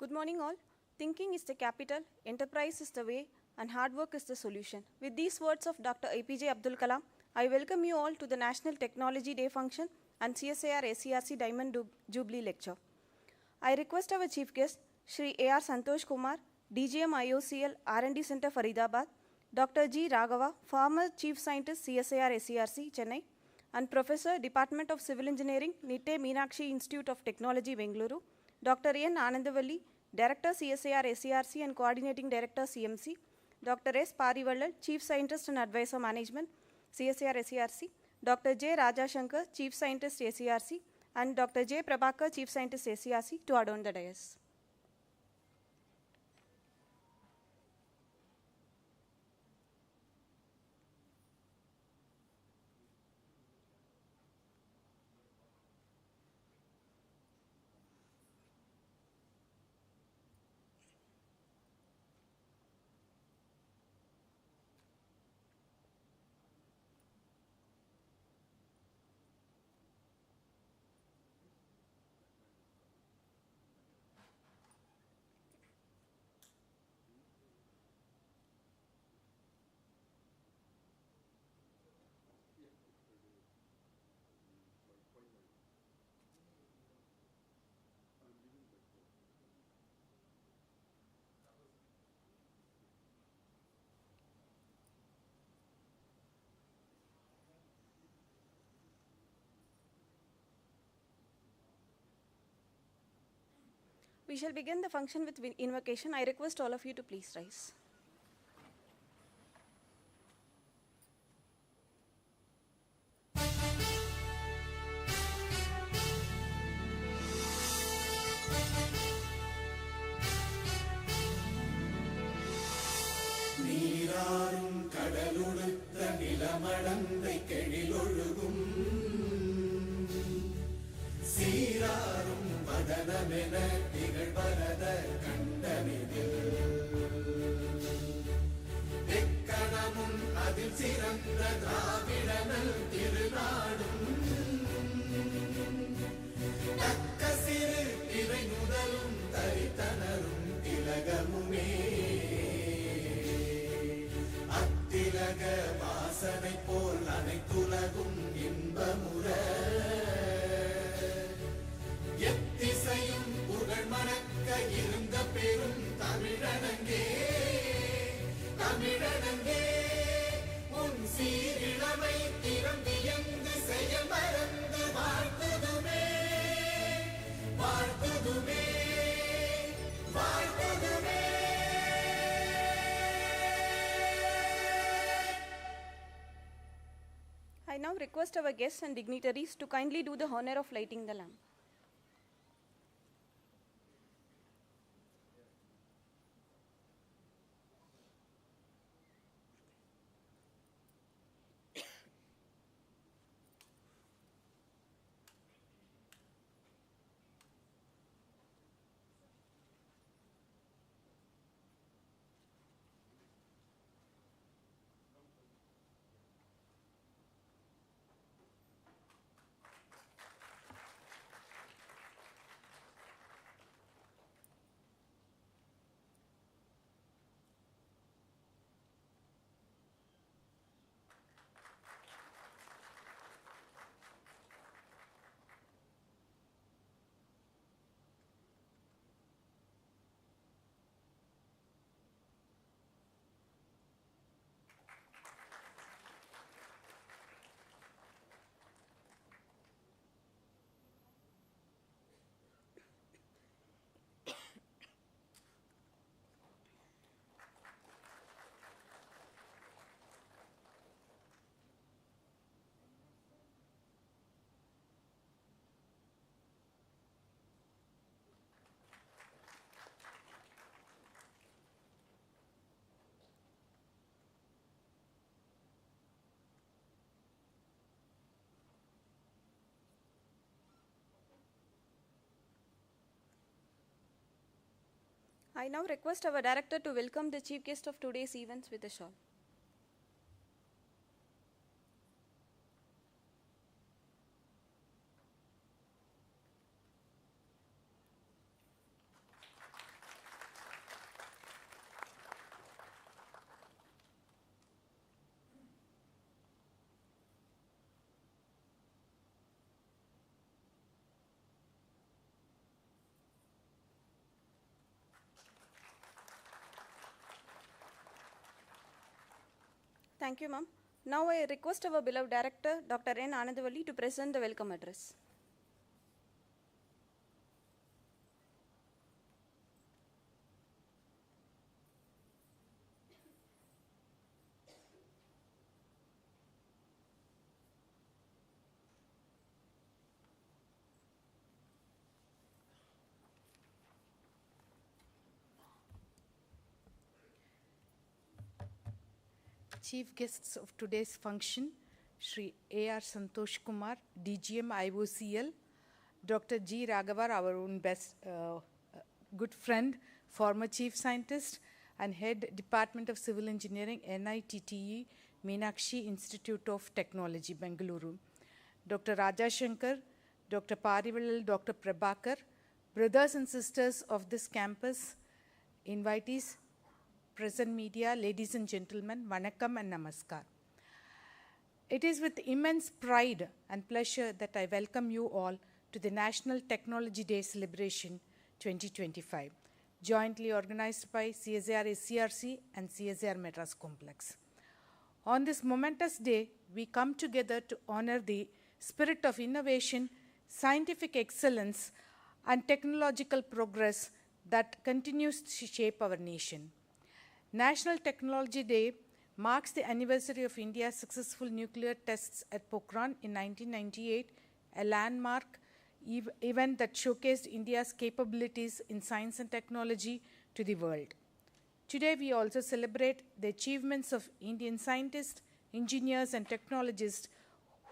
Good morning all. Thinking is the capital, enterprise is the way, and hard work is the solution. With these words of Dr. APJ Abdul Kalam, I welcome you all to the National Technology Day function and CSIR-SERC Diamond Jubilee Lecture. I request our Chief Guest, Shri A.R. Santosh Kumar, DGM IOCL R&D Center Faridabad, Dr. G. Raghava, former Chief Scientist CSIR-SERC Chennai, and Professor, Department of Civil Engineering, Nitte Meenakshi Institute of Technology, Bengaluru, Dr. N. Anandavalli, Director CSIR-SERC and Coordinating Director CMC, Dr. S. Parivallal, Chief Scientist and Advisor Management, CSIR-SERC, Dr. J. Rajashankar, Chief Scientist SERC, and Dr. J. Prabhakar, Chief Scientist SERC, to adorn the dais. We shall begin the function with invocation. I request all of you to please rise. நீராறும் கடலுடுத்த நிலமடந்தை கெழிலொழுகும் சீராறும் வதனமென திகழ்வரத கண்டனிதில் எக்கணமும் அதில் சிறந்த திராவிடனல் திருநாடும் தக்க சிறு திரை முதலும் தரித்தனரும் திலகமுமே அத்திலக வாசனை போல் அனைத்துலகும் இன்பமுற எத்திசையும் புகழ் மணக்க இருந்த பெரும் தமிழனங்கே தமிழனங்கே உன் சீரிழமை திறம்பியந்து செயல் மறந்து வாழ்த்துதுமே வாழ்த்துதுமே வாழ்த்துதுமே. I now request our guests and dignitaries to kindly do the honor of lighting the lamp. I now request our director to welcome the chief guest of today's events with a shawl. Thank you, ma'am. Now I request our beloved director, Dr. N. Anandavalli, to present the welcome address. Chief guests of today's function, Shri A.R. Santosh Kumar, DGM IOCL, Dr. G. Raghava, our own best good friend, former chief scientist, and head Department of Civil Engineering, NITTE, Meenakshi Institute of Technology, Bengaluru, Dr. Raja Shankar, Dr. Parivalal, Dr. Prabhakar, brothers and sisters of this campus, invitees, present media, ladies and gentlemen, Vanakkam and Namaskar. It is with immense pride and pleasure that I welcome you all to the National Technology Day Celebration 2025, jointly organized by CSIR-SERC and CSIR Madras Complex. On this momentous day, we come together to honor the spirit of innovation, scientific excellence, and technological progress that continues to shape our nation. National Technology Day marks the anniversary of India's successful nuclear tests at Pokhran in 1998, a landmark event that showcased India's capabilities in science and technology to the world. Today, we also celebrate the achievements of Indian scientists, engineers, and technologists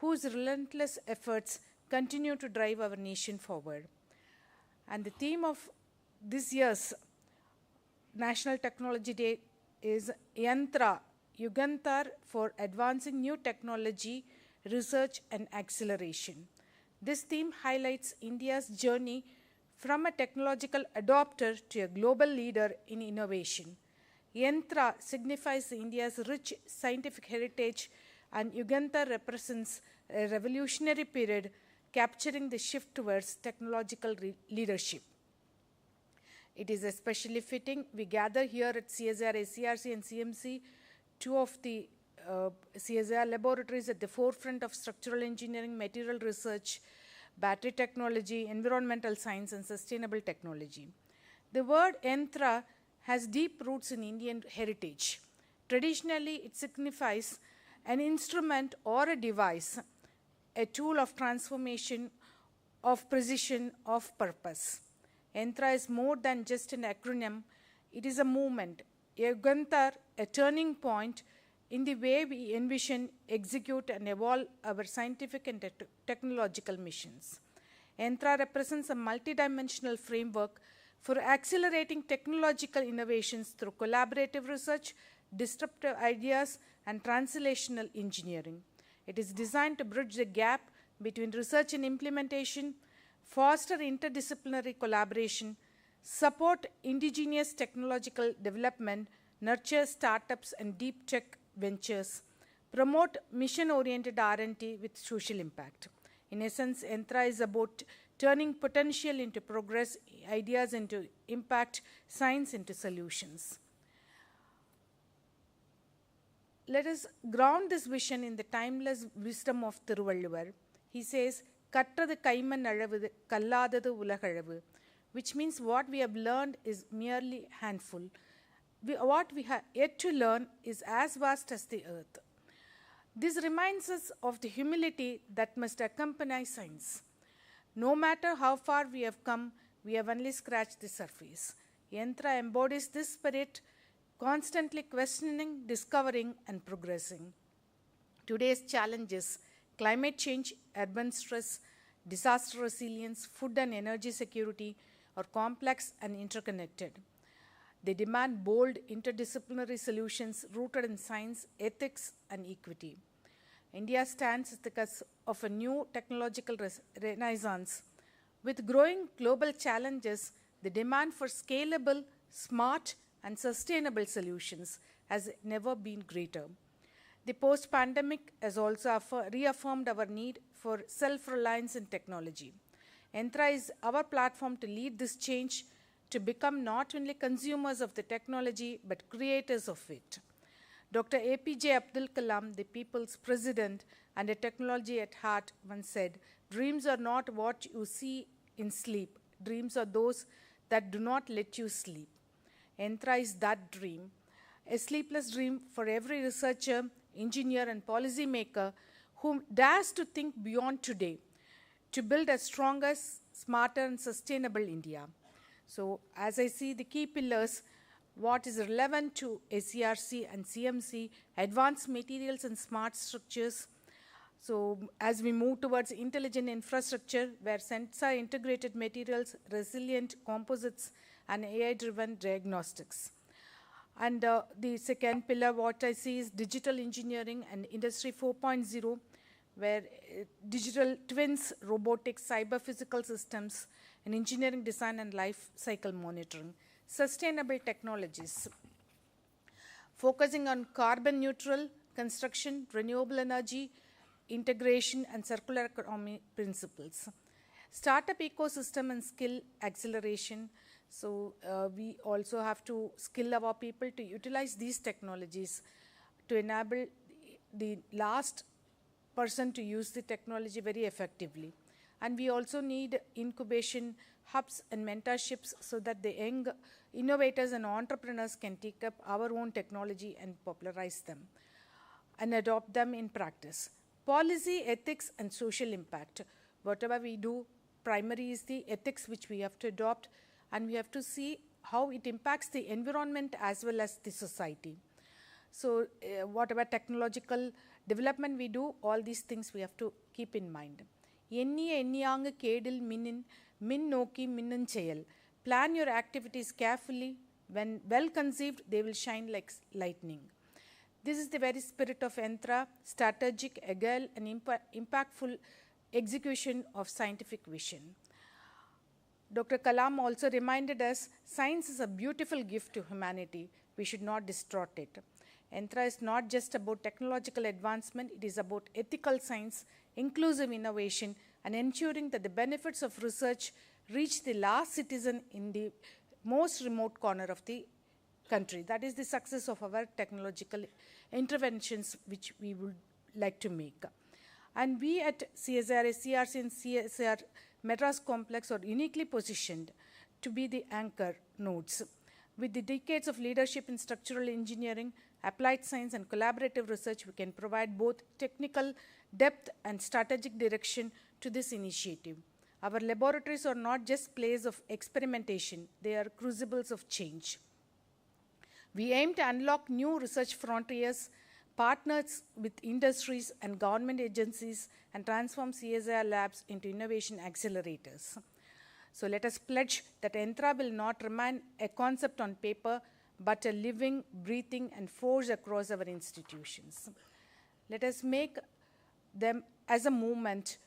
whose relentless efforts continue to drive our nation forward. And the theme of this year's National Technology Day is Yantra, Yugantar for advancing new technology, research, and acceleration. This theme highlights India's journey from a technological adopter to a global leader in innovation. Yantra signifies India's rich scientific heritage, and Yugantar represents a revolutionary period capturing the shift towards technological leadership. It is especially fitting we gather here at CSIR-SERC and CMC, two of the CSIR laboratories at the forefront of structural engineering, material research, battery technology, environmental science, and sustainable technology. The word Yantra has deep roots in Indian heritage. Traditionally, it signifies an instrument or a device, a tool of transformation, of precision, of purpose. Yantra is more than just an acronym. It is a movement, a Yugantar, a turning point in the way we envision, execute, and evolve our scientific and technological missions. Yantra represents a multidimensional framework for accelerating technological innovations through collaborative research, disruptive ideas, and translational engineering. It is designed to bridge the gap between research and implementation, foster interdisciplinary collaboration, support indigenous technological development, nurture startups and deep tech ventures, promote mission-oriented R&D with social impact. In essence, Yantra is about turning potential into progress, ideas into impact, science into solutions. Let us ground this vision in the timeless wisdom of Thiruvalluvar. He says, Kattrathu kaiman alavu, kallathathu ulagalavu, which means what we have learned is merely handful. What we have yet to learn is as vast as the earth. This reminds us of the humility that must accompany science. No matter how far we have come, we have only scratched the surface. Yantra embodies this spirit, constantly questioning, discovering, and progressing. Today's challenges, climate change, urban stress, disaster resilience, food and energy security, are complex and interconnected. They demand bold, interdisciplinary solutions rooted in science, ethics, and equity. India stands at the cusp of a new technological renaissance. With growing global challenges, the demand for scalable, smart, and sustainable solutions has never been greater. The post-pandemic has also reaffirmed our need for self-reliance in technology. Yantra is our platform to lead this change, to become not only consumers of the technology, but creators of it. Dr. APJ Abdul Kalam, the people's president and a technology at heart, once said, "Dreams are not what you see in sleep. Dreams are those that do not let you sleep." Entra is that dream, a sleepless dream for every researcher, engineer, and policymaker who dares to think beyond today to build a stronger, smarter, and sustainable India. So, as I see the key pillars, what is relevant to SERC and CMC, advanced materials and smart structures. So, as we move towards intelligent infrastructure, where sensor integrated materials, resilient composites, and AI-driven diagnostics. And the second pillar, what I see is digital engineering and Industry 4.0, where digital twins, robotics, cyber-physical systems, and engineering design and life cycle monitoring. Sustainable technologies, focusing on carbon neutral construction, renewable energy, integration, and circular economy principles. Startup ecosystem and skill acceleration. So we also have to skill our people to utilize these technologies to enable the last person to use the technology very effectively. And we also need incubation hubs and mentorships so that the young innovators and entrepreneurs can take up our own technology and popularize them and adopt them in practice. Policy, ethics, and social impact. Whatever we do, primary is the ethics which we have to adopt, and we have to see how it impacts the environment as well as the society. So whatever technological development we do, all these things we have to keep in mind. Plan your activities carefully. When well conceived, they will shine like lightning. This is the very spirit of Entra, strategic, agile, and impactful execution of scientific vision. Dr. Kalam also reminded us, science is a beautiful gift to humanity. We should not distort it. Entra is not just about technological advancement, it is about ethical science, inclusive innovation, and ensuring that the benefits of research reach the last citizen in the most remote corner of the country. That is the success of our technological interventions which we would like to make. And we at CSIR, SCRC, and CSIR Madras Complex are uniquely positioned to be the anchor nodes. With the decades of leadership in structural engineering, applied science, and collaborative research, we can provide both technical depth and strategic direction to this initiative. Our laboratories are not just places of experimentation, they are crucibles of change. We aim to unlock new research frontiers, partners with industries and government agencies, and transform CSIR labs into innovation accelerators. So let us pledge that Entra will not remain a concept on paper, but a living, breathing, and force across our institutions. Let us make them as a movement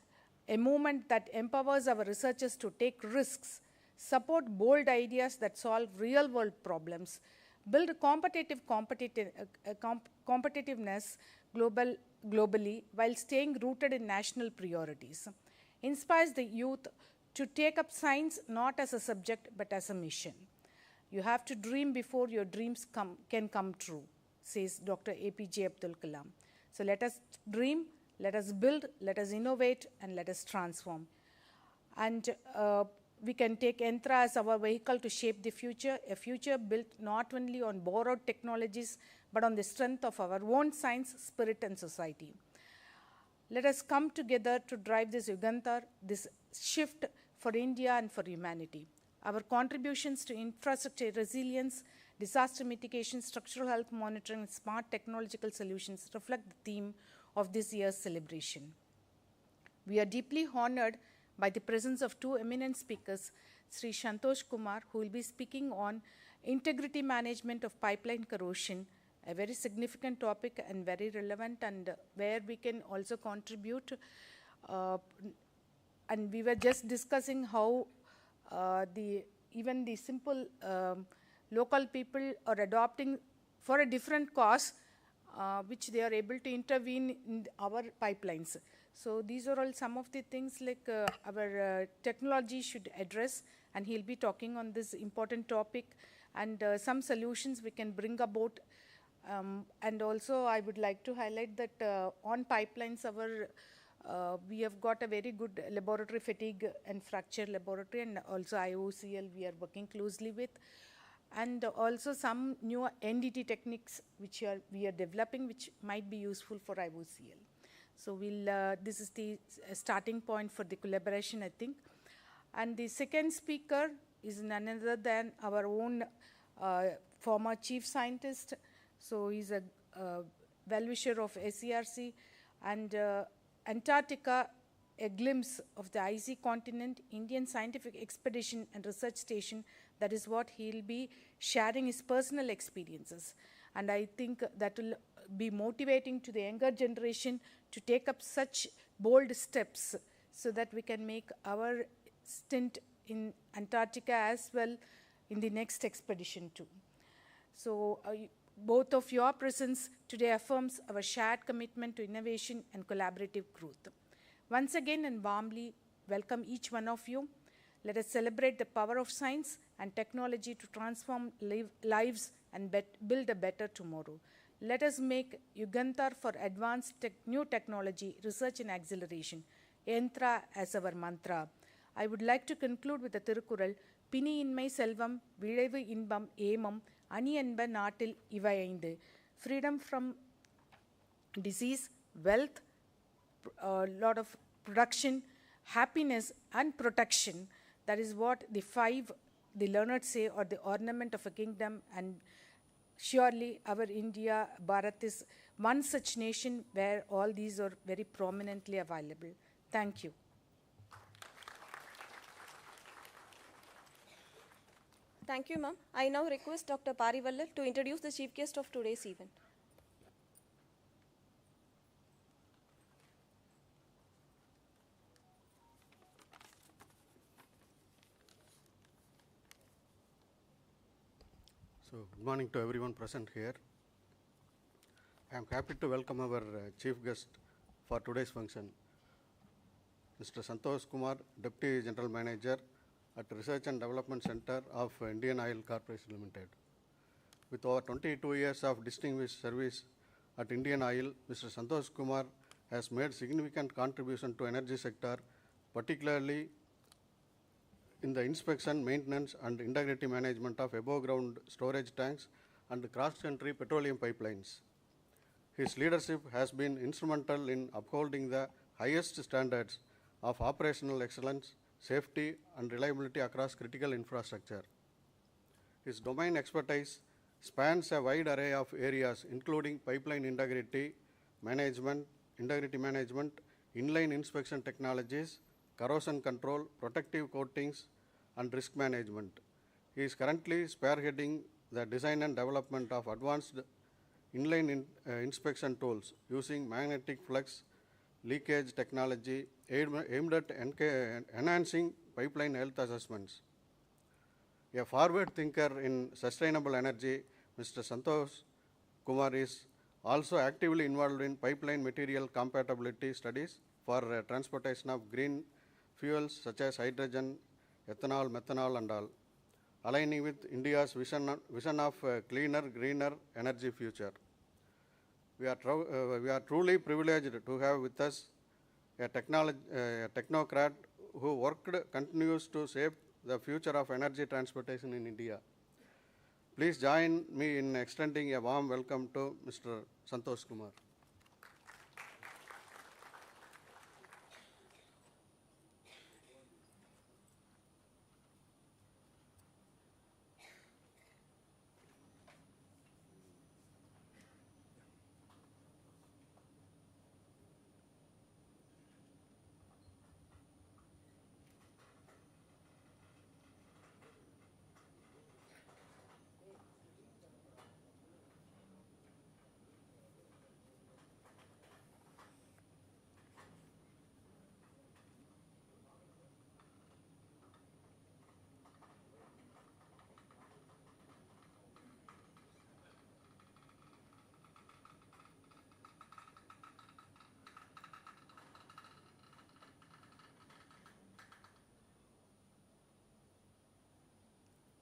that empowers our researchers to take risks, support bold ideas that solve real-world problems, build competitiveness globally while staying rooted in national priorities, inspires the youth to take up science not as a subject but as a mission. You have to dream before your dreams can come true, says Dr. APJ Abdul Kalam. So let us dream, let us build, let us innovate, and let us transform. And we can take Entra as our vehicle to shape the future, a future built not only on borrowed technologies, but on the strength of our own science, spirit, and society. Let us come together to drive this Yugantar, this shift for India and for humanity. Our contributions to infrastructure resilience, disaster mitigation, structural health monitoring, and smart technological solutions reflect the theme of this year's celebration. We are deeply honored by the presence of two eminent speakers, Shri Santosh Kumar, who will be speaking on integrity management of pipeline corrosion, a very significant topic and very relevant, and where we can also contribute. And we were just discussing how even the simple local people are adopting for a different cause, which they are able to intervene in our pipelines. So these are all some of the things like our technology should address, and he'll be talking on this important topic and some solutions we can bring about And also, I would like to highlight that on pipelines, we have got a very good laboratory fatigue and fracture laboratory, and also IOCL we are working closely with. And also some new NDT techniques which we are developing, which might be useful for IOCL. So this is the starting point for the collaboration, I think. And the second speaker is none other than our own former chief scientist. So he's a well-wisher of SERC, and Antarctica, a glimpse of the icy continent, Indian Scientific Expedition and Research Station. That is what he'll be sharing his personal experiences. And I think that will be motivating to the younger generation to take up such bold steps so that we can make our stint in Antarctica as well in the next expedition too. So both of your presence today affirms our shared commitment to innovation and collaborative growth. Once again and warmly welcome each one of you. Let us celebrate the power of science and technology to transform lives and build a better tomorrow. Let us make Yugantar for advanced new technology, research and acceleration, Yantra as our mantra. I would like to conclude with the Tirukural, Pini inmai selvam, Vilevu inbam emam, Ani enba naatil ivai freedom from disease, wealth, a lot of production, happiness and protection. That is what the learned say, or the ornament of a kingdom, and surely our India, Bharat is one such nation where all these are very prominently available. Thank you. Thank you, ma'am. I now request Dr. Parivallar to introduce the chief guest of today's event. So, good morning to everyone present here. I am happy to welcome our chief guest for today's function, Mr. Santosh Kumar, Deputy General Manager at Research and Development Center of Indian Oil Corporation Limited. With over 22 years of distinguished service at Indian Oil, Mr. Santosh Kumar has made significant contribution to energy sector, particularly in the inspection, maintenance and integrity management of above ground storage tanks and cross-country petroleum pipelines. His leadership has been instrumental in upholding the highest standards of operational excellence, safety and reliability across critical infrastructure. His domain expertise spans a wide array of areas including pipeline integrity management, inline inspection technologies, corrosion control, protective coatings and risk management. He is currently spearheading the design and development of advanced inline inspection tools using magnetic flux leakage technology aimed at enhancing pipeline health assessments. A forward thinker in sustainable energy, Mr. Santosh Kumar is also actively involved in pipeline material compatibility studies for transportation of green fuels such as hydrogen, ethanol, methanol and all, aligning with India's vision of cleaner, greener energy future. We are truly privileged to have with us a technocrat who continues to shape the future of energy transportation in India. Please join me in extending a warm welcome to Mr. Santosh Kumar.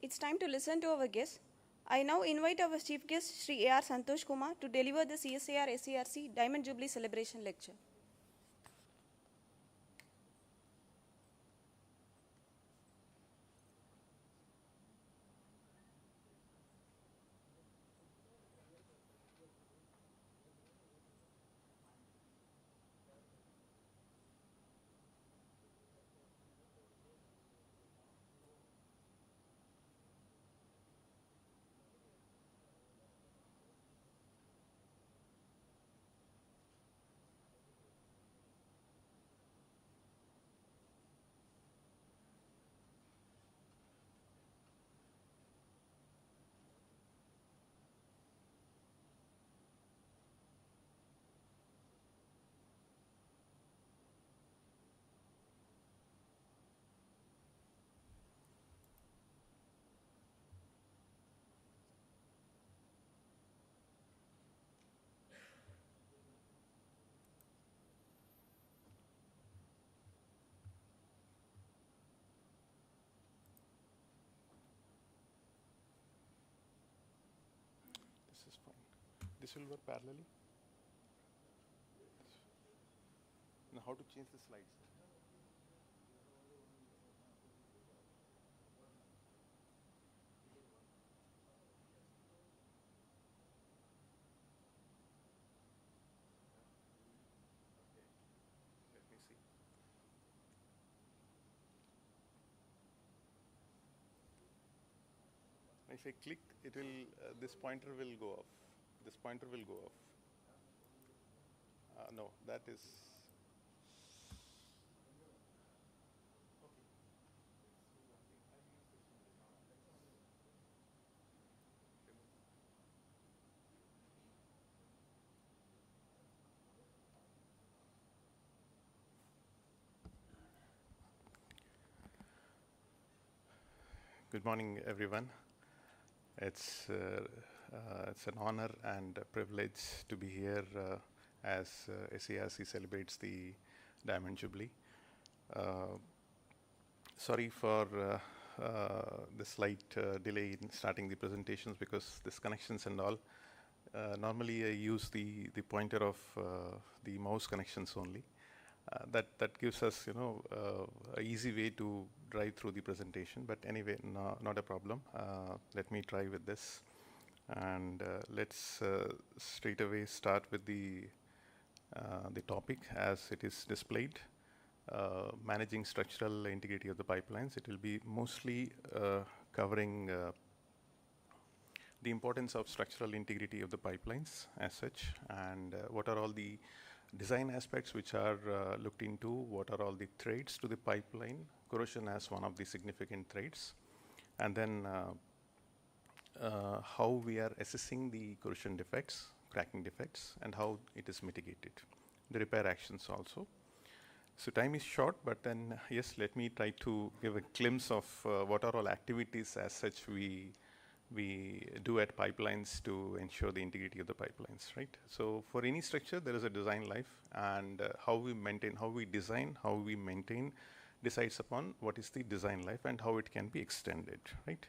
It's time to listen to our guest. I now invite our chief guest, Shri A.R. Santosh Kumar, to deliver the CSIR-SERC Diamond Jubilee Celebration Lecture. This is fine. This will work parallelly. Now, how to change the slides? Let me see. If I click, it will. This pointer will go off. This pointer will go off. No, that is. Good morning, everyone. It's an honor and a privilege to be here as SERC celebrates the Diamond Jubilee. Sorry for the slight delay in starting the presentations because this connections and all. Normally I use the pointer of the mouse connections only. That gives us, a easy way to drive through the presentation. But anyway, not a problem. Let me try with this, and let's straight away start with the topic as it is displayed. Managing structural integrity of the pipelines. It will be mostly covering the importance of structural integrity of the pipelines as such, and what are all the design aspects which are looked into, what are all the threats to the pipeline, corrosion as one of the significant threats, and then how we are assessing the corrosion defects, cracking defects, and how it is mitigated, the repair actions also. So time is short, but then yes, let me try to give a glimpse of what are all activities as such we do at pipelines to ensure the integrity of the pipelines, right? So for any structure, there is a design life, and how we maintain, how we design, how we maintain, decides upon what is the design life and how it can be extended, right?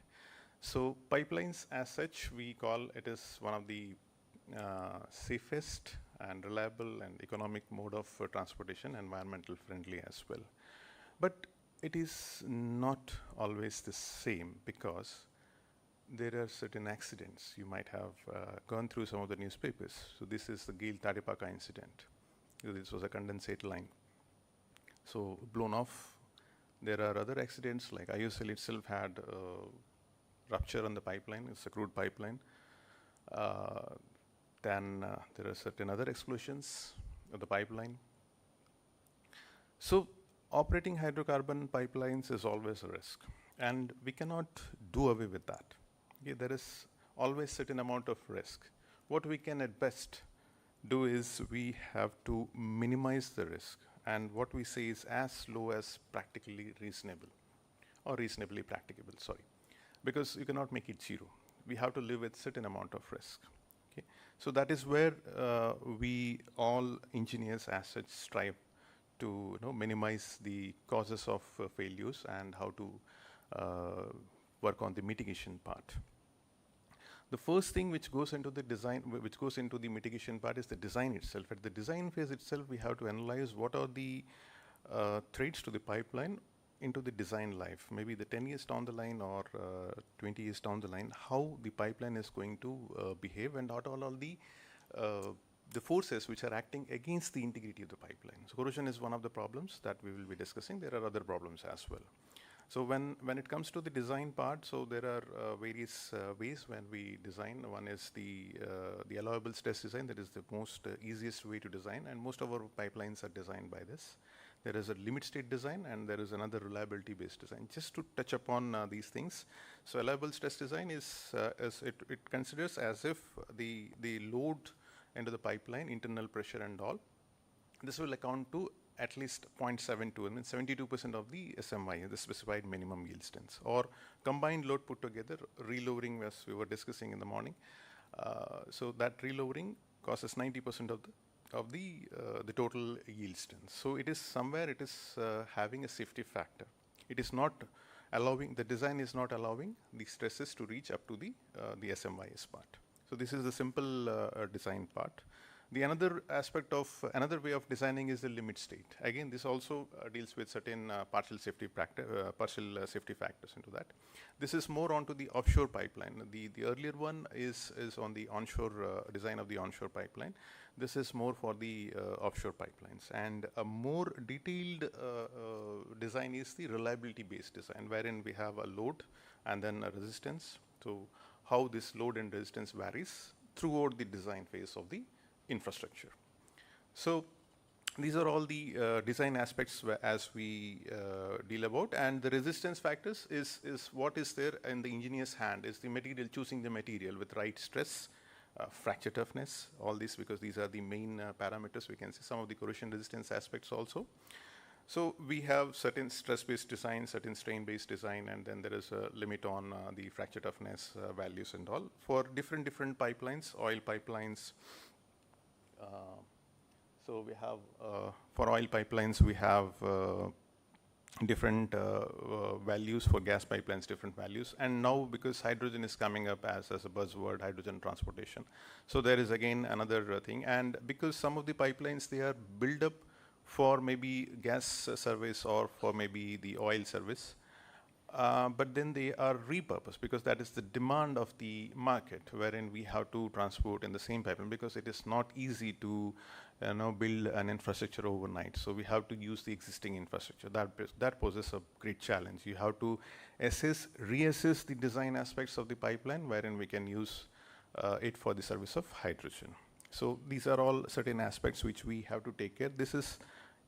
So pipelines as such, we call it is one of the safest and reliable and economic mode of transportation, environmental friendly as well. But it is not always the same because there are certain accidents. You might have gone through some of the newspapers. So this is the Gil-Tadipaka incident. This was a condensate line. So blown off. There are other accidents like IOCL itself had rupture on the pipeline. It's a crude pipeline. Then there are certain other explosions of the pipeline. So operating hydrocarbon pipelines is always a risk, and we cannot do away with that. Okay, there is always certain amount of risk. What we can at best do is we have to minimize the risk, and what we say is as low as practically reasonable, or reasonably practicable, sorry, because you cannot make it zero. We have to live with certain amount of risk. Okay, so that is where we all engineers as such strive to minimize the causes of failures and how to work on the mitigation part. the first thing which goes into the design, which goes into the mitigation part is the design itself. At the design phase itself, we have to analyze what are the threats to the pipeline into the design life, maybe the 10 years down the line or 20 years down the line, how the pipeline is going to behave, and what all the forces which are acting against the integrity of the pipeline. So corrosion is one of the problems that we will be discussing. There are other problems as well. So when it comes to the design part, so there are various ways when we design. One is the allowable stress design. That is the most easiest way to design, and most of our pipelines are designed by this. There is a limit state design, and there is another reliability based design. Just to touch upon these things, so allowable stress design is it considers as if the load into the pipeline, internal pressure and all, this will account to at least 0.72, I mean 72% of the SMI, the specified minimum yield strength, or combined load put together, relowering as we were discussing in the morning. So that relowering causes 90% of the total yield strength. So it is somewhere it is having a safety factor. It is not allowing, the design is not allowing the stresses to reach up to the SMIS part. So this is the simple design part. The another aspect of, another way of designing is the limit state. Again, this also deals with certain partial safety factors into that. This is more onto the offshore pipeline. The earlier one is on the onshore design of the onshore pipeline. This is more for the offshore pipelines. And a more detailed design is the reliability based design, wherein we have a load and then a resistance. So how this load and resistance varies throughout the design phase of the infrastructure. So these are all the design aspects as we deal about, and the resistance factors is what is there in the engineer's hand, is the material, choosing the material with right stress, fracture toughness, all these, because these are the main parameters. We can see some of the corrosion resistance aspects also. So we have certain stress-based design, certain strain-based design, and then there is a limit on the fracture toughness values and all. For different pipelines, oil pipelines, so we have, for oil pipelines, we have different values. For gas pipelines, different values. And now, because hydrogen is coming up as a buzzword, hydrogen transportation, so there is again another thing. And because some of the pipelines, they are built up for maybe gas service or for maybe the oil service, but then they are repurposed because that is the demand of the market, wherein we have to transport in the same pipeline, because it is not easy to build an infrastructure overnight. So we have to use the existing infrastructure. That poses a great challenge. You have to reassess the design aspects of the pipeline, wherein we can use it for the service of hydrogen. So these are all certain aspects which we have to take care. This is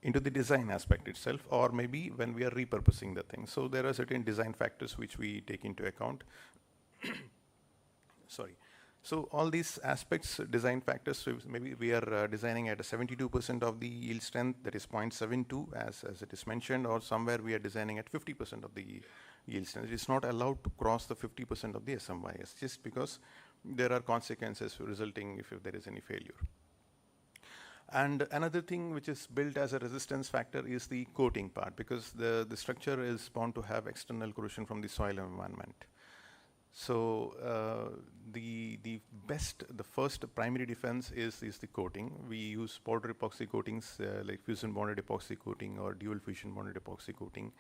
into the design aspect itself, or maybe when we are repurposing the thing. So there are certain design factors which we take into account. Sorry. So all these aspects, design factors, so maybe we are designing at a 72% of the yield strength, that is 0.72 as it is mentioned, or somewhere we are designing at 50% of the yield strength. It is not allowed to cross the 50% of the SMYS, just because there are consequences resulting if there is any failure. And another thing which is built as a resistance factor is the coating part, because the structure is bound to have external corrosion from the soil environment. So the first primary defense is the coating. We use powder epoxy coatings like fusion bonded epoxy coating or dual fusion bonded epoxy coating.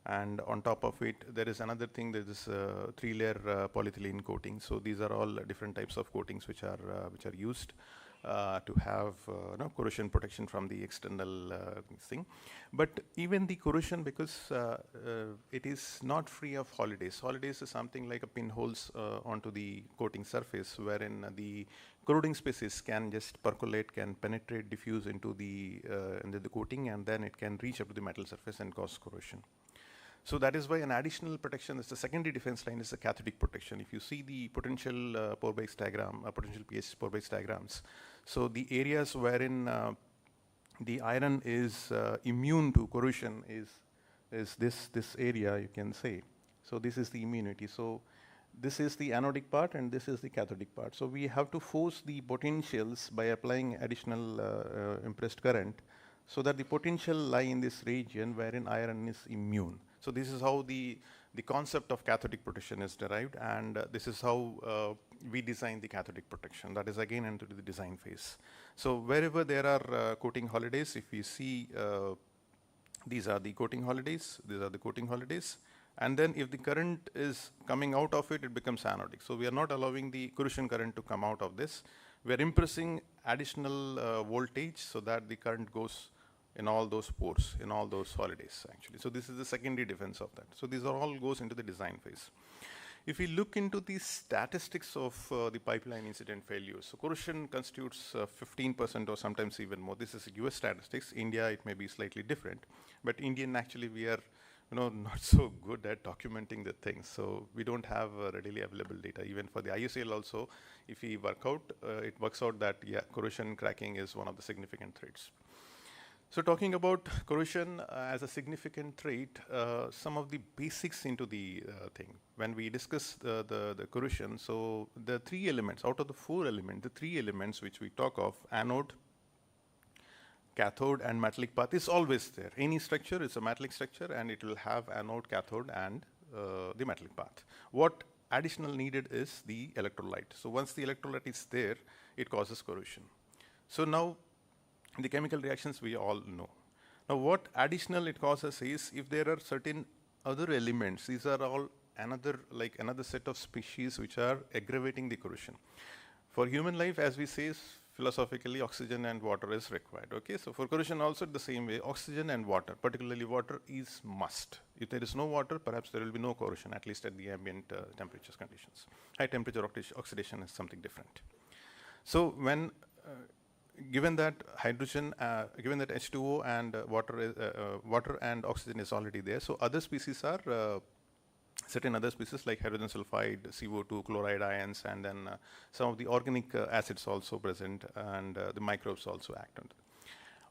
And on top of it, there is another thing, there is 3-layer polyethylene coating. So these are all different types of coatings which are used to have corrosion protection from the external thing. But even the corrosion, because it is not free of holidays. Holidays is something like a pinholes onto the coating surface, wherein the corroding species can just percolate, can penetrate, diffuse into the coating, and then it can reach up to the metal surface and cause corrosion. So that is why an additional protection is the secondary defense line, is the cathodic protection. If you see the potential pore base diagram, potential pH pore base diagrams, so the areas wherein the iron is immune to corrosion is this area, you can say. So this is the immunity. So this is the anodic part and this is the cathodic part. So we have to force the potentials by applying additional impressed current, so that the potential lie in this region wherein iron is immune. So this is how the the concept of cathodic protection is derived, and this is how we design the cathodic protection. That is again into the design phase. So wherever there are coating holidays, if you see these are the coating holidays, these are the coating holidays, and then if the current is coming out of it, it becomes anodic. So we are not allowing the corrosion current to come out of this. We are impressing additional voltage so that the current goes in all those pores, in all those holidays actually. So this is the secondary defense of that. So these are all goes into the design phase. If we look into the statistics of the pipeline incident failures, so corrosion constitutes 15% or sometimes even more. This is US statistics. India, it may be slightly different, but Indian actually we are not so good at documenting the things. So we don't have readily available data. Even for the IOCL also, if we work out, it works out that corrosion cracking is one of the significant threats. So talking about corrosion as a significant threat, some of the basics into the thing. When we discuss the corrosion, so the 3 elements, out of the 4 elements, the 3 elements which we talk of, anode, cathode and metallic path is always there. Any structure is a metallic structure and it will have anode, cathode and the metallic path. What additional needed is the electrolyte. So once the electrolyte is there, it causes corrosion. So now the chemical reactions we all know. Now what additional it causes is if there are certain other elements, these are all another set of species which are aggravating the corrosion. For human life, as we say philosophically, oxygen and water is required. Okay, so for corrosion also the same way, oxygen and water, particularly water is must. If there is no water, perhaps there will be no corrosion, at least at the ambient temperatures conditions. High temperature oxidation is something different. So when given that hydrogen, given that H2O and water and oxygen is already there, so other species are certain other species like hydrogen sulfide, CO2, chloride ions, and then some of the organic acids also present, and the microbes also act on it.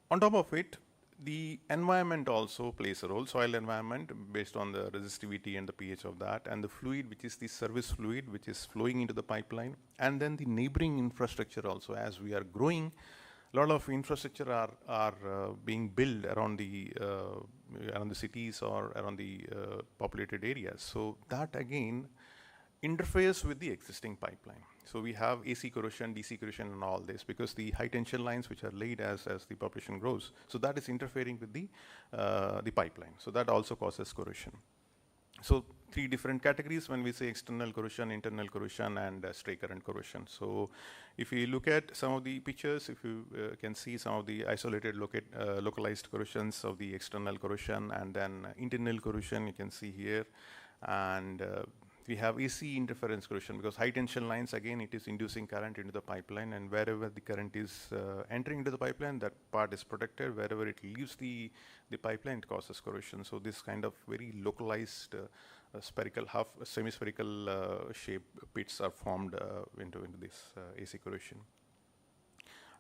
On top of it, the environment also plays a role, soil environment based on the resistivity and the pH of that, and the fluid, which is the service fluid, which is flowing into the pipeline, and then the neighboring infrastructure also. As we are growing, a lot of infrastructure are being built around the cities or around the populated areas. So that again interferes with the existing pipeline. So we have AC corrosion, DC corrosion and all this because the high tension lines which are laid as the population grows, so that is interfering with the pipeline. So that also causes corrosion. So 3 different categories when we say external corrosion, internal corrosion and stray current corrosion. So if you look at some of the pictures, if you can see some of the isolated localized corrosions of the external corrosion, and then internal corrosion you can see here, and we have AC interference corrosion because high tension lines, again it is inducing current into the pipeline, and wherever the current is entering into the pipeline, that part is protected. Wherever it leaves the pipeline, it causes corrosion. So this kind of very localized spherical, semi-spherical shape pits are formed into this AC corrosion.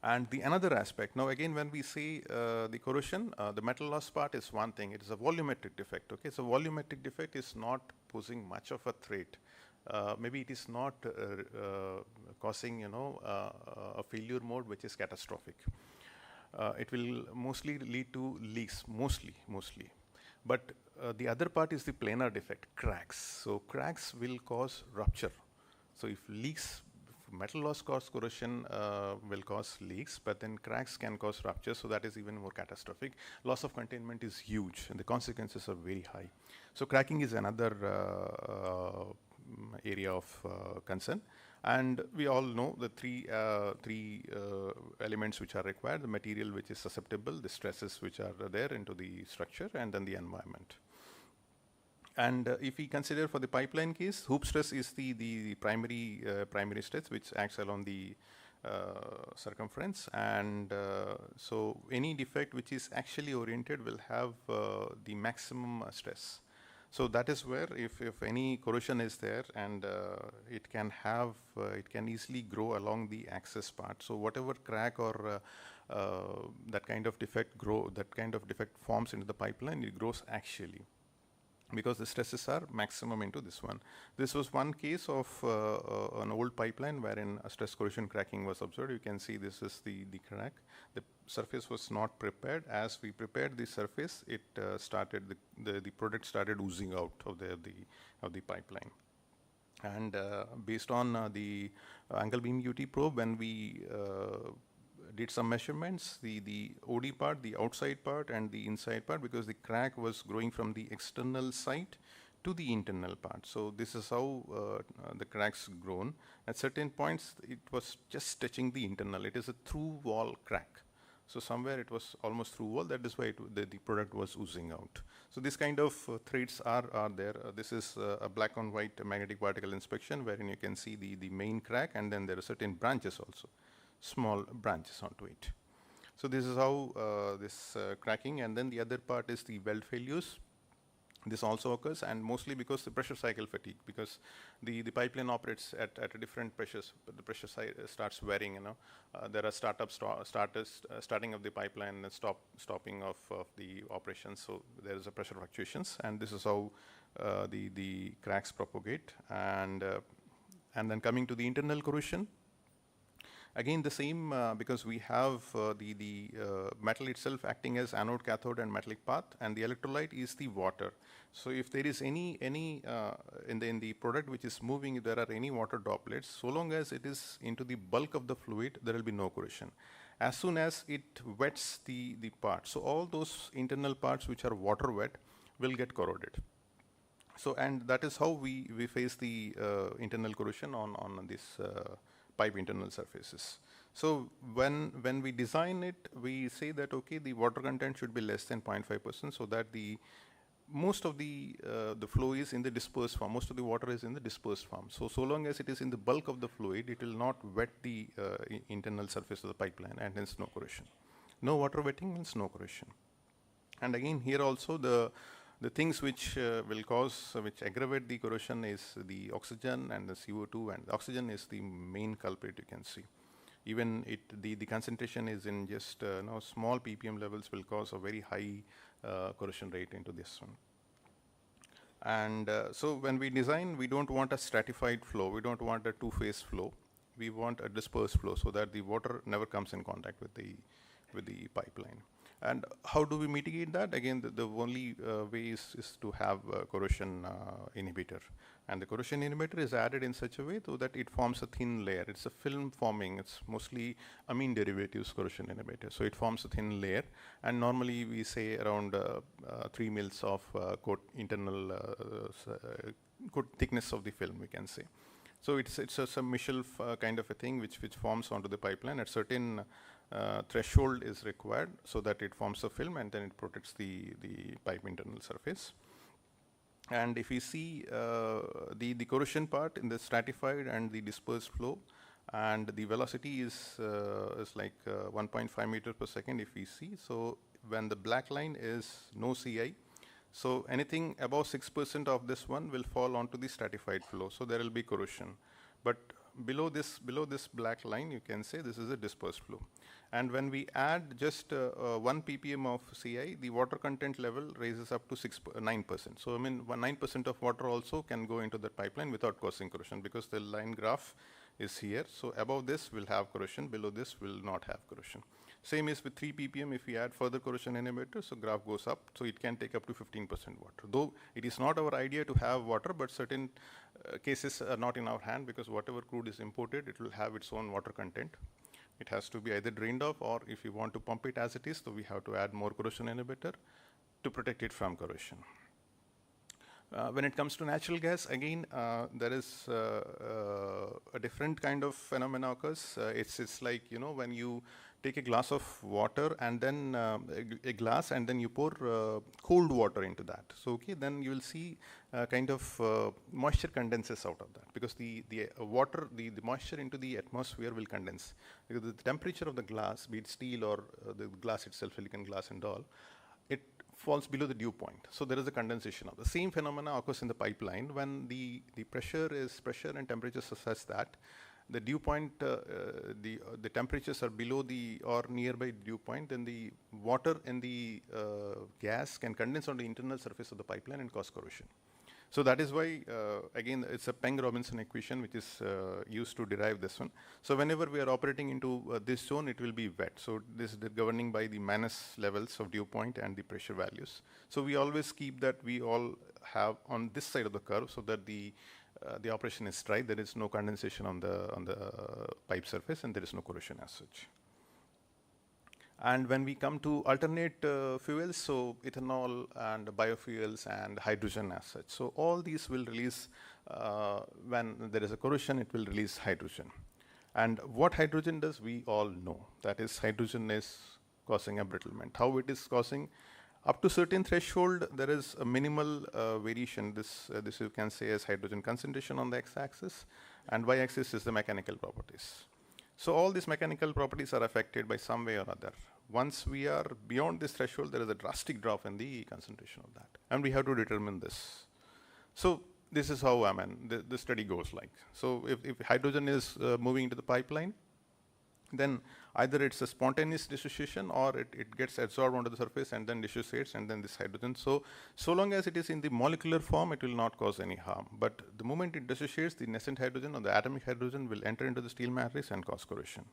And the another aspect, now again when we say the corrosion, the metal loss part is one thing, it is a volumetric defect. Okay, so volumetric defect is not posing much of a threat. Maybe it is not causing a failure mode which is catastrophic. It will mostly lead to leaks, mostly. But the other part is the planar defect, cracks. So cracks will cause rupture. So if leaks, metal loss cause corrosion will cause leaks, but then cracks can cause rupture, so that is even more catastrophic. Loss of containment is huge and the consequences are very high. So cracking is another area of concern. And we all know the three elements which are required: the material which is susceptible, the stresses which are there into the structure, and then the environment. And if we consider for the pipeline case, hoop stress is the primary stress which acts along the circumference, and so any defect which is actually oriented will have the maximum stress. So that is where if any corrosion is there, and it can easily grow along the axis part. So whatever crack or that kind of defect forms into the pipeline, it grows axially. because the stresses are maximum into this one. This was one case of an old pipeline wherein a stress corrosion cracking was observed. You can see this is the crack. The surface was not prepared. As we prepared the surface, it started the product started oozing out of the pipeline. And based on the angle beam UT probe, when we did some measurements, the OD part, the outside part and the inside part, because the crack was growing from the external side to the internal part. So this is how the cracks grown. At certain points, it was just touching the internal. It is a through wall crack. So somewhere it was almost through wall. That is why the product was oozing out. So this kind of threads are there. This is a black and white magnetic particle inspection, wherein you can see the main crack, and then there are certain branches also, small branches onto it. So this is how this cracking, and then the other part is the weld failures. This also occurs, and mostly because the pressure cycle fatigue, because the pipeline operates at a different pressures, but the pressure starts varying. There are starting of the pipeline and stopping of the operations. So there is a pressure fluctuations, and this is how the cracks propagate. And then coming to the internal corrosion. Again, the same, because we have the metal itself acting as anode, cathode, and metallic path, and the electrolyte is the water. So if there is any in the product which is moving, if there are any water droplets, so long as it is into the bulk of the fluid, there will be no corrosion. As soon as it wets the part, so all those internal parts which are water wet will get corroded. So, and that is how we face the internal corrosion on this pipe internal surfaces. So when we design it, we say that okay, the water content should be less than 0.5%, so that most of the flow is in the dispersed form. Most of the water is in the dispersed form. So long as it is in the bulk of the fluid, it will not wet the internal surface of the pipeline, and hence no corrosion. No water wetting means no corrosion. And again, here also the things which will cause, which aggravate the corrosion is the oxygen and the CO2, and the oxygen is the main culprit, you can see. Even the concentration is in just small ppm levels will cause a very high corrosion rate into this one. And so when we design, we don't want a stratified flow. We don't want a two-phase flow. We want a dispersed flow so that the water never comes in contact with the pipeline. And how do we mitigate that? Again, the only way is to have a corrosion inhibitor. And the corrosion inhibitor is added in such a way so that it forms a thin layer. It's a film forming. It's mostly amine derivatives corrosion inhibitor. So it forms a thin layer. And normally we say around 3 mils of internal thickness of the film, we can say. So it's a Michel kind of a thing which forms onto the pipeline. At certain threshold is required so that it forms a film, and then it protects the pipe internal surface. And if we see the corrosion part in the stratified and the dispersed flow, and the velocity is like 1.5 meters per second if we see. So when the black line is no CI, so anything above 6% of this one will fall onto the stratified flow. So there will be corrosion. But below this black line, you can say this is a dispersed flow. And when we add just 1 ppm of CI, the water content level raises up to 9%. So I mean 9% of water also can go into that pipeline without causing corrosion, because the line graph is here. So above this will have corrosion, below this will not have corrosion. Same is with 3 ppm. If we add further corrosion inhibitor, so graph goes up, so it can take up to 15% water. Though it is not our idea to have water, but certain cases are not in our hand, because whatever crude is imported, it will have its own water content. It has to be either drained off, or if you want to pump it as it is, so we have to add more corrosion inhibitor to protect it from corrosion. When it comes to natural gas, again, there is a different kind of phenomena occurs. It's like, when you take a glass of water and then a glass, and then you pour cold water into that. So then you will see kind of moisture condenses out of that, because the water, the moisture into the atmosphere will condense, because the temperature of the glass, be it steel or the glass itself, silicon glass and all, it falls below the dew point. So there is a condensation of the same phenomena occurs in the pipeline when the pressure and temperature is such that the dew point, the temperatures are below the or nearby dew point, then the water and the gas can condense on the internal surface of the pipeline and cause corrosion. So that is why, again, it's a Peng-Robinson equation which is used to derive this one. So whenever we are operating into this zone, it will be wet. So this is governing by the minus levels of dew point and the pressure values. So we always keep that we all have on this side of the curve so that the operation is dry. There is no condensation on the pipe surface and there is no corrosion as such. And when we come to alternate fuels, so ethanol and biofuels and hydrogen as such. So all these will release, when there is a corrosion, it will release hydrogen. And what hydrogen does, we all know. That is, hydrogen is causing embrittlement. How it is causing? Up to certain threshold, there is a minimal variation. This you can say as hydrogen concentration on the x-axis, and y-axis is the mechanical properties. So all these mechanical properties are affected by some way or other. Once we are beyond this threshold, there is a drastic drop in the concentration of that. And we have to determine this. So this is how the study goes like. So if hydrogen is moving into the pipeline, then either it's a spontaneous dissociation or it gets absorbed onto the surface and then dissociates and then this hydrogen. So long as it is in the molecular form, it will not cause any harm. But the moment it dissociates, the nascent hydrogen or the atomic hydrogen will enter into the steel matrix and cause corrosion.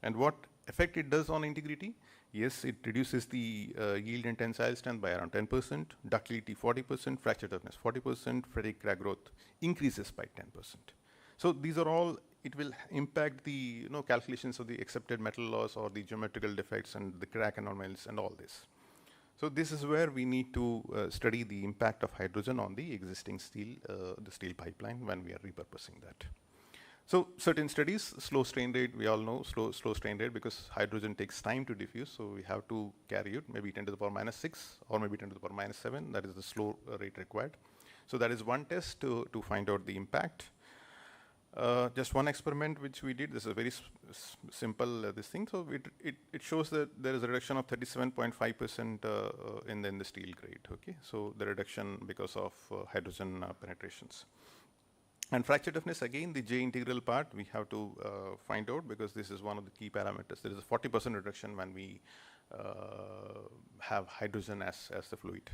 And what effect it does on integrity? Yes, it reduces the yield and tensile strength by around 10%, ductility 40%, fracture toughness 40%, ferritic crack growth increases by 10%. So these are all, it will impact the calculations of the accepted metal loss or the geometrical defects and the crack anomalies and all this. So this is where we need to study the impact of hydrogen on the existing steel, the steel pipeline when we are repurposing that. So certain studies, slow strain rate, we all know slow strain rate because hydrogen takes time to diffuse, so we have to carry it maybe 10 to the power minus 6 or maybe 10 to the power minus 7, that is the slow rate required. So that is one test to find out the impact. Just one experiment which we did, this is a very simple this thing, so it shows that there is a reduction of 37.5% in the steel grade, okay? So the reduction because of hydrogen penetrations. And fracture toughness, again, the J integral part we have to find out because this is one of the key parameters. There is a 40% reduction when we have hydrogen as the fluid.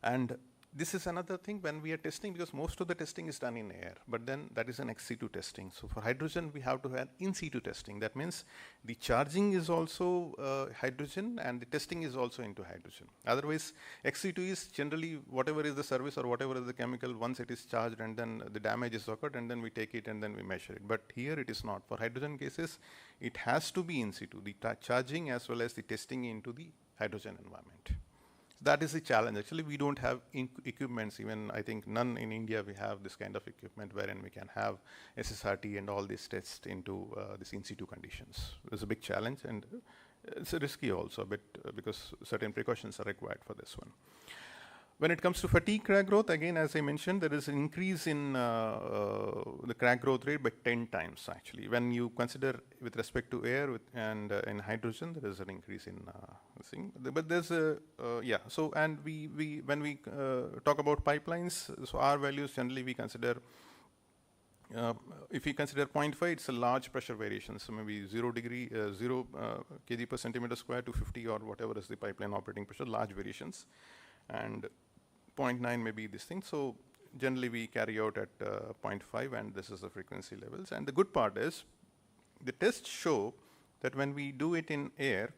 And this is another thing when we are testing, because most of the testing is done in air, but then that is an ex situ testing. So for hydrogen, we have to have in situ testing. That means the charging is also hydrogen and the testing is also into hydrogen. Otherwise, ex situ is generally whatever is the service or whatever is the chemical, once it is charged and then the damage is occurred and then we take it and then we measure it. But here it is not. For hydrogen cases, it has to be in situ, the charging as well as the testing into the hydrogen environment. That is the challenge. Actually, we don't have equipments, even I think none in India we have this kind of equipment wherein we can have SSRT and all these tests into these in situ conditions. It's a big challenge and it's risky also a bit because certain precautions are required for this one. When it comes to fatigue crack growth, again, as I mentioned, there is an increase in the crack growth rate by 10 times actually. When you consider with respect to air and in hydrogen, there is an increase in this thing. But there's a, so and when we talk about pipelines, so our values generally we consider, if we consider 0.5, it's a large pressure variation. So maybe 0 kg per centimeter square to 50 or whatever is the pipeline operating pressure, large variations. And 0.9 may be this thing. So generally we carry out at 0.5 and this is the frequency levels. And the good part is the tests show that when we do it in air,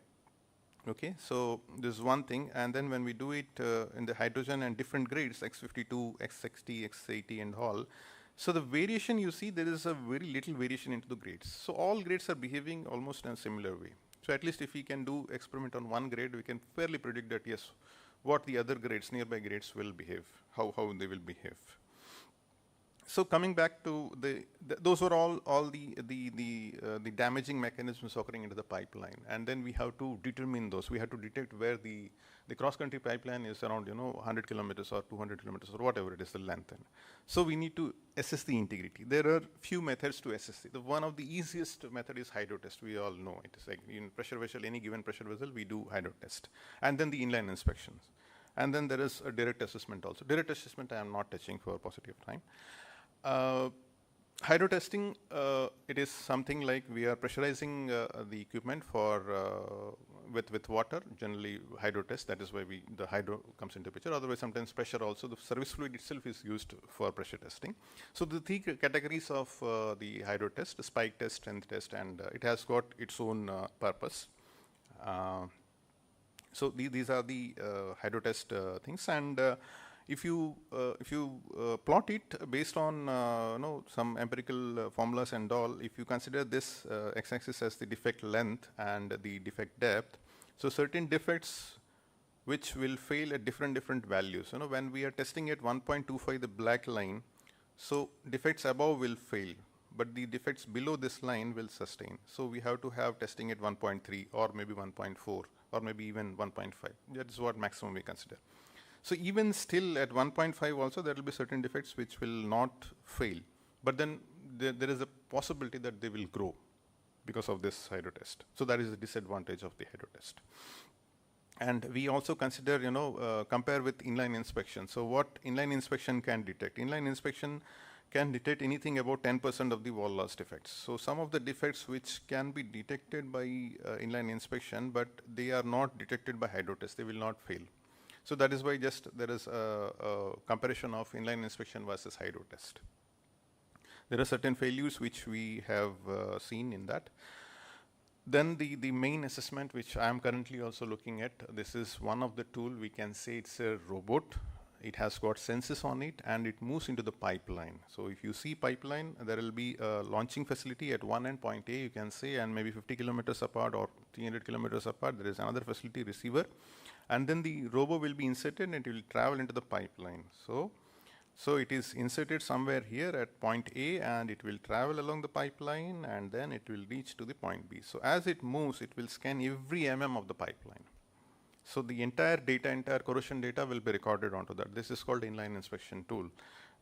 okay, so this is one thing. And then when we do it in the hydrogen and different grades, X52, X60, X80 and all, so the variation you see, there is a very little variation into the grades. So all grades are behaving almost in a similar way. So at least if we can do experiment on one grade, we can fairly predict that yes, what the other grades, nearby grades will behave, how they will behave. So coming back to those were all the damaging mechanisms occurring into the pipeline, and then we have to determine those. We have to detect where the cross-country pipeline is around 100 kilometers or 200 kilometers or whatever it is the length. So we need to assess the integrity. There are few methods to assess it. One of the easiest method is hydro test. We all know it is like in pressure vessel, any given pressure vessel, we do hydro test, and then the inline inspections, and then there is a direct assessment also. Direct assessment I am not touching for paucity of time. hydro testing, it is something like we are pressurizing the equipment for with water, generally hydro test. That is why the hydro comes into picture. Otherwise, sometimes pressure also. The service fluid itself is used for pressure testing. So the three categories of the hydro test: spike test, strength test, and it has got its own purpose. So these are the hydro test things, and if you plot it based on some empirical formulas and all, if you consider this x-axis as the defect length and the defect depth, so certain defects which will fail at different values. When we are testing at 1.25, the black line, so defects above will fail, but the defects below this line will sustain. So we have to have testing at 1.3 or maybe 1.4 or maybe even 1.5. That is what maximum we consider. So even still at 1.5 also there will be certain defects which will not fail, but then there is a possibility that they will grow because of this hydro test. So that is the disadvantage of the hydro test. And we also consider, compare with inline inspection. So what inline inspection can detect? Inline inspection can detect anything about 10% of the wall loss defects. So some of the defects which can be detected by inline inspection, but they are not detected by hydro test, they will not fail. So that is why just there is a comparison of inline inspection versus hydro test. There are certain failures which we have seen in that. Then the main assessment which I am currently also looking at, this is one of the tool. We can say it's a robot. It has got sensors on it and it moves into the pipeline. So if you see pipeline, there will be a launching facility at one end, point A you can say, and maybe 50 kilometers apart or 300 kilometers apart there is another facility, receiver, and then the robo will be inserted and it will travel into the pipeline. So it is inserted somewhere here at point A and it will travel along the pipeline and then it will reach to the point B. So as it moves, it will scan every mm of the pipeline. So the entire corrosion data will be recorded onto that. This is called inline inspection tool.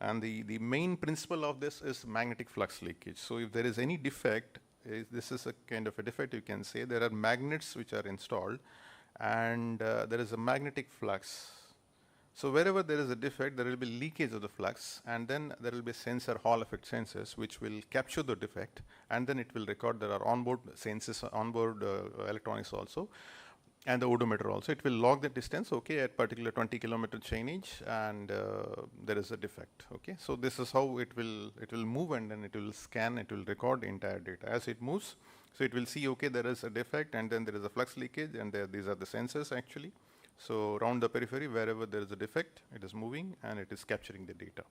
And the main principle of this is magnetic flux leakage. So if there is any defect, this is a kind of a defect you can say, there are magnets which are installed and there is a magnetic flux. So wherever there is a defect, there will be leakage of the flux, and then there will be sensor, Hall effect sensors, which will capture the defect, and then it will record. There are onboard sensors, onboard electronics also, and the odometer also. It will log the distance, okay, at particular 20 kilometer chainage, and there is a defect, okay. So this is how it will move, and then it will scan, it will record the entire data as it moves. So it will see, okay, there is a defect, and then there is a flux leakage, and these are the sensors actually. So around the periphery, wherever there is a defect, it is moving and it is capturing the data.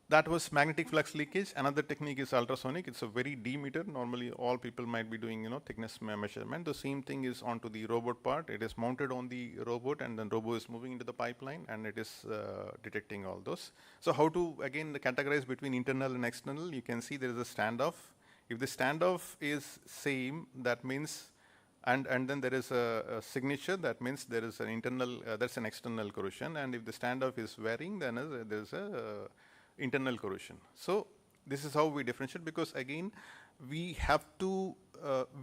That was magnetic flux leakage. Another technique is ultrasonic. It's a very D meter. Normally all people might be doing, thickness measurement. The same thing is onto the robot part. It is mounted on the robot and then robot is moving into the pipeline and it is detecting all those. So how to, again, categorize between internal and external? You can see there is a standoff. If the standoff is same, that means and then there is a signature, that means there is an internal, that's an external corrosion, and if the standoff is varying, then there is a internal corrosion. So this is how we differentiate, because again, we have to,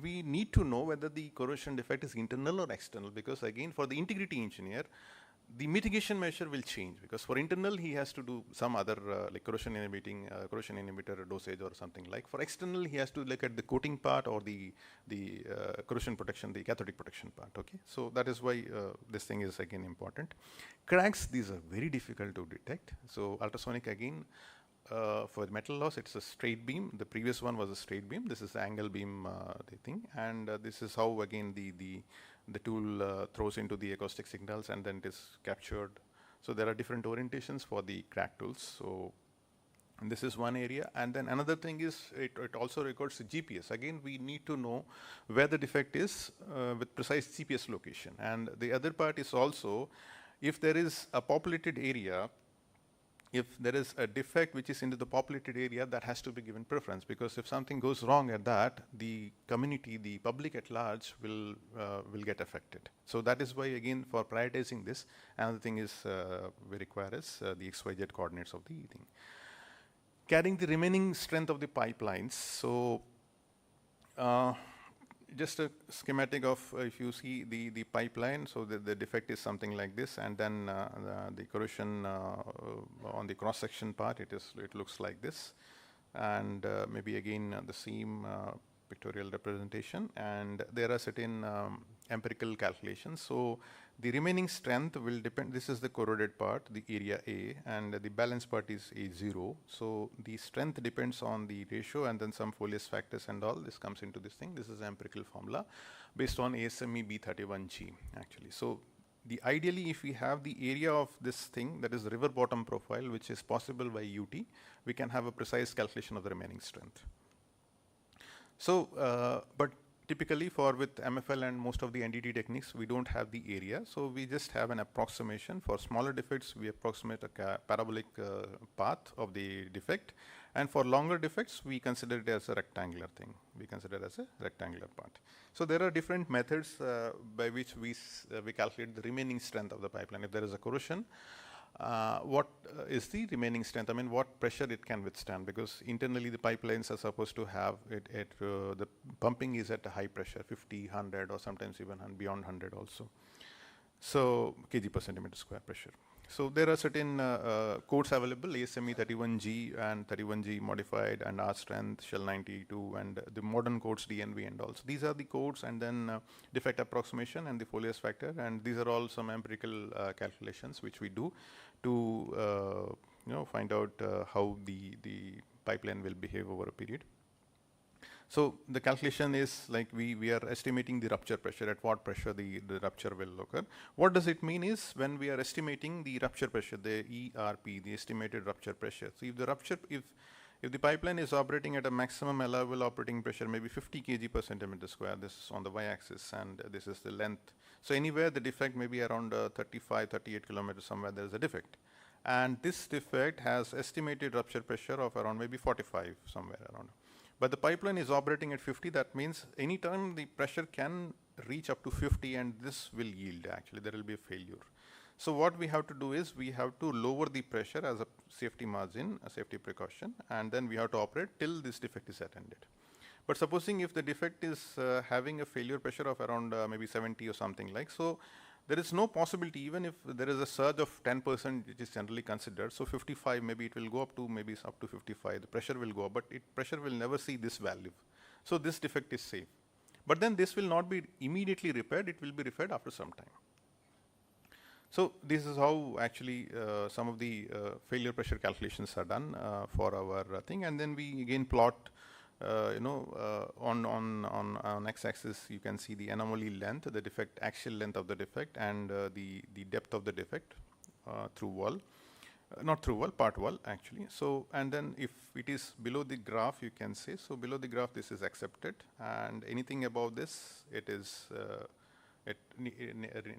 we need to know whether the corrosion defect is internal or external, because again, for the integrity engineer, the mitigation measure will change, because for internal he has to do some other like corrosion inhibitor dosage or something like. For external he has to look at the coating part or the corrosion protection, the cathodic protection part. Okay, so that is why this thing is again important. Cracks, these are very difficult to detect. So ultrasonic again. For metal loss, it's a straight beam. The previous one was a straight beam. This is the angle beam thing, and this is how again the tool throws into the acoustic signals and then it is captured. So there are different orientations for the crack tools. So and this is one area, and then another thing is it also records the GPS. Again, we need to know where the defect is with precise GPS location. And the other part is also, if there is a populated area, if there is a defect which is into the populated area, that has to be given preference, because if something goes wrong at that, the community, the public at large will get affected. So that is why again for prioritizing this, another thing is we require is the XYZ coordinates of the thing. Carrying the remaining strength of the pipelines. So just a schematic of if you see the pipeline, so the defect is something like this, and then the corrosion on the cross section part, it looks like this. and maybe again the same pictorial representation, and there are certain empirical calculations. So the remaining strength will depend, this is the corroded part, the area A, and the balance part is A0. So the strength depends on the ratio and then some foliage factors and all. This comes into this thing. This is the empirical formula based on ASME B31G actually. So the ideally, if we have the area of this thing, that is the river bottom profile, which is possible by UT, we can have a precise calculation of the remaining strength. So, but typically for with MFL and most of the NDT techniques, we don't have the area. So we just have an approximation. For smaller defects, we approximate a parabolic path of the defect. And for longer defects, we consider it as a rectangular thing. We consider it as a rectangular part. So there are different methods by which we calculate the remaining strength of the pipeline. If there is a corrosion, what is the remaining strength? I mean, what pressure it can withstand? Because internally the pipelines are supposed to have it at the pumping is at a high pressure, 50, 100, or sometimes even beyond 100 also. So kg per centimeter square pressure. So there are certain codes available, ASME 31G and 31G modified, and R strength, Shell 92, and the modern codes DNV and all. So these are the codes, and then defect approximation and the foliage factor, and these are all some empirical calculations which we do to find out how the pipeline will behave over a period. So the calculation is like we are estimating the rupture pressure, at what pressure the rupture will occur. What does it mean is when we are estimating the rupture pressure, the ERP, the estimated rupture pressure. So if the rupture, if the pipeline is operating at a maximum allowable operating pressure, maybe 50 kg per centimeter square, this is on the y-axis and this is the length. So anywhere the defect may be around 35, 38 kilometers somewhere there is a defect. And this defect has estimated rupture pressure of around maybe 45 somewhere around. But the pipeline is operating at 50, that means anytime the pressure can reach up to 50 and this will yield actually, there will be a failure. So what we have to do is we have to lower the pressure as a safety margin, a safety precaution, and then we have to operate till this defect is attended. But supposing if the defect is having a failure pressure of around maybe 70 or something like, so there is no possibility, even if there is a surge of 10%, which is generally considered, so 55, maybe it will go up to maybe up to 55, the pressure will go up, but pressure will never see this value. So this defect is safe. But then this will not be immediately repaired, it will be repaired after some time. So this is how actually some of the failure pressure calculations are done for our thing, and then we again plot on x-axis you can see the anomaly length, the defect, axial length of the defect, and the depth of the defect through wall, not through wall, part wall actually. So and then if it is below the graph, you can say, so below the graph this is accepted, and anything above this it is it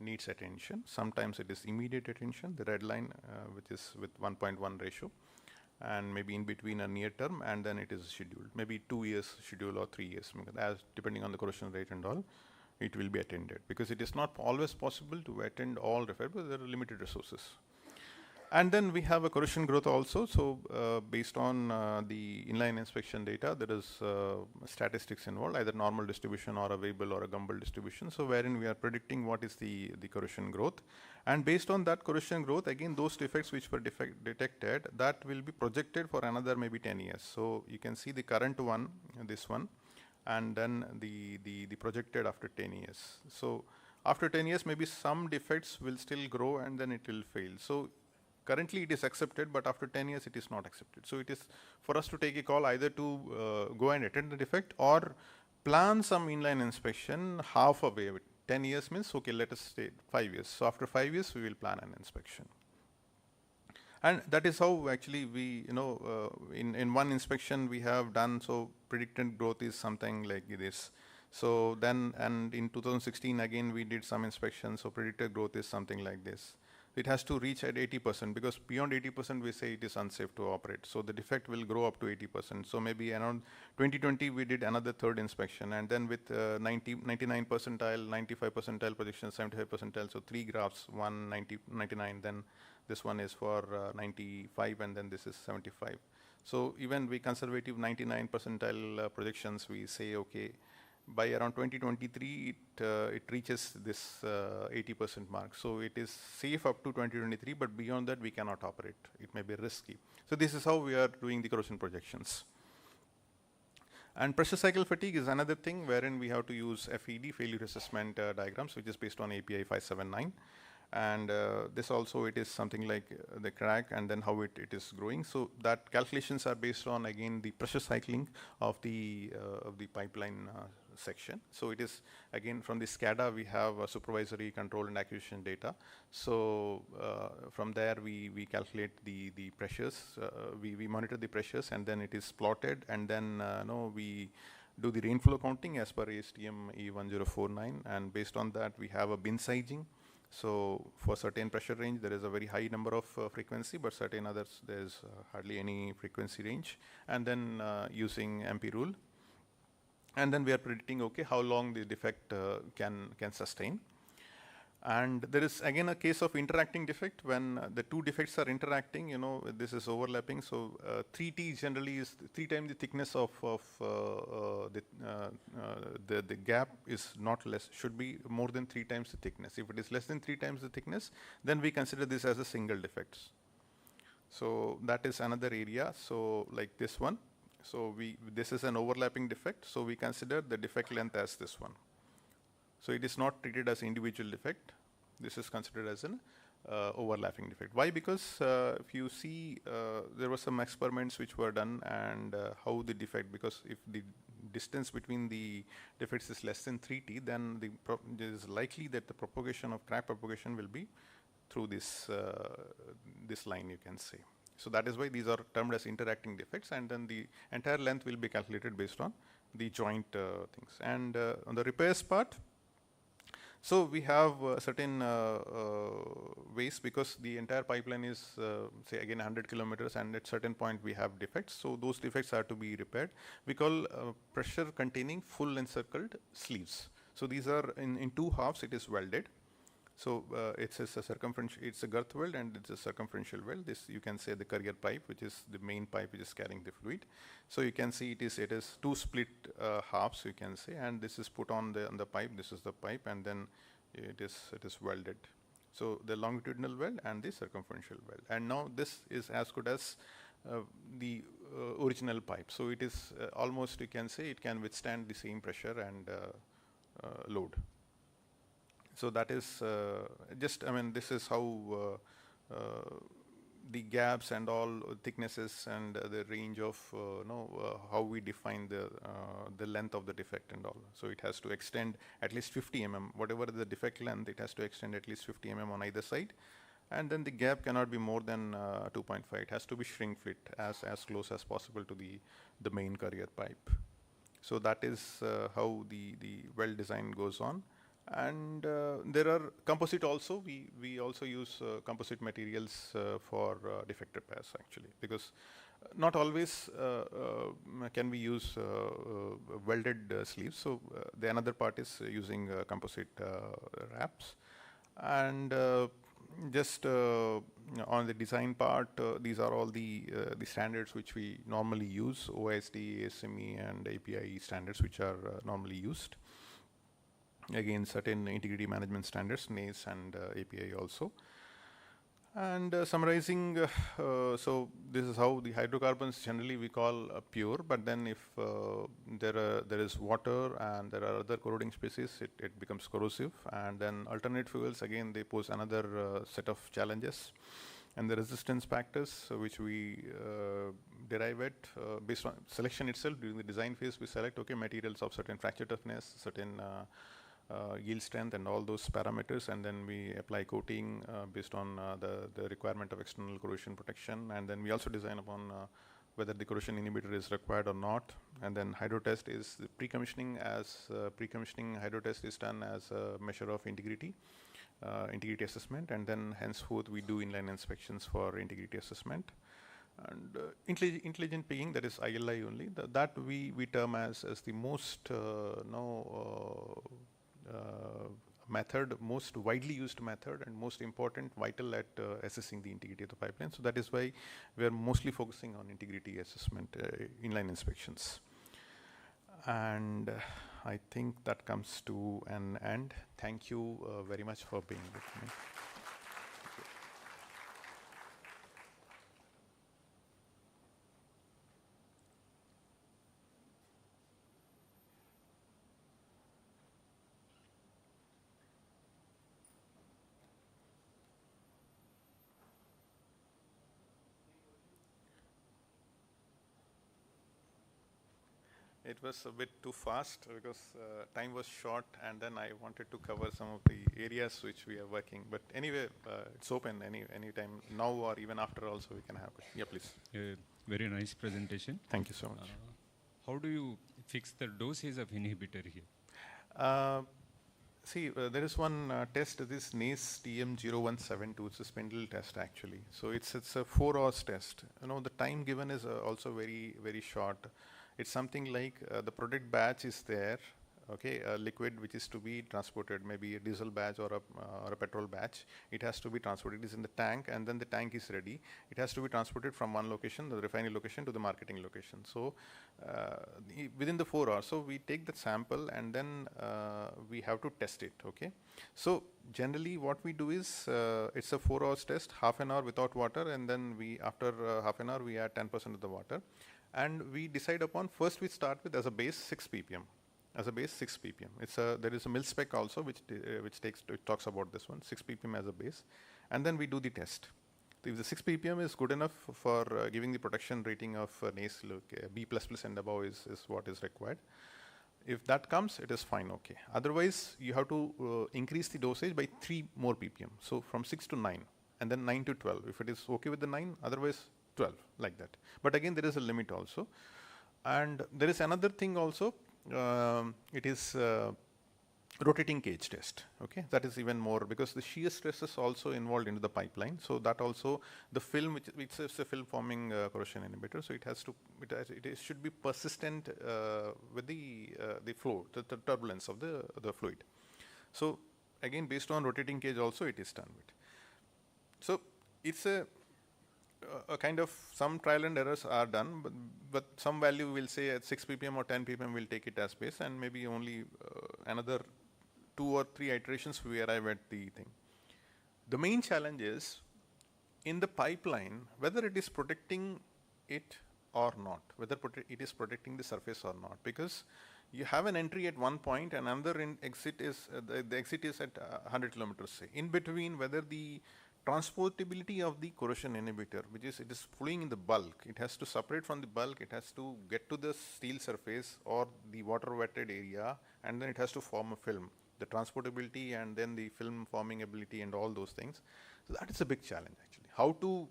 needs attention. Sometimes it is immediate attention, the red line which is with 1.1 ratio. And maybe in between a near term, and then it is scheduled, maybe 2 years schedule or 3 years, as depending on the corrosion rate and all, it will be attended, because it is not always possible to attend all repair, but there are limited resources. And then we have a corrosion growth also. So based on the inline inspection data, there is statistics involved, either normal distribution or a Weibull or a Gumbel distribution. So wherein we are predicting what is the corrosion growth. And based on that corrosion growth, again, those defects which were detected, that will be projected for another maybe 10 years. So you can see the current one, this one, and then the projected after 10 years. So after 10 years, maybe some defects will still grow and then it will fail. So currently it is accepted, but after 10 years it is not accepted. So it is for us to take a call either to go and attend the defect or plan some inline inspection half a way. 10 years means, okay, let us say 5 years. So after 5 years, we will plan an inspection. And that is how actually we, in one inspection we have done, so predicted growth is something like this. So then, and in 2016 again we did some inspection, so predicted growth is something like this. It has to reach at 80%, because beyond 80% we say it is unsafe to operate. So the defect will grow up to 80%. So maybe around 2020 we did another third inspection, and then with 99 percentile, 95 percentile projection, 75 percentile. So 3 graphs, 1 90, 99, then this one is for 95, and then this is 75. So even we conservative 99 percentile projections, we say okay, by around 2023 it reaches this 80% mark. So it is safe up to 2023, but beyond that we cannot operate. It may be risky. So this is how we are doing the corrosion projections. And pressure cycle fatigue is another thing wherein we have to use FED, failure assessment diagrams, which is based on API 579. And this also, it is something like the crack and then how it is growing. So that calculations are based on, again, the pressure cycling of the pipeline section. So it is, again, from the SCADA, we have supervisory control and acquisition data. So from there, we calculate the pressures. We monitor the pressures, and then it is plotted, and then we do the rainflow counting as per ASTM E1049, and based on that, we have a bin sizing. So for certain pressure range, there is a very high number of frequency, but certain others, there's hardly any frequency range. And then using MP rule. And then we are predicting, okay, how long the defect can sustain. And there is again a case of interacting defect when the two defects are interacting, this is overlapping. So 3T generally is 3 times the thickness of the gap is not less, should be more than 3 times the thickness. If it is less than 3 times the thickness, then we consider this as a single defect. So that is another area. So like this one. So this is an overlapping defect. So we consider the defect length as this one. So it is not treated as individual defect. This is considered as an overlapping defect. Why? Because if you see, there were some experiments which were done, and how the defect, because if the distance between the defects is less than 3T, then it is likely that the propagation of crack propagation will be through this line, you can say. So that is why these are termed as interacting defects, and then the entire length will be calculated based on the joint things. And on the repairs part, so we have certain ways, because the entire pipeline is say again 100 kilometers, and at certain point we have defects. So those defects are to be repaired. We call pressure containing full encircled sleeves. So these are in 2 halves, it is welded. So it's a circumferential, it's a girth weld, and it's a circumferential weld. This, you can say, the carrier pipe, which is the main pipe which is carrying the fluid. So you can see it is 2 split halves, you can say, and this is put on the pipe. This is the pipe, and then it is welded. So the longitudinal weld and the circumferential weld. And now this is as good as the original pipe. So it is almost, you can say, it can withstand the same pressure and load. So that is just, I mean, this is how the gaps and all thicknesses and the range of how we define the length of the defect and all. So it has to extend at least 50 mm. Whatever the defect length, it has to extend at least 50 mm on either side. And then the gap cannot be more than 2.5. It has to be shrink fit as close as possible to the main carrier pipe. So that is how the weld design goes on. And there are composite also. We also use composite materials for defect repairs, actually, because not always can we use welded sleeves. So the another part is using composite wraps. And just on the design part, these are all the standards which we normally use: OISD, ASME, and API standards, which are normally used. Again, certain integrity management standards, NACE and API also. And summarizing, so this is how the hydrocarbons generally we call pure, but then if there is water and there are other corroding species, it becomes corrosive. And then alternate fuels, again, they pose another set of challenges. And the resistance factors, which we derive it based on selection itself. During the design phase, we select, okay, materials of certain fracture toughness, certain yield strength, and all those parameters, and then we apply coating based on the requirement of external corrosion protection. And then we also design upon whether the corrosion inhibitor is required or not. And then hydrotest is the pre-commissioning, as pre-commissioning hydrotest is done as a measure of integrity assessment, and then henceforth we do inline inspections for integrity assessment. And intelligent pigging, that is ILI only, that we term as the most method, most widely used method, and most important, vital at assessing the integrity of the pipeline. So that is why we are mostly focusing on integrity assessment, inline inspections. And I think that comes to an end. Thank you very much for being with me. It was a bit too fast because time was short, and then I wanted to cover some of the areas which we are working. But anyway, it's open any time now or even after also we can have it. Yeah, please. Very nice presentation. Thank you so much. How do you fix the dosage of inhibitor here? There is one test, this NACE TM0172, it's a spindle test actually. So it's a 4 hours test. The time given is also very, very short. It's something like the product batch is there, okay, a liquid which is to be transported, maybe a diesel batch or a petrol batch. It has to be transported. It is in the tank, and then the tank is ready. It has to be transported from one location, the refinery location, to the marketing location. So within the 4 hours, so we take the sample and then we have to test it, okay. So generally what we do is, it's a 4 hours test, half an hour without water, and then after half an hour we add 10% of the water. And we decide upon, first we start with as a base 6 ppm. As a base 6 ppm. There is a mil spec also which talks about this one, 6 ppm as a base. And then we do the test. If the 6 ppm is good enough for giving the protection rating of NACE, B++ and above is what is required. If that comes, it is fine, okay. Otherwise, you have to increase the dosage by 3 more ppm. So from 6 to 9, and then 9 to 12. If it is okay with the 9, otherwise 12, like that. But again, there is a limit also. And there is another thing also. It is rotating cage test, okay. That is even more, because the shear stress is also involved into the pipeline. So that also, the film, which is a film forming corrosion inhibitor, so it should be persistent with the flow, the turbulence of the fluid. So again, based on rotating cage also it is done with. So it's a kind of, some trial and errors are done, but some value will say at 6 ppm or 10 ppm will take it as base, and maybe only another 2 or 3 iterations we arrive at the thing. The main challenge is in the pipeline, whether it is protecting it or not, whether it is protecting the surface or not, because you have an entry at one point and another exit is, the exit is at 100 kilometers, say. In between, whether the transportability of the corrosion inhibitor, which is, it is flowing in the bulk, it has to separate from the bulk, it has to get to the steel surface or the water wetted area, and then it has to form a film. The transportability and then the film forming ability and all those things. So that is a big challenge actually. How to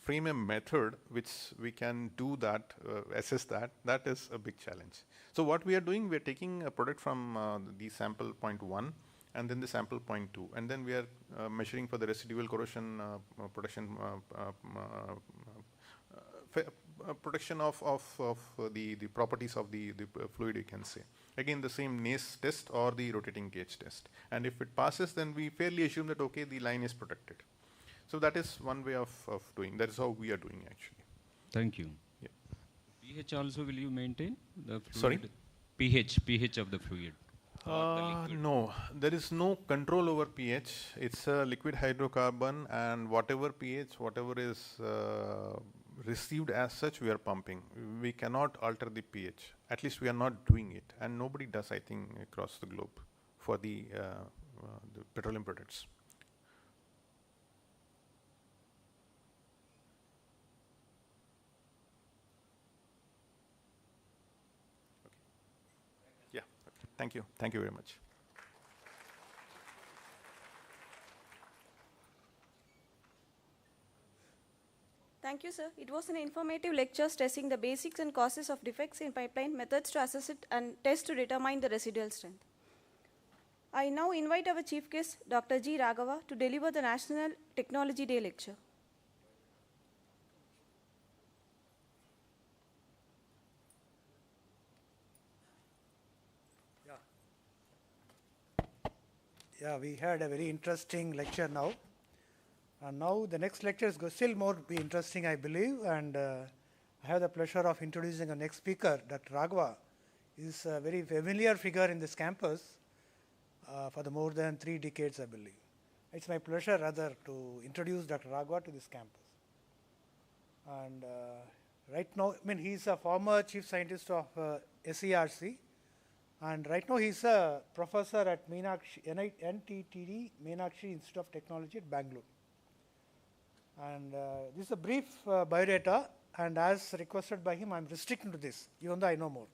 frame a method which we can do that, assess that is a big challenge. So what we are doing, we are taking a product from the sample point 1 and then the sample point 2, and then we are measuring for the residual corrosion protection protection of the properties of the fluid, you can say. Again, the same NACE test or the rotating gauge test. And if it passes, then we fairly assume that, okay, the line is protected. So that is one way of doing. That is how we are doing actually. Thank you. Yeah. pH also will you maintain? The fluid? Sorry? pH of the fluid. No, there is no control over pH. It's a liquid hydrocarbon, and whatever pH, whatever is received as such, we are pumping. We cannot alter the pH. At least we are not doing it, and nobody does, I think, across the globe for the petroleum products. Okay. Yeah. Thank you. Thank you very much. Thank you, sir. It was an informative lecture stressing the basics and causes of defects in pipeline, methods to assess it, and tests to determine the residual strength. I now invite our chief guest, Dr. G. Raghava, to deliver the National Technology Day lecture. Yeah, we had a very interesting lecture now. And now the next lecture is still more be interesting, I believe. And I have the pleasure of introducing our next speaker, Dr. Raghava. He is a very familiar figure in this campus for the more than 3 decades, I believe. It's my pleasure, rather, to introduce Dr. Raghava to this campus. And right now, I mean, he's a former chief scientist of SERC. And right now, he's a professor at Meenakshi, NTTD, Meenakshi Institute of Technology at Bengaluru. And this is a brief biodata and as requested by him, I am restricting to this, even though I know more.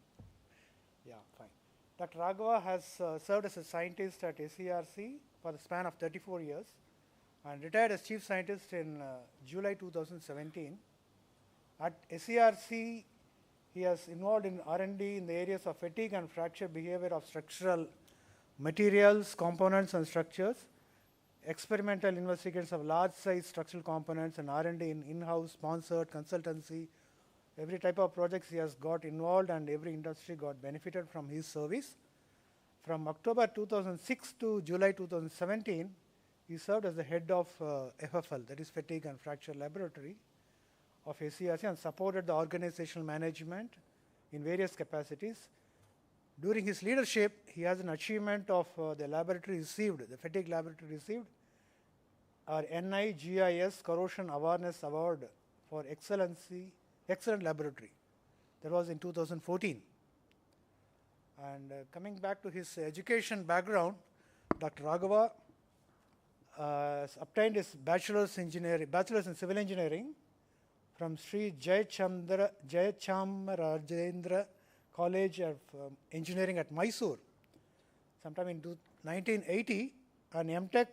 Yeah, fine. Dr. Raghava has served as a scientist at SERC for the span of 34 years and retired as chief scientist in July 2017. At SERC, he is involved in R&D in the areas of fatigue and fracture behavior of structural materials, components and structures, experimental investigations of large size structural components, and R&D in in-house, sponsored, consultancy. Every type of projects he has got involved, and every industry got benefited from his service. From October 2006 to July 2017, he served as the head of FFL, that is Fatigue and Fracture Laboratory of SERC, and supported the organizational management in various capacities. During his leadership, he has an achievement of the laboratory received, the Fatigue Laboratory received our NIGIS Corrosion Awareness Award for Excellent Laboratory. That was in 2014. And coming back to his education background, Dr. Raghava has obtained his bachelor's in civil engineering from Shri Jayachamrajendra College of Engineering at Mysore, sometime in 1980, an MTech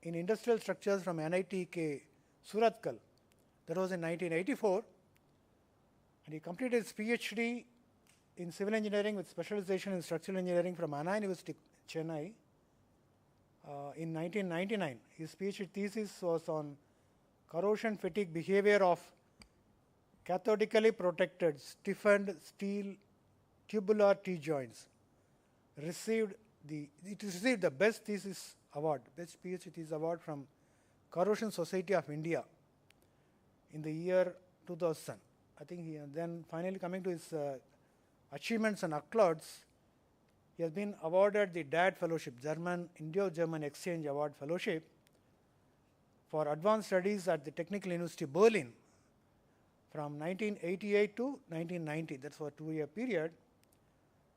in industrial structures from Nitte, Surathkal. That was in 1984. And he completed his PhD in civil engineering with specialization in structural engineering from Anna University, Chennai, in 1999. His PhD thesis was on corrosion fatigue behavior of cathodically protected stiffened steel tubular T-joints. It received the best thesis award, best PhD thesis award from Corrosion Society of India in the year 2000. I think then finally coming to his achievements and accolades, he has been awarded the DAD Fellowship, Indo-German Exchange Award Fellowship for advanced studies at the Technical University Berlin from 1988 to 1990. That's for a 2-year period.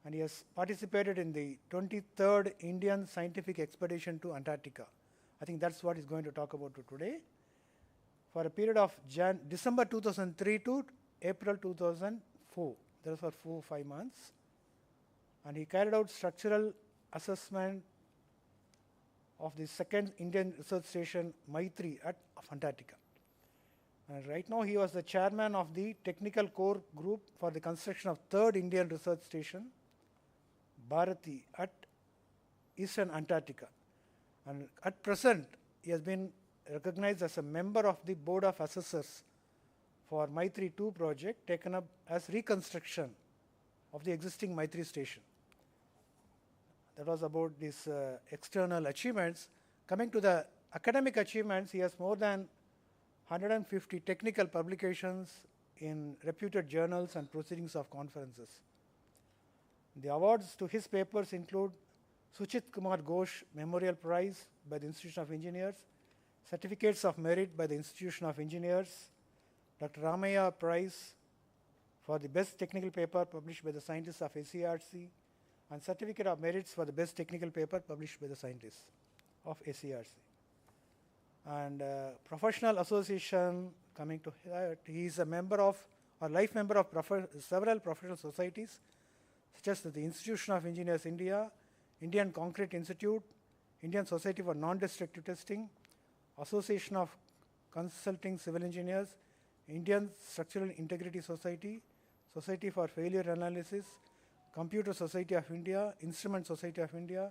And he has participated in the 23rd Indian Scientific Expedition to Antarctica. I think that's what he's going to talk about today. For a period of December 2003 to April 2004. That was for 4-5 months. And he carried out structural assessment of the second Indian research station, Maitri, of Antarctica. And right now he was the chairman of the technical core group for the construction of third Indian research station, Bharati, at Eastern Antarctica. And at present, he has been recognized as a member of the Board of Assessors for Maitri 2 project, taken up as reconstruction of the existing Maitri station. That was about these external achievements. Coming to the academic achievements, he has more than 150 technical publications in reputed journals and proceedings of conferences. The awards to his papers include Suchit Kumar Ghosh Memorial Prize by the Institution of Engineers, Certificates of Merit by the Institution of Engineers, Dr. Ramaya Prize for the best technical paper published by the scientists of SERC, and Certificate of Merits for the best technical paper published by the scientists of SERC. And professional association, coming to that, he is a member of, or life member of several professional societies, such as the Institution of Engineers India, Indian Concrete Institute, Indian Society for Non-Destructive Testing, Association of Consulting Civil Engineers, Indian Structural Integrity Society, Society for Failure Analysis, Computer Society of India, Instrument Society of India,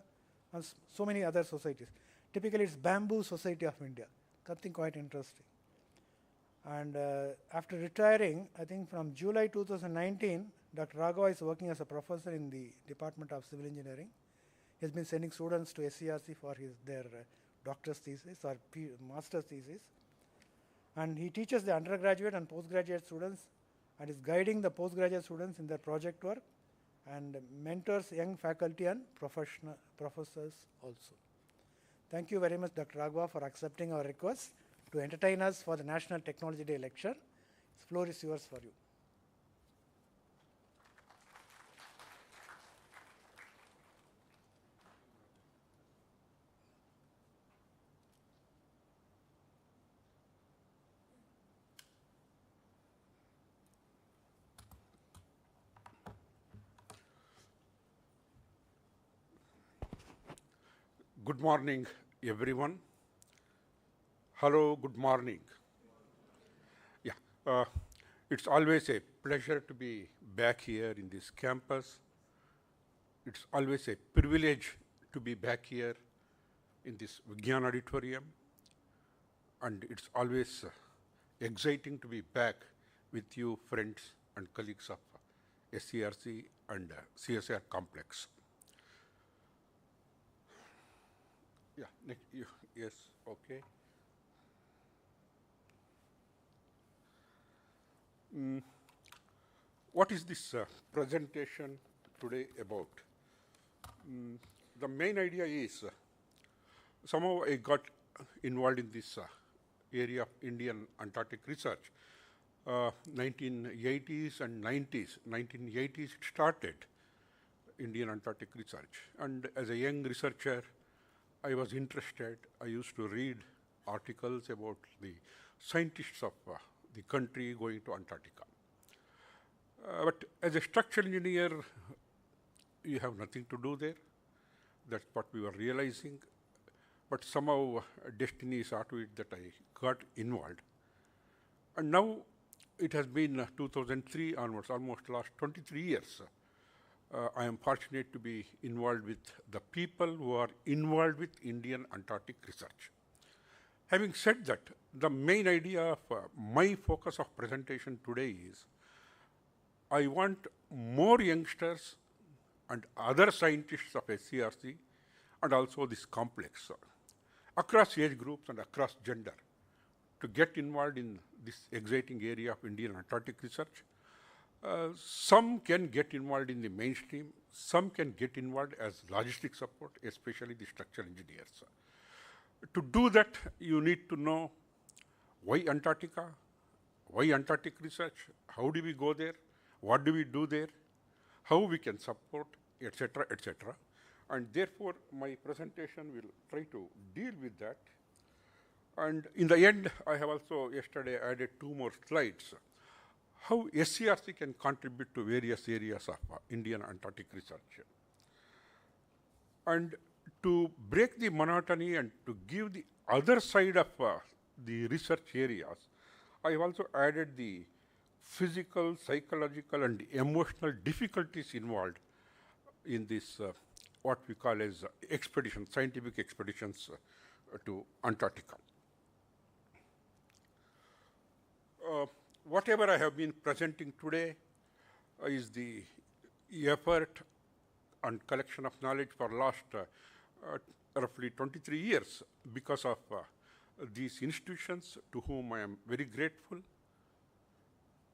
and so many other societies. Typically, it's Bamboo Society of India, something quite interesting. And after retiring, I think from July 2019, Dr. Raghava is working as a professor in the Department of Civil Engineering. He has been sending students to SERC for their doctor's thesis or master's thesis. And he teaches the undergraduate and postgraduate students and is guiding the postgraduate students in their project work and mentors young faculty and professors also. Thank you very much, Dr. Raghava, for accepting our request to entertain us for the National Technology Day lecture. The floor is yours for you. Good morning, everyone. Hello, good morning. Yeah, it's always a pleasure to be back here in this campus. It's always a privilege to be back here in this Vigyan Auditorium. And it's always exciting to be back with you, friends and colleagues of SCRC and CSIR complex. Yeah, yes, okay. What is this presentation today about? The main idea is somehow I got involved in this area of Indian Antarctic research. 1980s and 90s. 1980s it started Indian Antarctic research, and as a young researcher I was interested. I used to read articles about the scientists of the country going to Antarctica. But as a structural engineer, you have nothing to do there. That's what we were realizing. But somehow destiny saw to it that I got involved. And now it has been 2003 onwards, almost last 23 years. I am fortunate to be involved with the people who are involved with Indian Antarctic research. Having said that, the main idea of my focus of presentation today is I want more youngsters and other scientists of SCRC and also this complex across age groups and across gender to get involved in this exciting area of Indian Antarctic research. Some can get involved in the mainstream, some can get involved as logistic support, especially the structural engineers. To do that, you need to know why Antarctica, why Antarctic research, how do we go there, what do we do there, how we can support, etc., etc. And therefore, my presentation will try to deal with that. And in the end, I have also yesterday added 2 more slides. How SCRC can contribute to various areas of Indian Antarctic research. And to break the monotony and to give the other side of the research areas, I have also added the physical, psychological and emotional difficulties involved in this what we call as expeditions, scientific expeditions to Antarctica. Whatever I have been presenting today is the effort and collection of knowledge for last roughly 23 years because of these institutions to whom I am very grateful.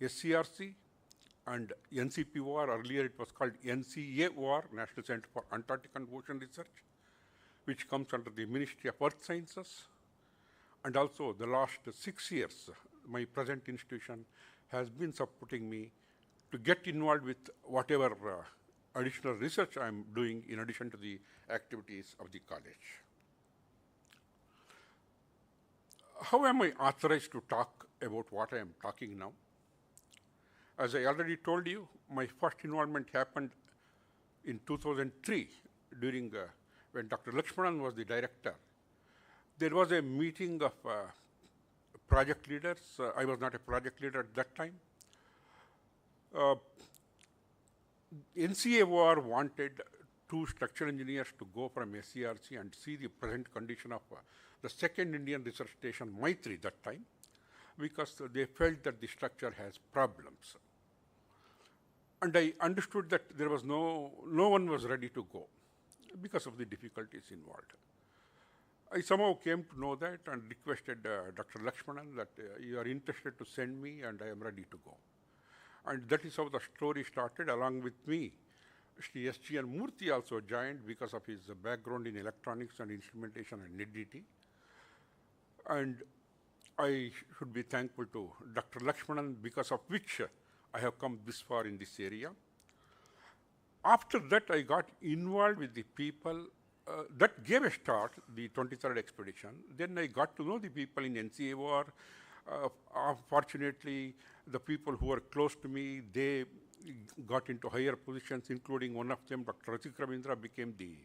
SCRC and NCPOR, earlier it was called NCAOR, National Center for Antarctic and Ocean Research, which comes under the Ministry of Earth Sciences. And also the last 6 years, my present institution has been supporting me to get involved with whatever additional research I am doing in addition to the activities of the college. How am I authorized to talk about what I am talking now? As I already told you, my first involvement happened in 2003 during when Dr. Lakshmanan was the director. There was a meeting of project leaders. I was not a project leader at that time. NCAOR wanted 2 structural engineers to go from SCRC and see the present condition of the second Indian research station, Maitri, that time, because they felt that the structure has problems. And I understood that there was no one was ready to go because of the difficulties involved. I somehow came to know that and requested Dr. Lakshmanan that you are interested to send me and I am ready to go. And that is how the story started. Along with me, Shri S.G.N. Murthy also joined because of his background in electronics and instrumentation and NIDDT. And I should be thankful to Dr. Lakshmanan, because of which I have come this far in this area. After that, I got involved with the people. That gave a start, the 23rd expedition. Then I got to know the people in NCAOR. Fortunately, the people who were close to me, they got into higher positions, including one of them, Dr. Razik Ravindra, became the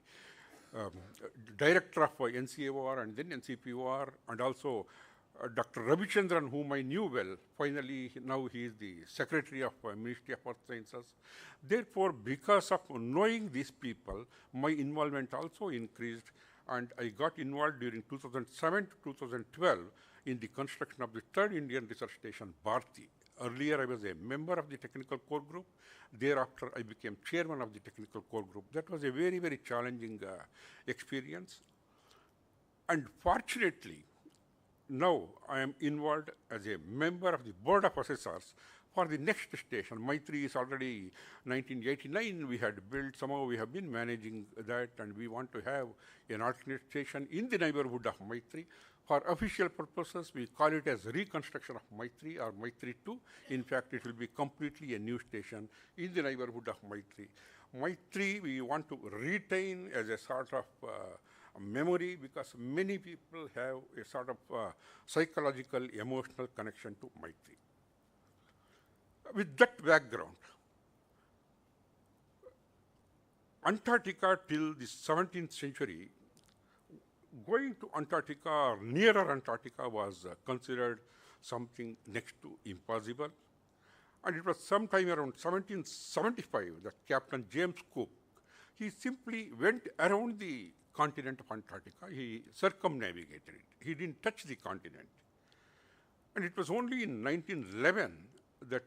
director of NCAOR and then NCPOR, and also Dr. Ravichandran, whom I knew well. Finally, now he is the secretary of Ministry of Earth Sciences. Therefore, because of knowing these people, my involvement also increased, and I got involved during 2007 to 2012 in the construction of the third Indian research station, Bharti. Earlier, I was a member of the technical core group. Thereafter, I became chairman of the technical core group. That was a very, very challenging experience. And fortunately, now I am involved as a member of the board of assessors for the next station. Maitri is already 1989 we had built. Somehow we have been managing that, and we want to have an alternate station in the neighborhood of Maitri. For official purposes, we call it as reconstruction of Maitri or Maitri 2. In fact, it will be completely a new station in the neighborhood of Maitri. Maitri, we want to retain as a sort of memory, because many people have a sort of psychological, emotional connection to Maitri. With that background, Antarctica till the 17th century, going to Antarctica or nearer Antarctica was considered something next to impossible. And it was sometime around 1775 that Captain James Cook, he simply went around the continent of Antarctica. He circumnavigated it. He didn't touch the continent. And it was only in 1911 that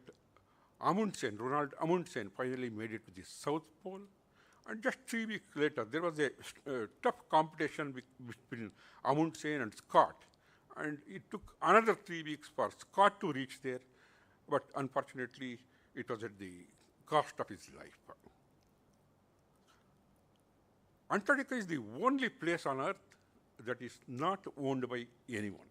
Ronald Amundsen finally made it to the South Pole. And just 3 weeks later, there was a tough competition between Amundsen and Scott. And it took another 3 weeks for Scott to reach there. But unfortunately, it was at the cost of his life. Antarctica is the only place on Earth that is not owned by anyone.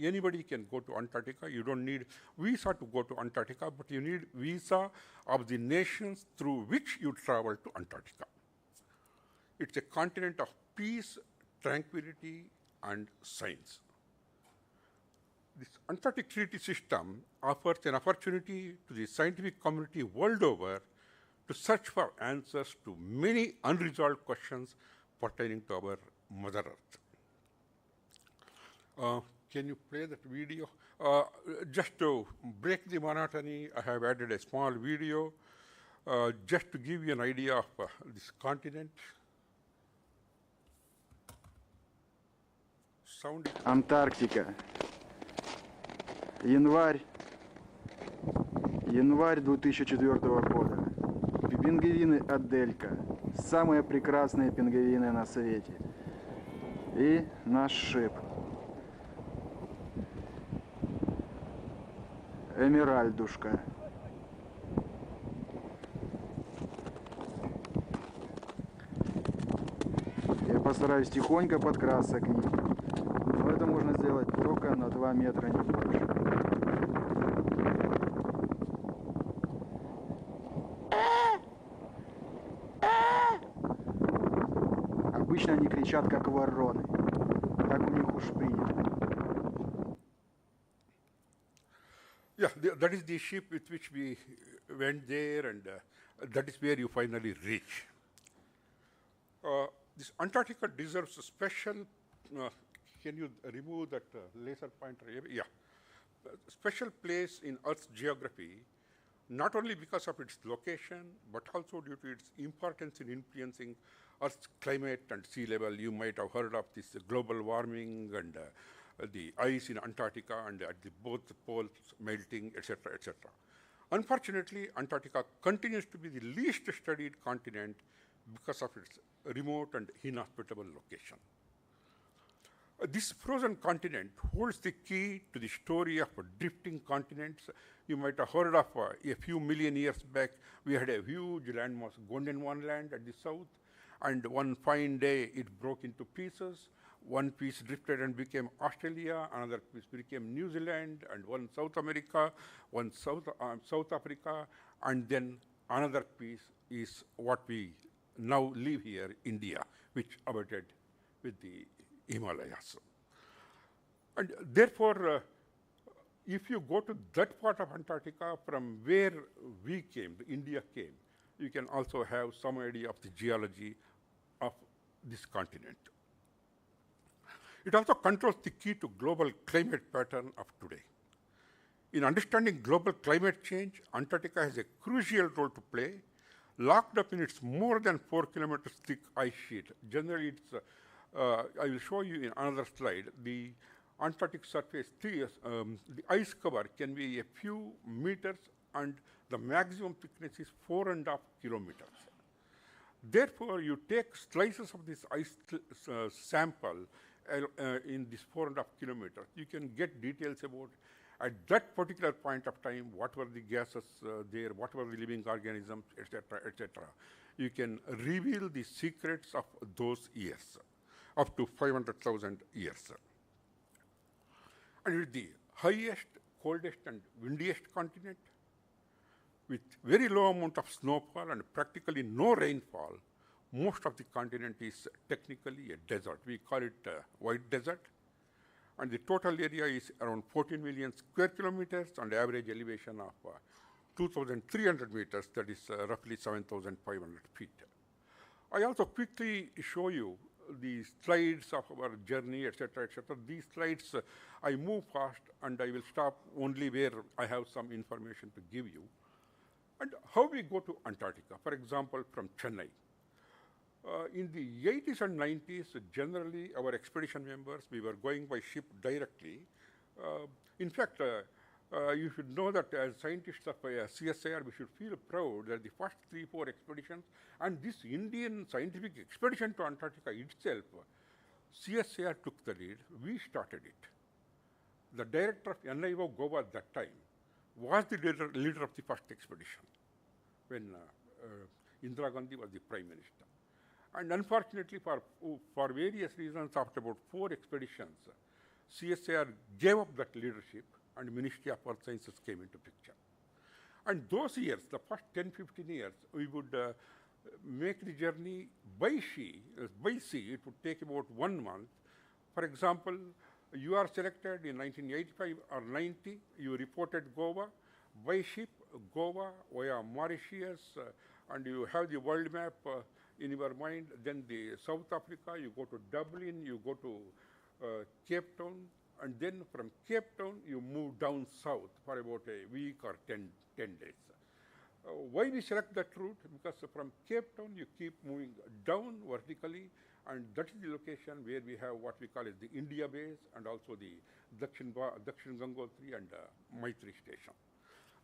Anybody can go to Antarctica. You don't need visa to go to Antarctica, but you need visa of the nations through which you travel to Antarctica. It's a continent of peace, tranquility, and science. This Antarctic Treaty System offers an opportunity to the scientific community world over to search for answers to many unresolved questions pertaining to our Mother Earth. Can you play that video? Just to break the monotony, I have added a small video just to give you an idea of this continent. Sound. Антарктика. Январь 2004 года. Пингвины Аделька. Самые прекрасные пингвины на свете. И наш шип. Эмеральдушка. Я постараюсь тихонько подкрасться к ним. Но это можно сделать только на 2 метра, не больше. Обычно они кричат, как вороны. Так у них уж принято. Yeah, that is the ship with which we went there, and that is where you finally reach. This Antarctica deserves a special, can you remove that laser pointer? Yeah. Special place in Earth's geography, not only because of its location, but also due to its importance in influencing Earth's climate and sea level. You might have heard of this global warming and the ice in Antarctica and at both poles melting, etc., etc. Unfortunately, Antarctica continues to be the least studied continent because of its remote and inhospitable location. This frozen continent holds the key to the story of drifting continents. You might have heard of a few million years back, we had a huge landmass, Gondwana land at the south, and one fine day it broke into pieces. One piece drifted and became Australia, another piece became New Zealand, and one South America, one South Africa, and then another piece is what we now live here, India, which abutted with the Himalayas. And therefore, if you go to that part of Antarctica from where we came, India came, you can also have some idea of the geology of this continent. It also controls the key to global climate pattern of today. In understanding global climate change, Antarctica has a crucial role to play, locked up in its more than 4 kilometers thick ice sheet. Generally, it's, I will show you in another slide, the Antarctic surface, the ice cover can be a few meters and the maximum thickness is 4.5 kilometers. Therefore, you take slices of this ice sample in this 4.5 kilometers. You can get details about at that particular point of time, what were the gases there, what were the living organisms, etc., etc. You can reveal the secrets of those years, up to 500,000 years. And with the highest, coldest, and windiest continent, with very low amount of snowfall and practically no rainfall, most of the continent is technically a desert. We call it white desert. And the total area is around 14 million square kilometers and average elevation of 2,300 meters, that is roughly 7,500 feet. I also quickly show you the slides of our journey, etc., etc. These slides, I move fast and I will stop only where I have some information to give you. And how we go to Antarctica, for example, from Chennai. In the 80s and 90s, generally our expedition members, we were going by ship directly. In fact, you should know that as scientists of CSIR, we should feel proud that the first 3-4 expeditions and this Indian scientific expedition to Antarctica itself, CSIR took the lead, we started it. The director of NIO Goa at that time was the leader of the first expedition when Indira Gandhi was the prime minister. And unfortunately, for various reasons, after about 4 expeditions, CSIR gave up that leadership and Ministry of Earth Sciences came into picture. And those years, the first 10-15 years, we would make the journey by sea. It would take about 1 month. For example, you are selected in 1985 or 90, you reported Goa, by ship, Goa via Mauritius, and you have the world map in your mind, then the South Africa, you go to Dublin, you go to Cape Town, and then from Cape Town, you move down south for about a week or 10 days. Why we select that route? Because from Cape Town, you keep moving down vertically, and that is the location where we have what we call as the India base and also the Dakshin Gangotri and Maitri station.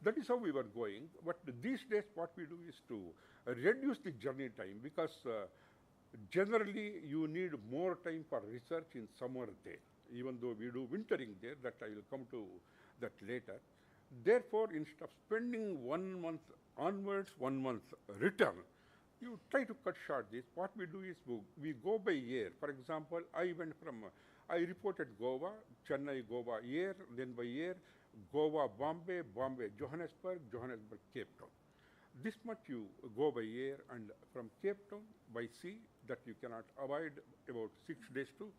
That is how we were going, but these days what we do is to reduce the journey time because generally you need more time for research in summer there, even though we do wintering there, that I will come to that later. Therefore, instead of spending 1 month onwards, 1 month return, you try to cut short this. What we do is we go by year. For example, I reported Goa, Chennai, Goa year, then by year, Goa, Bombay, Bombay, Johannesburg, Johannesburg, Cape Town. This much you go by year, and from Cape Town by sea, that you cannot avoid about 6 days to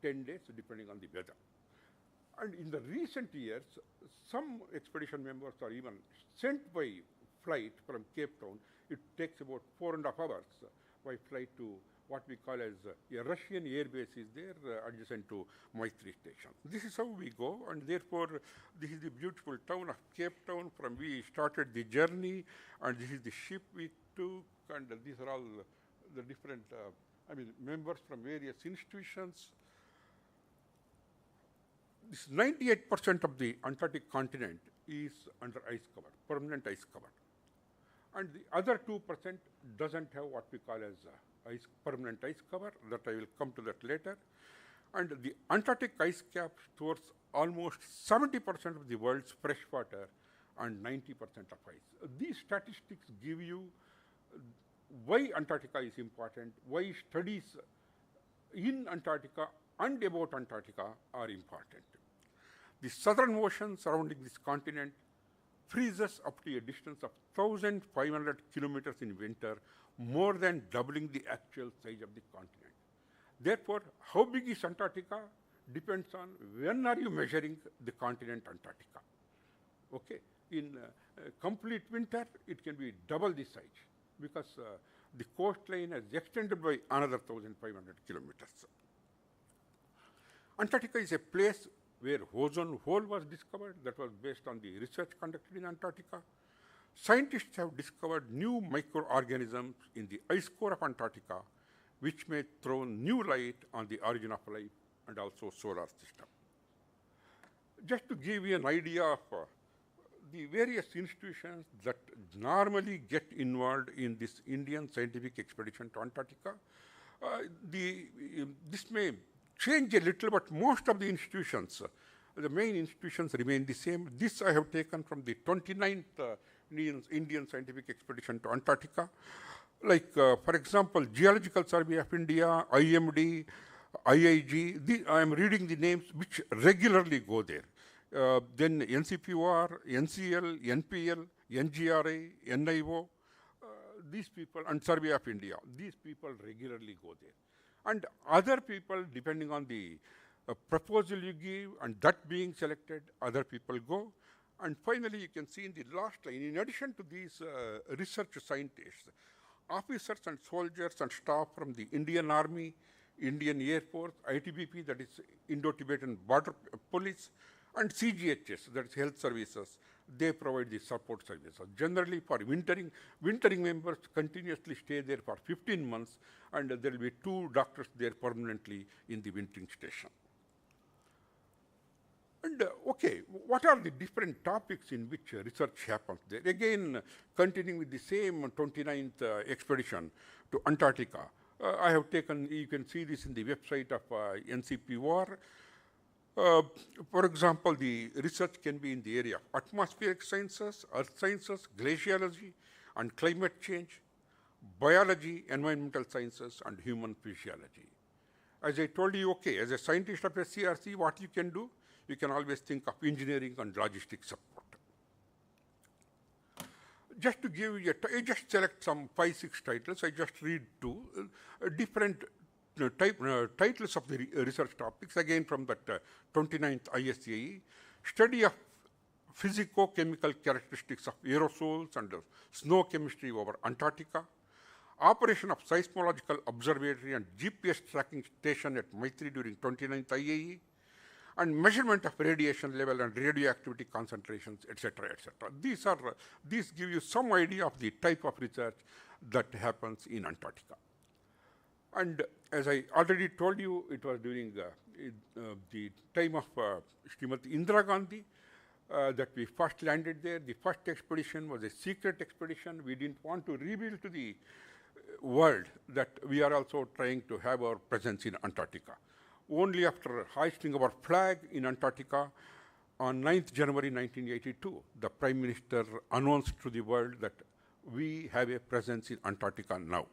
10 days, depending on the weather. And in the recent years, some expedition members are even sent by flight from Cape Town. It takes about 4.5 hours by flight to what we call as a Russian air base is there adjacent to Maitri station. This is how we go, and therefore this is the beautiful town of Cape Town from we started the journey, and this is the ship we took, and these are all the different members from various institutions. This 98% of the Antarctic continent is under ice cover, permanent ice cover. And the other 2% doesn't have what we call as permanent ice cover, that I will come to that later. And the Antarctic ice cap stores almost 70% of the world's fresh water and 90% of ice. These statistics give you why Antarctica is important, why studies in Antarctica and about Antarctica are important. The southern ocean surrounding this continent freezes up to a distance of 1,500 kilometers in winter, more than doubling the actual size of the continent. Therefore, how big is Antarctica depends on when are you measuring the continent Antarctica. Okay, in complete winter, it can be double the size because the coastline has extended by another 1,500 kilometers. Antarctica is a place where ozone hole was discovered. That was based on the research conducted in Antarctica. Scientists have discovered new microorganisms in the ice core of Antarctica, which may throw new light on the origin of life and also solar system. Just to give you an idea of the various institutions that normally get involved in this Indian scientific expedition to Antarctica, this may change a little, but most of the institutions, the main institutions remain the same. This I have taken from the 29th Indian scientific expedition to Antarctica. Like, for example, Geological Survey of India, IMD, IIG, I am reading the names which regularly go there. Then NCPOR, NCL, NPL, NGRA, NIO, these people, and Survey of India, these people regularly go there. And other people, depending on the proposal you give and that being selected, other people go. And finally, you can see in the last line, in addition to these research scientists, officers and soldiers and staff from the Indian Army, Indian Air Force, ITBP, that is Indo-Tibetan Border Police, and CGHS, that is Health Services, they provide the support services. Generally for wintering members continuously stay there for 15 months, and there will be 2 doctors there permanently in the wintering station. And okay, what are the different topics in which research happens there? Again, continuing with the same 29th expedition to Antarctica, I have taken, you can see this in the website of NCPOR. For example, the research can be in the area of atmospheric sciences, earth sciences, glaciology, and climate change, biology, environmental sciences, and human physiology. As I told you, okay, as a scientist of SCRC, what you can do? You can always think of engineering and logistics support. Just to give you I just select some 5-6 titles. I just read 2 different titles of the research topics, again from that 29th ISCAE. Study of physico-chemical characteristics of aerosols and snow chemistry over Antarctica. Operation of seismological observatory and GPS tracking station at Maitri during 29th IAE. And measurement of radiation level and radioactivity concentrations, etc., etc. These give you some idea of the type of research that happens in Antarctica. And as I already told you, it was during the time of Srimati Indira Gandhi that we first landed there. The first expedition was a secret expedition. We didn't want to reveal to the world that we are also trying to have our presence in Antarctica. Only after hoisting our flag in Antarctica on 9th January 1982, the Prime Minister announced to the world that we have a presence in Antarctica now.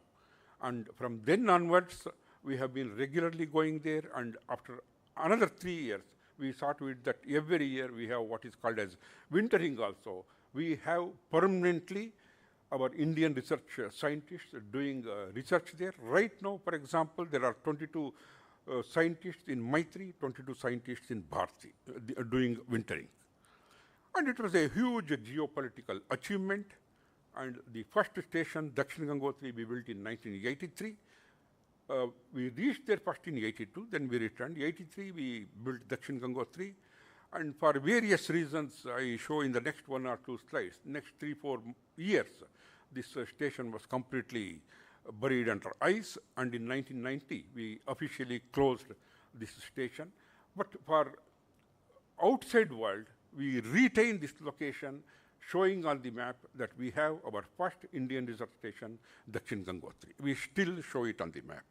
And from then onwards, we have been regularly going there, and after another 3 years, we saw to it that every year we have what is called as wintering also. We have permanently our Indian research scientists doing research there. Right now, for example, there are 22 scientists in Maitri, 22 scientists in Bharti doing wintering. And it was a huge geopolitical achievement. And the first station, Dakshin Gangotri, we built in 1983. We reached there first in 82, then we returned. 83, we built Dakshin Gangotri. And for various reasons, I show in the next 1 or 2 slides, next 3-4 years, this station was completely buried under ice, and in 1990 we officially closed this station. But for outside world, we retain this location, showing on the map that we have our first Indian research station, Dakshin Gangotri. We still show it on the map.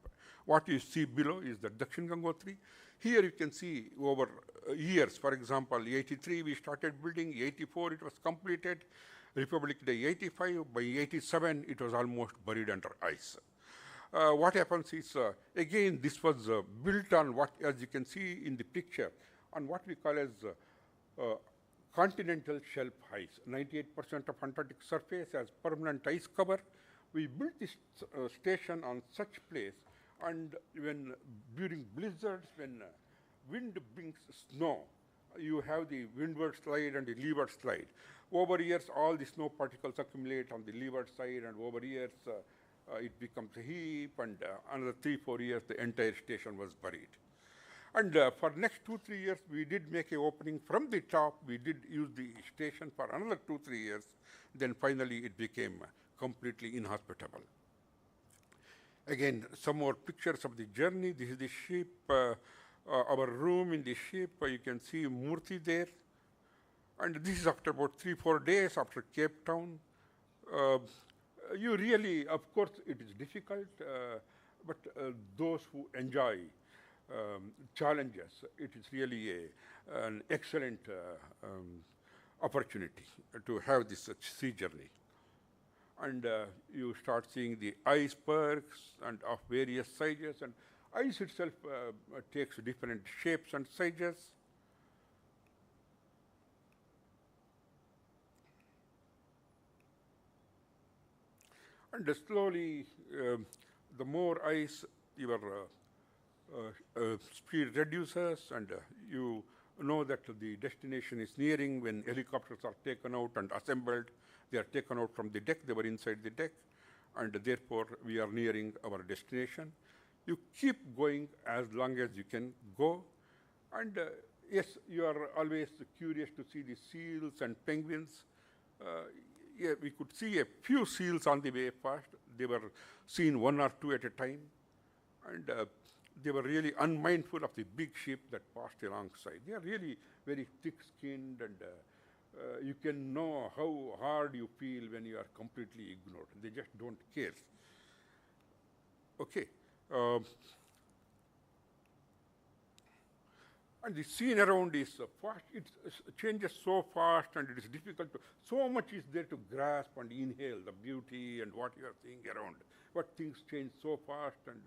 What you see below is the Dakshin Gangotri. Here you can see over years, for example, 83 we started building, 84 it was completed, Republic Day 85, by 87 it was almost buried under ice. What happens is, again, this was built on what, as you can see in the picture, on what we call as continental shelf ice. 98% of Antarctic surface has permanent ice cover. We built this station on such place, and when during blizzards, when wind brings snow, you have the windward slide and the leeward slide. Over years, all the snow particles accumulate on the leeward side, and over years, it becomes a heap, and another 3-4 years, the entire station was buried. And for next 2-3 years, we did make an opening from the top. We did use the station for another 2-3 years. Then finally, it became completely inhospitable. Again, some more pictures of the journey. This is the ship, our room in the ship. You can see Murthy there. And this is after about 3-4 days after Cape Town. You really, of course, it is difficult, but those who enjoy challenges, it is really an excellent opportunity to have this sea journey. And you start seeing the icebergs and of various sizes, and ice itself takes different shapes and sizes. And slowly, the more ice, your speed reduces, and you know that the destination is nearing. When helicopters are taken out and assembled, they are taken out from the deck. They were inside the deck, and therefore we are nearing our destination. You keep going as long as you can go, and yes, you are always curious to see the seals and penguins. Yeah, we could see a few seals on the way past. They were seen 1 or 2 at a time, and they were really unmindful of the big ship that passed alongside. They are really very thick-skinned, and you can know how hard you feel when you are completely ignored. They just don't care. Okay. And the scene around is fast. It changes so fast, and it is difficult to. So much is there to grasp and inhale the beauty and what you are seeing around. But things change so fast, and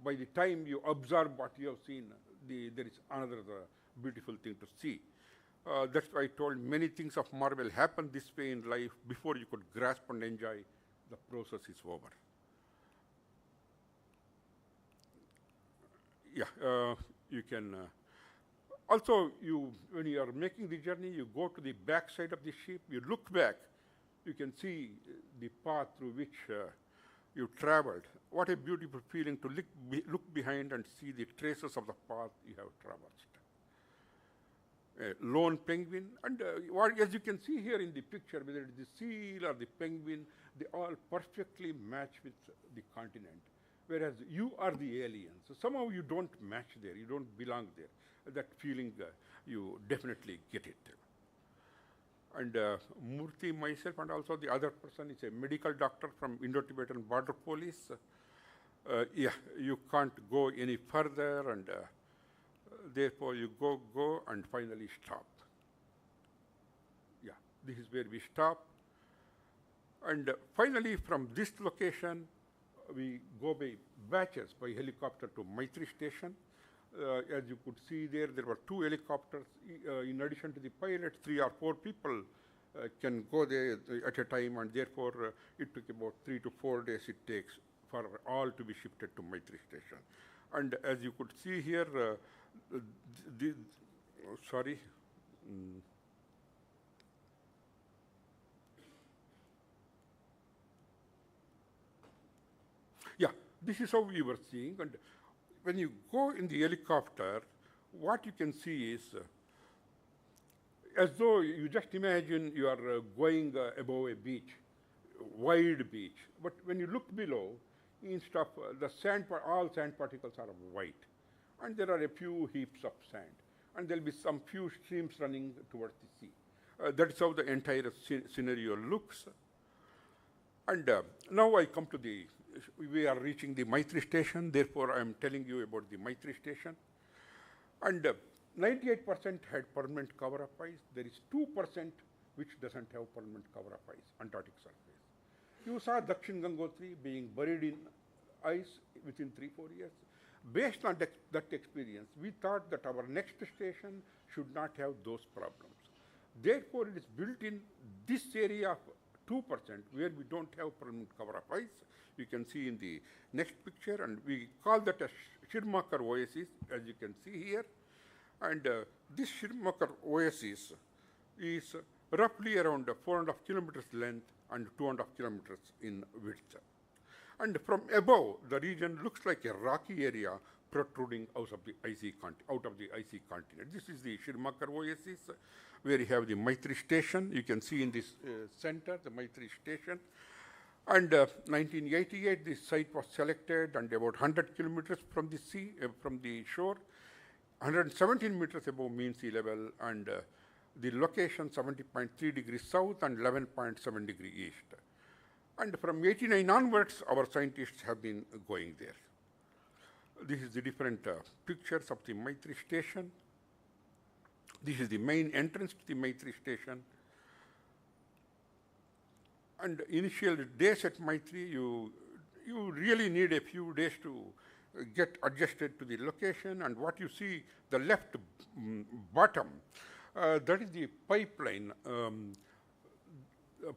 by the time you observe what you have seen, there is another beautiful thing to see. That's why I told many things of marvel happen this way in life. Before you could grasp and enjoy, the process is over. Yeah, you can. Also, when you are making the journey, you go to the back side of the ship, you look back, you can see the path through which you traveled. What a beautiful feeling to look behind and see the traces of the path you have traversed. A lone penguin, and as you can see here in the picture, whether it is the seal or the penguin, they all perfectly match with the continent, whereas you are the alien. So somehow you don't match there, you don't belong there. That feeling, you definitely get it. And Murthy, myself, and also the other person is a medical doctor from Indo-Tibetan Border Police. Yeah, you can't go any further, and therefore you go, and finally stop. Yeah, this is where we stop. And finally, from this location, we go by batches by helicopter to Maitri Station. As you could see there were 2 helicopters. In addition to the pilot, 3 or 4 people can go there at a time, and therefore it took about 3 to 4 days it takes for all to be shifted to Maitri Station. And as you could see here, yeah, this is how we were seeing. And when you go in the helicopter, what you can see is as though you just imagine you are going above a beach, wide beach. But when you look below, instead of the sand, all sand particles are white. And there are a few heaps of sand. And there will be some few streams running towards the sea. That is how the entire scenario looks. And now I come to we are reaching the Maitri Station. Therefore, I am telling you about the Maitri Station. And 98% had permanent cover-up ice. There is 2% which doesn't have permanent cover-up ice, Antarctic surface. You saw Dakshin Gangotri being buried in ice within 3-4 years. Based on that experience, we thought that our next station should not have those problems. Therefore, it is built in this area of 2% where we don't have permanent cover-up ice. You can see in the next picture, and we call that a Schirmacher oasis, as you can see here. And this Schirmacher oasis is roughly around 4.5 kilometers length and 2.5 kilometers in width. And from above, the region looks like a rocky area protruding out of the icy continent. This is the Shirmakar Oasis, where you have the Maitri station. You can see in this center, the Maitri station. And 1988, this site was selected, and about 100 kilometers from the sea, from the shore, 117 meters above mean sea level, and the location 70.3 degrees south and 11.7 degrees east. And from 89 onwards, our scientists have been going there. This is the different pictures of the Maitri station. This is the main entrance to the Maitri station. And initial days at Maitri, you really need a few days to get adjusted to the location. And what you see, the left bottom, that is the pipeline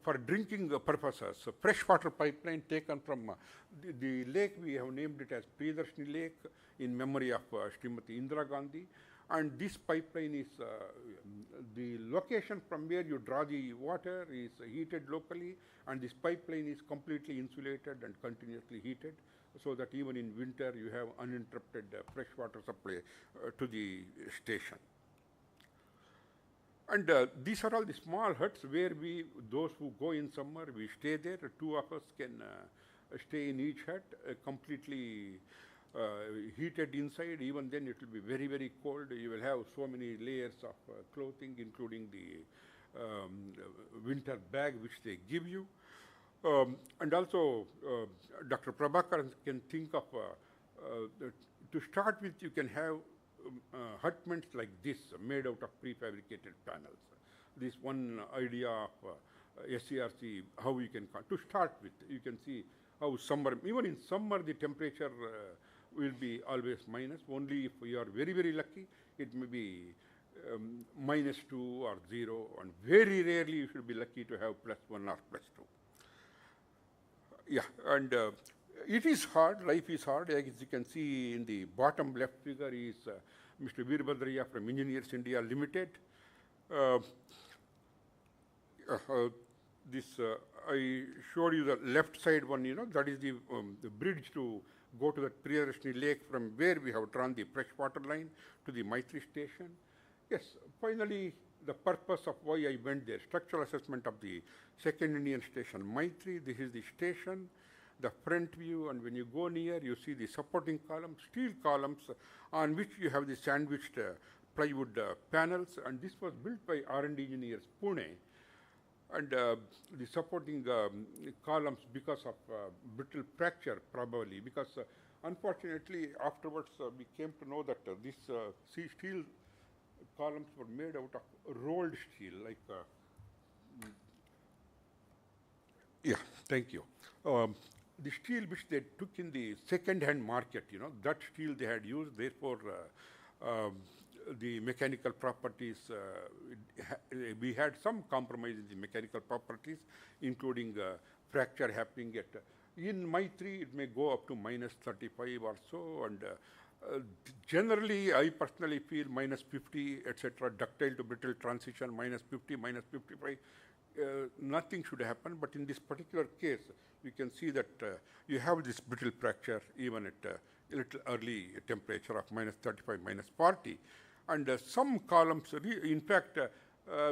for drinking purposes, a freshwater pipeline taken from the lake. We have named it as Priyadarshini Lake in memory of Srimati Indira Gandhi. And this pipeline is, the location from where you draw the water is heated locally, and this pipeline is completely insulated and continuously heated, so that even in winter you have uninterrupted freshwater supply to the station. And these are all the small huts where those who go in summer, we stay there. Two of us can stay in each hut, completely heated inside. Even then it will be very, very cold. You will have so many layers of clothing, including the winter bag which they give you. And also, Dr. Prabhakar can think of, to start with, you can have hutments like this made out of prefabricated panels. This one idea of SCRC, how you can, to start with, you can see how summer, even in summer the temperature will be always minus. Only if you are very, very lucky, it may be -2 or 0, and very rarely you should be lucky to have +1 or +2. Yeah, and it is hard, life is hard. As you can see in the bottom left figure is Mr. Veerbhadraya from Engineers India Limited. This, I showed you the left side one, that is the bridge to go to the Priyadarshini Lake from where we have drawn the freshwater line to the Maitri station. Yes, finally, the purpose of why I went there, structural assessment of the second Indian station, Maitri. This is the station, the front view, and when you go near, you see the supporting columns, steel columns, on which you have the sandwiched plywood panels, and this was built by R&D engineers, Pune. And the supporting columns, because of brittle fracture, probably, because unfortunately, afterwards, we came to know that these steel columns were made out of rolled steel, like, yeah, thank you. The steel which they took in the second-hand market, that steel they had used, therefore, the mechanical properties, we had some compromise in the mechanical properties, including fracture happening at, in Maitri, it may go up to -35 or so, and generally, I personally feel -50, etc., ductile to brittle transition, -50, -55, nothing should happen. But in this particular case, you can see that you have this brittle fracture even at a little early temperature of -35, -40. And some columns, in fact,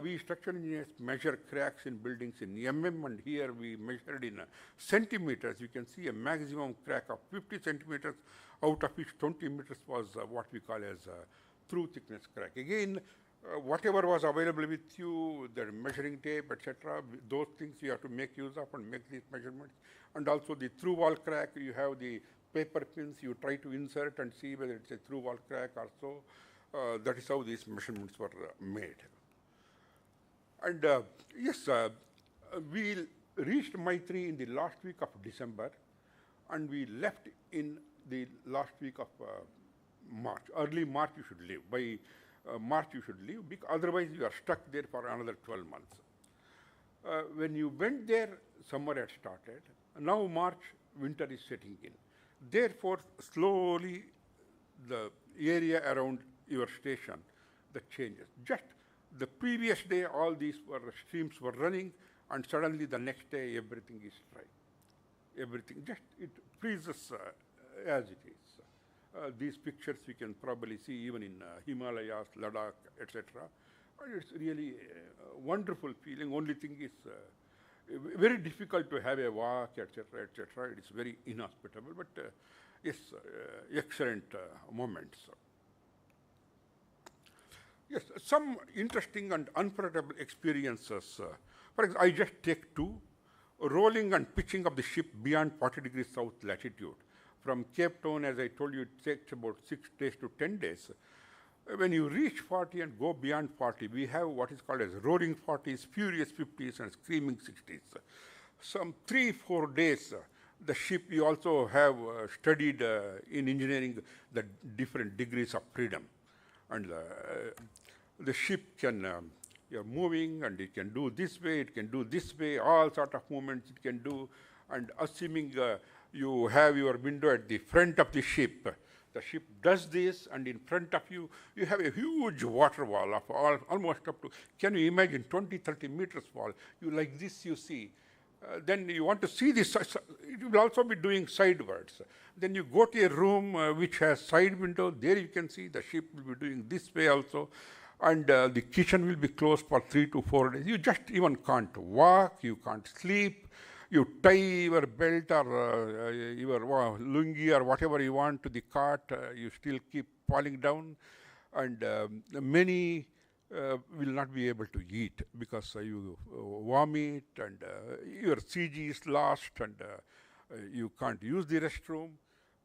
we structural engineers measure cracks in buildings in mm, and here we measured in centimeters. You can see a maximum crack of 50 centimeters, out of which 20 meters was what we call as through thickness crack. Again, whatever was available with you, the measuring tape, etc., those things you have to make use of and make these measurements. And also the through wall crack, you have the paper pins, you try to insert and see whether it's a through wall crack or so. That is how these measurements were made. And yes, we reached Maitri in the last week of December, and we left in the last week of March. Early March you should leave. By March you should leave, because otherwise you are stuck there for another 12 months. When you went there, summer had started. Now March, winter is setting in. Therefore, slowly the area around your station, that changes. Just the previous day, all these streams were running, and suddenly the next day everything is dry. everything. Just it freezes as it is. These pictures we can probably see even in Himalayas, Ladakh, etc. And it's really a wonderful feeling. Only thing is very difficult to have a walk, etc., etc. It is very inhospitable, but yes, excellent moments. Yes, some interesting and unforgettable experiences. For example, I just take two. Rolling and pitching of the ship beyond 40 degrees south latitude. From Cape Town, as I told you, it takes about 6 days to 10 days. When you reach 40 and go beyond 40, we have what is called as roaring 40s, furious 50s, and screaming 60s. Some 3-4 days, the ship, you also have studied in engineering the different degrees of freedom. And the ship can, you're moving and it can do this way, it can do this way, all sort of movements it can do. And assuming you have your window at the front of the ship does this, and in front of you, you have a huge water wall of almost up to, can you imagine, 20-30 meters wall. You like this, you see. Then you want to see this, it will also be doing sidewards. Then you go to a room which has side window, there you can see the ship will be doing this way also. And the kitchen will be closed for 3 to 4 days. You just even can't walk, you can't sleep. You tie your belt or your lungi or whatever you want to the cart, you still keep falling down. And many will not be able to eat because you vomit and your CG is lost and you can't use the restroom.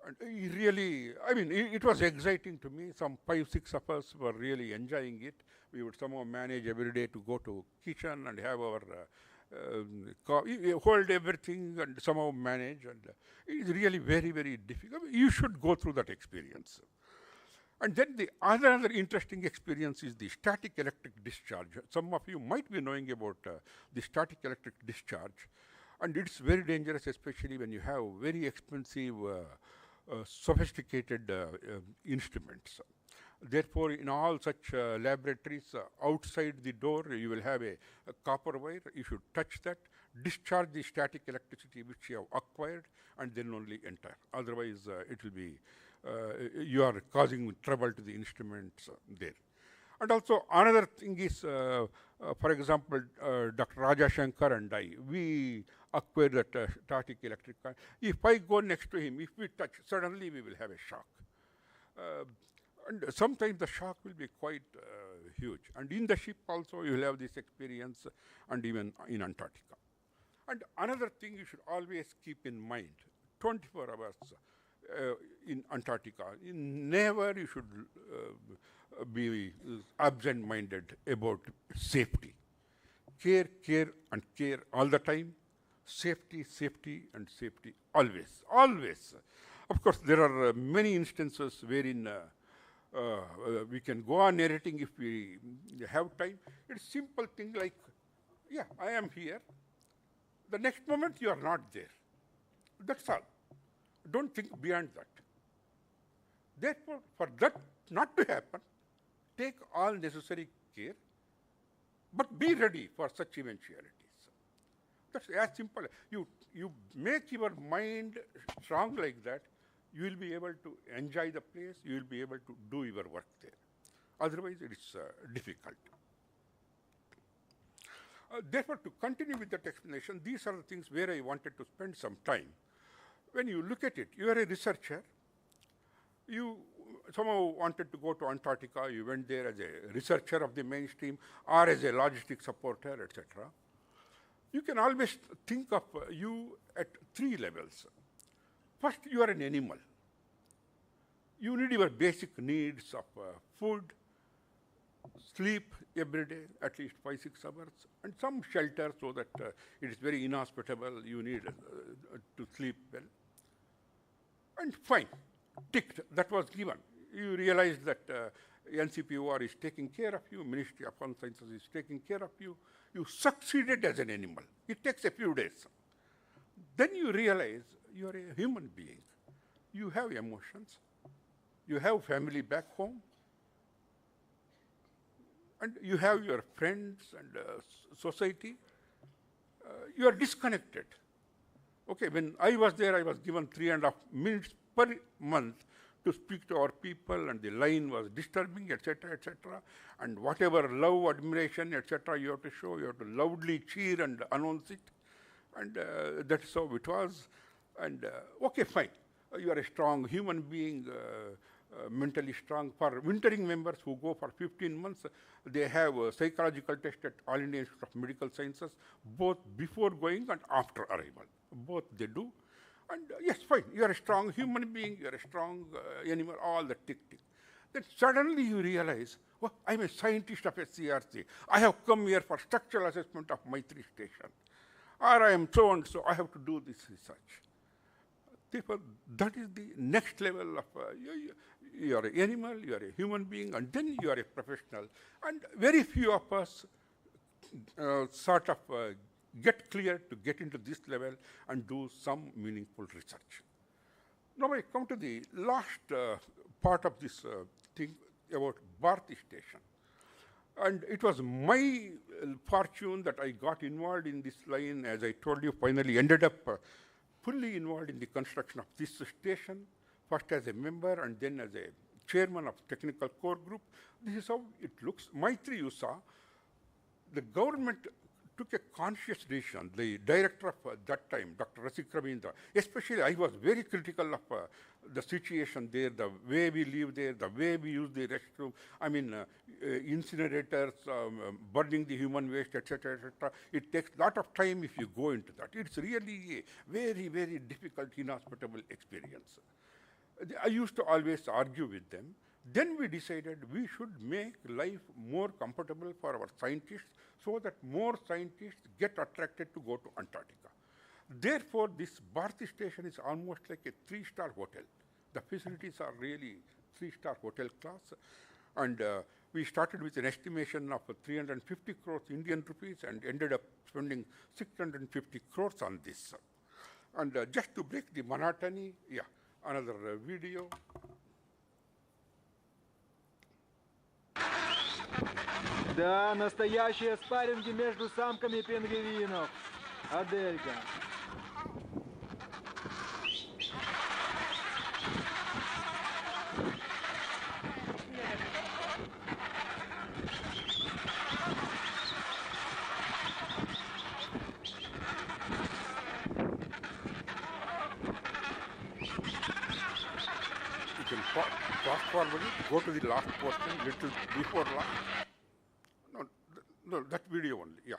And really, I mean, it was exciting to me. Some 5-6 of us were really enjoying it. We would somehow manage every day to go to kitchen and have our hold everything and somehow manage. And it's really very, very difficult. You should go through that experience. And then the other interesting experience is the static electric discharge. Some of you might be knowing about the static electric discharge. And it's very dangerous, especially when you have very expensive, sophisticated instruments. Therefore, in all such laboratories, outside the door, you will have a copper wire. You should touch that, discharge the static electricity which you have acquired, and then only enter. Otherwise, it will be, you are causing trouble to the instruments there. And also, another thing is, for example, Dr. Raja Shankar and I, we acquired that static electric current. If I go next to him, if we touch, suddenly we will have a shock. And sometimes the shock will be quite huge. And in the ship also, you will have this experience, and even in Antarctica. And another thing you should always keep in mind, 24 hours in Antarctica, never you should be absent-minded about safety. Care, care, and care all the time. Safety, safety, and safety always, always. Of course, there are many instances wherein we can go on narrating if we have time. It's simple thing like, yeah, I am here. The next moment you are not there. That's all. Don't think beyond that. Therefore, for that not to happen, take all necessary care, but be ready for such eventualities. That's as simple. You make your mind strong like that, you will be able to enjoy the place, you will be able to do your work there. Otherwise, it is difficult. Therefore, to continue with that explanation, these are the things where I wanted to spend some time. When you look at it, you are a researcher, you somehow wanted to go to Antarctica, you went there as a researcher of the mainstream or as a logistic supporter, etc. You can always think of you at 3 levels. First, you are an animal. You need your basic needs of food, sleep every day, at least 5-6 hours, and some shelter so that it is very inhospitable, you need to sleep well. And fine, ticked, that was given. You realize that NCPOR is taking care of you, Ministry of Health Sciences is taking care of you. You succeeded as an animal. It takes a few days. Then you realize you are a human being. You have emotions. You have family back home. And you have your friends and society. You are disconnected. Okay, when I was there, I was given 3.5 minutes per month to speak to our people, and the line was disturbing, etc., etc. And whatever love, admiration, etc., you have to show, you have to loudly cheer and announce it. And that's how it was. And okay, fine. You are a strong human being, mentally strong. For wintering members who go for 15 months, they have a psychological test at All India Institute of Medical Sciences, both before going and after arrival. Both they do. And yes, fine, you are a strong human being, you are a strong animal, all the tick. Then suddenly you realize, oh, I'm a scientist of SCRC. I have come here for structural assessment of Maitri station. Or I am so and so, I have to do this research. Therefore, that is the next level of, you are an animal, you are a human being, and then you are a professional. And very few of us sort of get clear to get into this level and do some meaningful research. Now I come to the last part of this thing about Bharati station. And it was my fortune that I got involved in this line, as I told you, finally ended up fully involved in the construction of this station, first as a member and then as a chairman of technical core group. This is how it looks. Maitri, you saw, the government took a conscious decision. The director of that time, Dr. Rasik Ravindra, especially I was very critical of the situation there, the way we live there, the way we use the restroom, I mean, incinerators, burning the human waste, etc., etc. It takes a lot of time if you go into that. It's really a very, very difficult, inhospitable experience. I used to always argue with them. Then we decided we should make life more comfortable for our scientists so that more scientists get attracted to go to Antarctica. Therefore, this Bharati station is almost like a 3-star hotel. The facilities are really 3-star hotel class. And we started with an estimation of 350 crores Indian rupees and ended up spending 650 crores on this. And just to break the monotony, yeah, another video. Да, настоящие спарринги между самками пингвинов. Аделька. You can fast forward it, go to the last portion, little before last. No, that video only, yeah.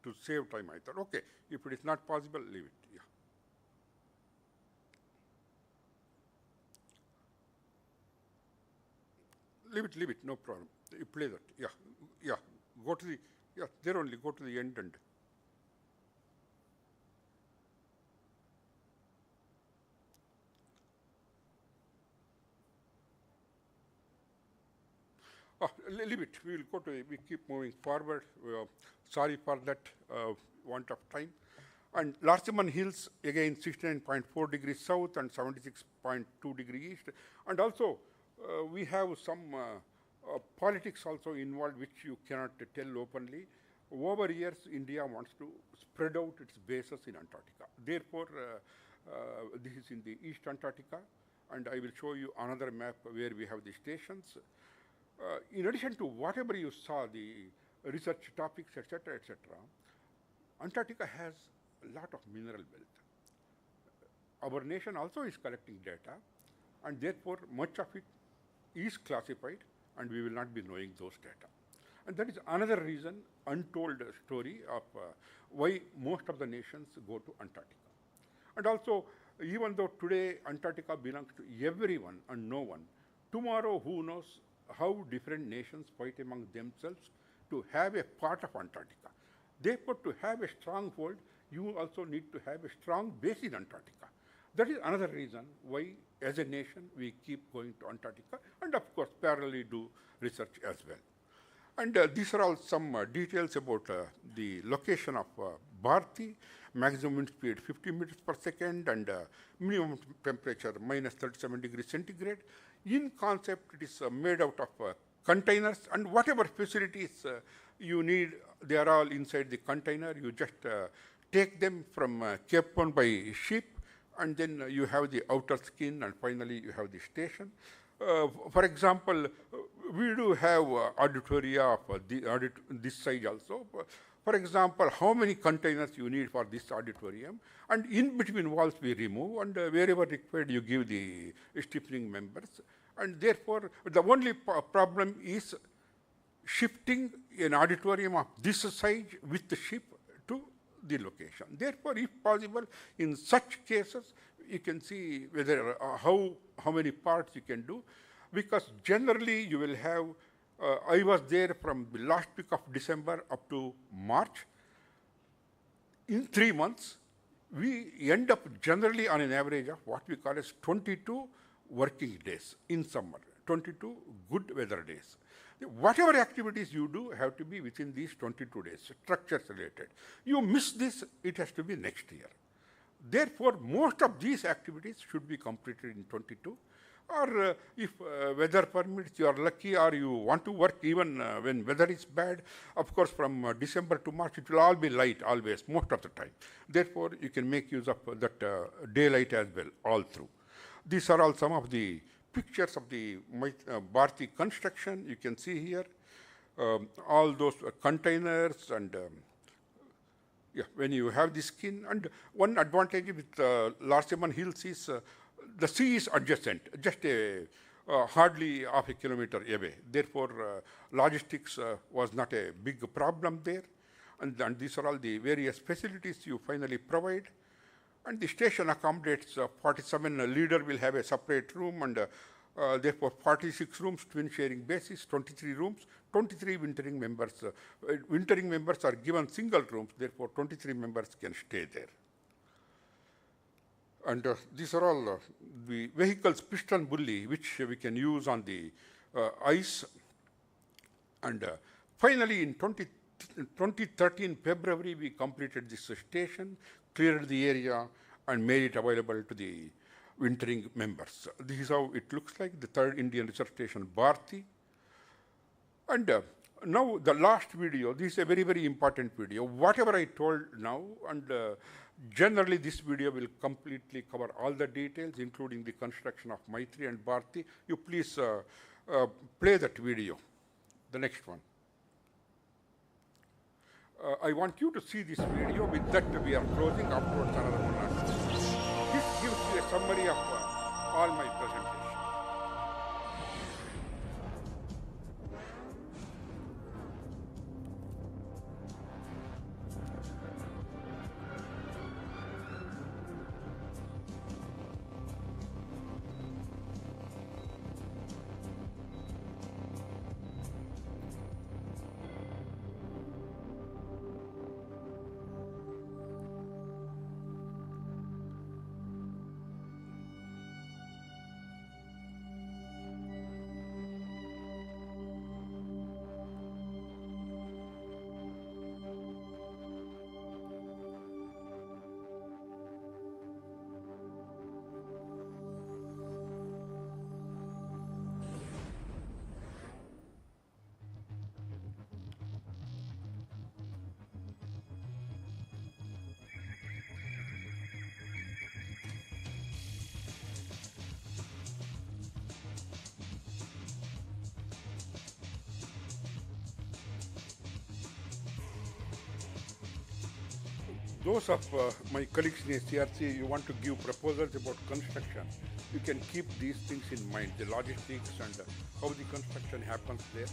To save time, I thought, okay, if it is not possible, leave it, yeah. Leave it, no problem. You play that, yeah. Go to the, yeah, there only, go to the end and. Leave it. We will go to. We keep moving forward. Sorry for that want of time. And Larseman Hills again 69.4 degrees south and 76.2 degrees east. And also we have some politics also involved, which you cannot tell openly. Over years, India wants to spread out its bases in Antarctica. Therefore, this is in the East Antarctica, and I will show you another map where we have the stations. In addition to whatever you saw, the research topics, etc., etc., Antarctica has a lot of mineral wealth. Our nation also is collecting data, and therefore much of it is classified, and we will not be knowing those data. And that is another reason, untold story of why most of the nations go to Antarctica. And also, even though today Antarctica belongs to everyone and no one, tomorrow who knows how different nations fight among themselves to have a part of Antarctica. Therefore, to have a stronghold, you also need to have a strong base in Antarctica. That is another reason why, as a nation, we keep going to Antarctica, and of course, parallelly do research as well. And these are all some details about the location of Bharati, maximum wind speed 50 meters per second, and minimum temperature minus 37 degrees centigrade. In concept, it is made out of containers, and whatever facilities you need, they are all inside the container. You just take them from Cape Town by ship, and then you have the outer skin, and finally you have the station. For example, we do have auditoria of this size also. For example, how many containers you need for this auditorium, and in between walls we remove, and wherever required you give the stiffening members. And therefore, the only problem is shifting an auditorium of this size with the ship to the location. Therefore, if possible, in such cases, you can see whether how many parts you can do, because generally you will have. I was there from the last week of December up to March. In 3 months, we end up generally on an average of what we call as 22 working days in summer, 22 good weather days. Whatever activities you do have to be within these 22 days, structures related. You miss this, it has to be next year. Therefore, most of these activities should be completed in 22. Or if weather permits, you are lucky, or you want to work even when weather is bad, of course from December to March it will all be light always, most of the time. Therefore, you can make use of that daylight as well, all through. These are all some of the pictures of the Bharti construction. You can see here all those containers, and when you have the skin. And one advantage with Larseman Hills is the sea is adjacent, just hardly half a kilometer away. Therefore, logistics was not a big problem there. And these are all the various facilities you finally provide. And the station accommodates 47 leader will have a separate room, and therefore 46 rooms, twin sharing basis, 23 rooms, 23 wintering members. Wintering members are given single rooms, therefore 23 members can stay there. And these are all the vehicles piston bully, which we can use on the ice. And finally, in 2013 February, we completed this station, cleared the area, and made it available to the wintering members. This is how it looks like, the third Indian research station, Bharti. And now the last video, this is a very, very important video. Whatever I told now, and generally this video will completely cover all the details, including the construction of Maitri and Bharti. You please play that video, the next one. I want you to see this video. With that, we are closing. Afterwards, another one. This gives you a summary of all my presentation. Those of my colleagues in CRC, you want to give proposals about construction, you can keep these things in mind, the logistics and how the construction happens there.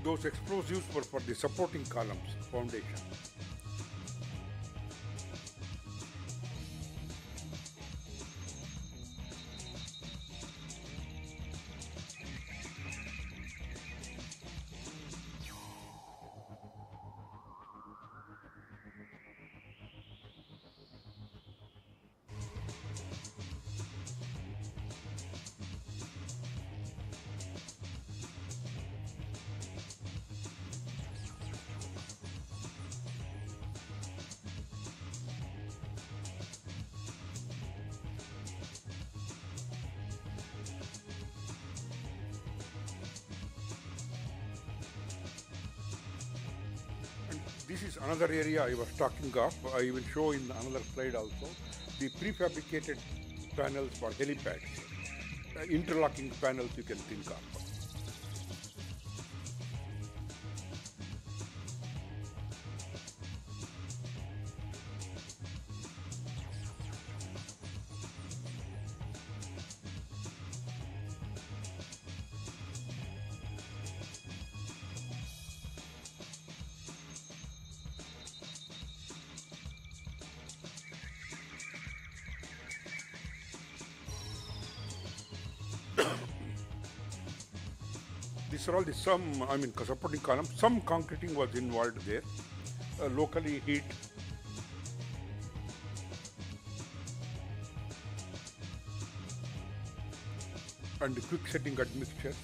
those explosives were for the supporting columns, foundation. This is another area I was talking of. I will show in another slide also. The prefabricated panels for helipads, interlocking panels you can think of. These are all the supporting columns. Some concreting was involved there. Locally heat. And quick setting admixtures.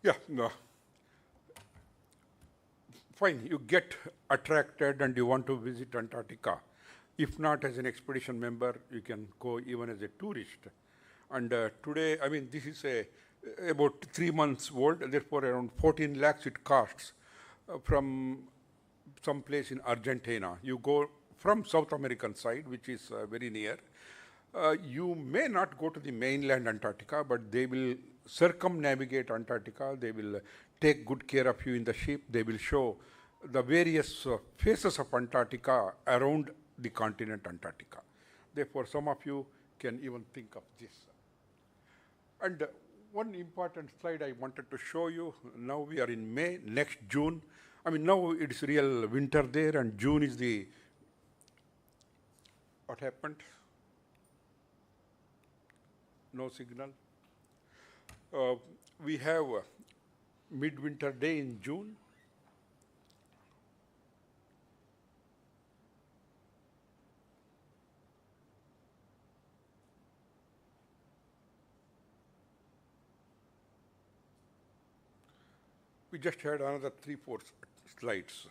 Yeah, no. Fine, you get attracted and you want to visit Antarctica. If not as an expedition member, you can go even as a tourist. And today, this is about 3 months old, therefore around 14 lakhs it costs from some place in Argentina. You go from South American side, which is very near. You may not go to the mainland Antarctica, but they will circumnavigate Antarctica. They will take good care of you in the ship. They will show the various faces of Antarctica around the continent Antarctica. Therefore, some of you can even think of this. And one important slide I wanted to show you. Now we are in May, next June. Now it's real winter there, and June is the, what happened? No signal. We have a midwinter day in June. We just had another 3-4 slides.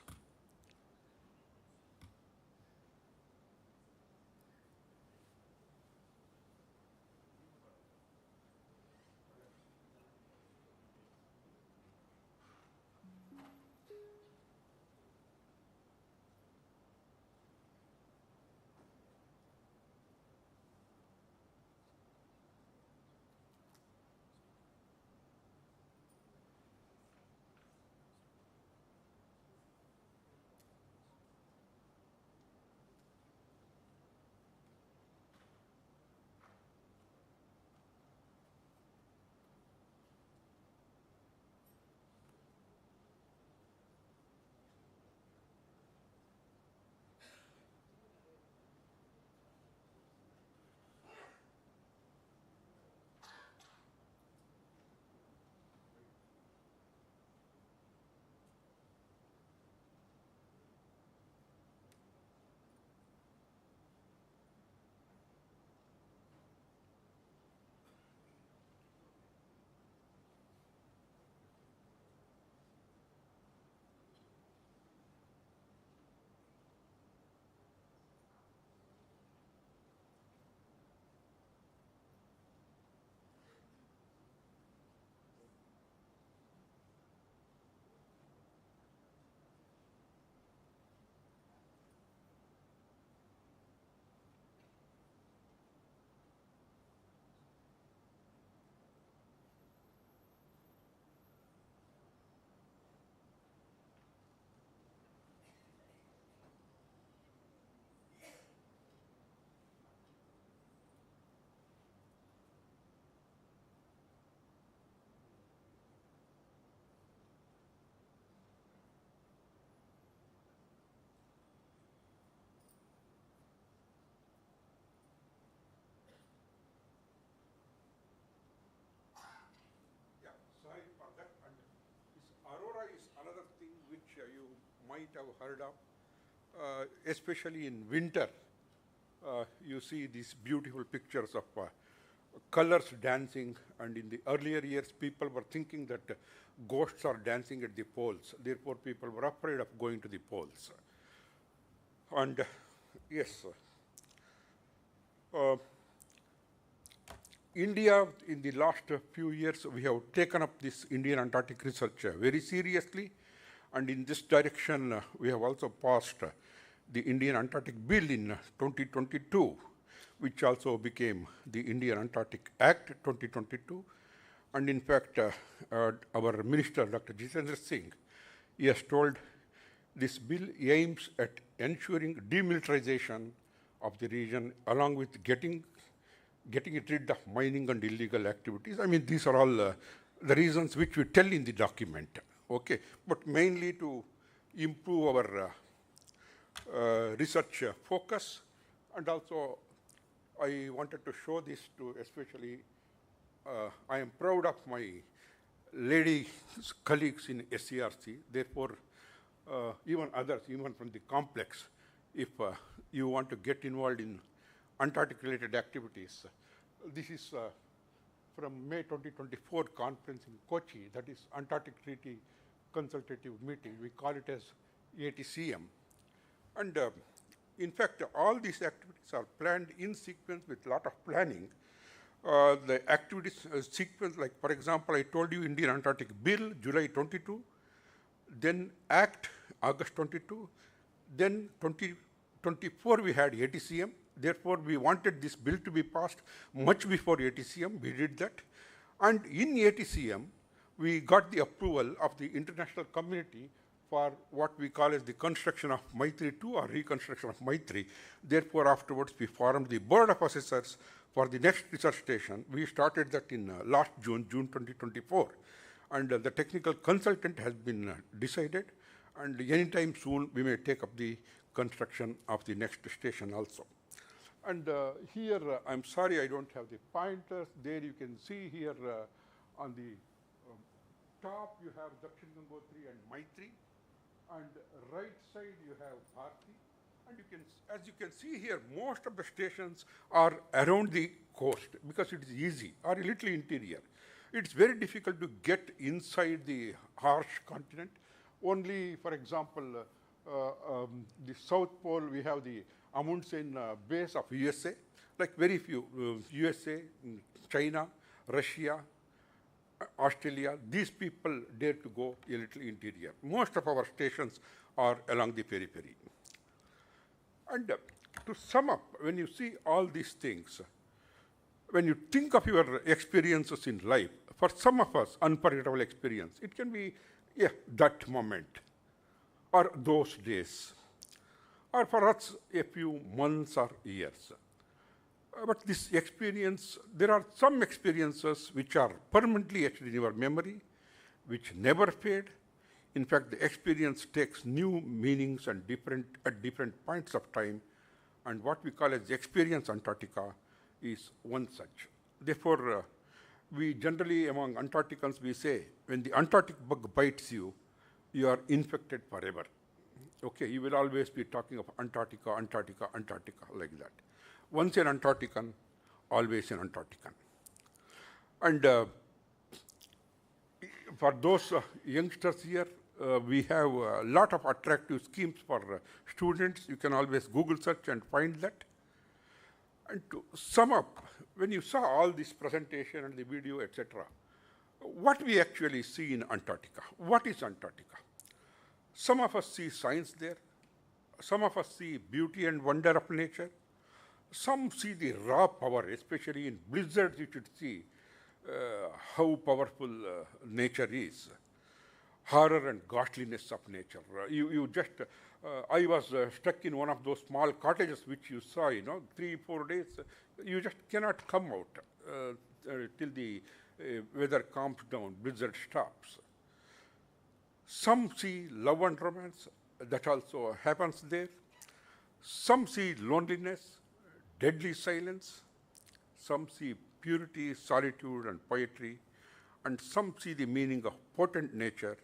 you might have heard of, especially in winter. You see these beautiful pictures of colors dancing, and in the earlier years, people were thinking that ghosts are dancing at the poles. Therefore, people were afraid of going to the poles. And yes, India, in the last few years, we have taken up this Indian Antarctic research very seriously, and in this direction, we have also passed the Indian Antarctic Bill in 2022, which also became the Indian Antarctic Act 2022. And in fact, our Minister, Dr. Jitendra Singh, he has told this bill aims at ensuring demilitarization of the region, along with getting it rid of mining and illegal activities. I mean, these are all the reasons which we tell in the document, okay? But mainly to improve our research focus, and also I wanted to show this to especially, I am proud of my lady colleagues in SCRC, therefore even others, even from the complex, if you want to get involved in Antarctic related activities. This is from May 2024 conference in Kochi, that is Antarctic Treaty Consultative Meeting. We call it as ATCM. And in fact, all these activities are planned in sequence with a lot of planning. The activities sequence, like for example, I told you Indian Antarctic Bill, July 22, then Act, August 22, then 2024 we had ATCM. Therefore, we wanted this bill to be passed much before ATCM. We did that. And in ATCM, we got the approval of the international community for what we call as the construction of Maitri 2 or reconstruction of Maitri. Therefore, afterwards, we formed the Board of Assessors for the next research station. We started that in last June 2024. And the technical consultant has been decided. And anytime soon, we may take up the construction of the next station also. And here, I'm sorry I don't have the pointers. There you can see here on the top, you have Dakshin Gangotri and Maitri. And right side, you have Bharti. And you can, as you can see here, most of the stations are around the coast because it is easy, or a little interior. It's very difficult to get inside the harsh continent. Only, for example, the South Pole, we have the Amundsen base of USA, like very few, USA, China, Russia, Australia, these people dare to go a little interior. Most of our stations are along the periphery. And to sum up, when you see all these things, when you think of your experiences in life, for some of us, unforgettable experience, it can be that moment, or those days, or for us, a few months or years. But this experience, there are some experiences which are permanently etched in your memory, which never fade. In fact, the experience takes new meanings and at different points of time. And what we call as the experience Antarctica is one such. Therefore, we generally, among Antarcticans, we say, when the Antarctic bug bites you, you are infected forever. Okay, you will always be talking of Antarctica, Antarctica, Antarctica, like that. Once an Antarctican, always an Antarctican. And for those youngsters here, we have a lot of attractive schemes for students. You can always Google search and find that. And to sum up, when you saw all this presentation and the video, etc., what we actually see in Antarctica? What is Antarctica? Some of us see science there. Some of us see beauty and wonder of nature. Some see the raw power, especially in blizzards. You should see how powerful nature is. Horror and ghastliness of nature. I was stuck in one of those small cottages which you saw, 3-4 days. You just cannot come out till the weather calms down, blizzard stops. Some see love and romance, that also happens there. Some see loneliness, deadly silence. Some see purity, solitude, and poetry. And some see the meaning of potent nature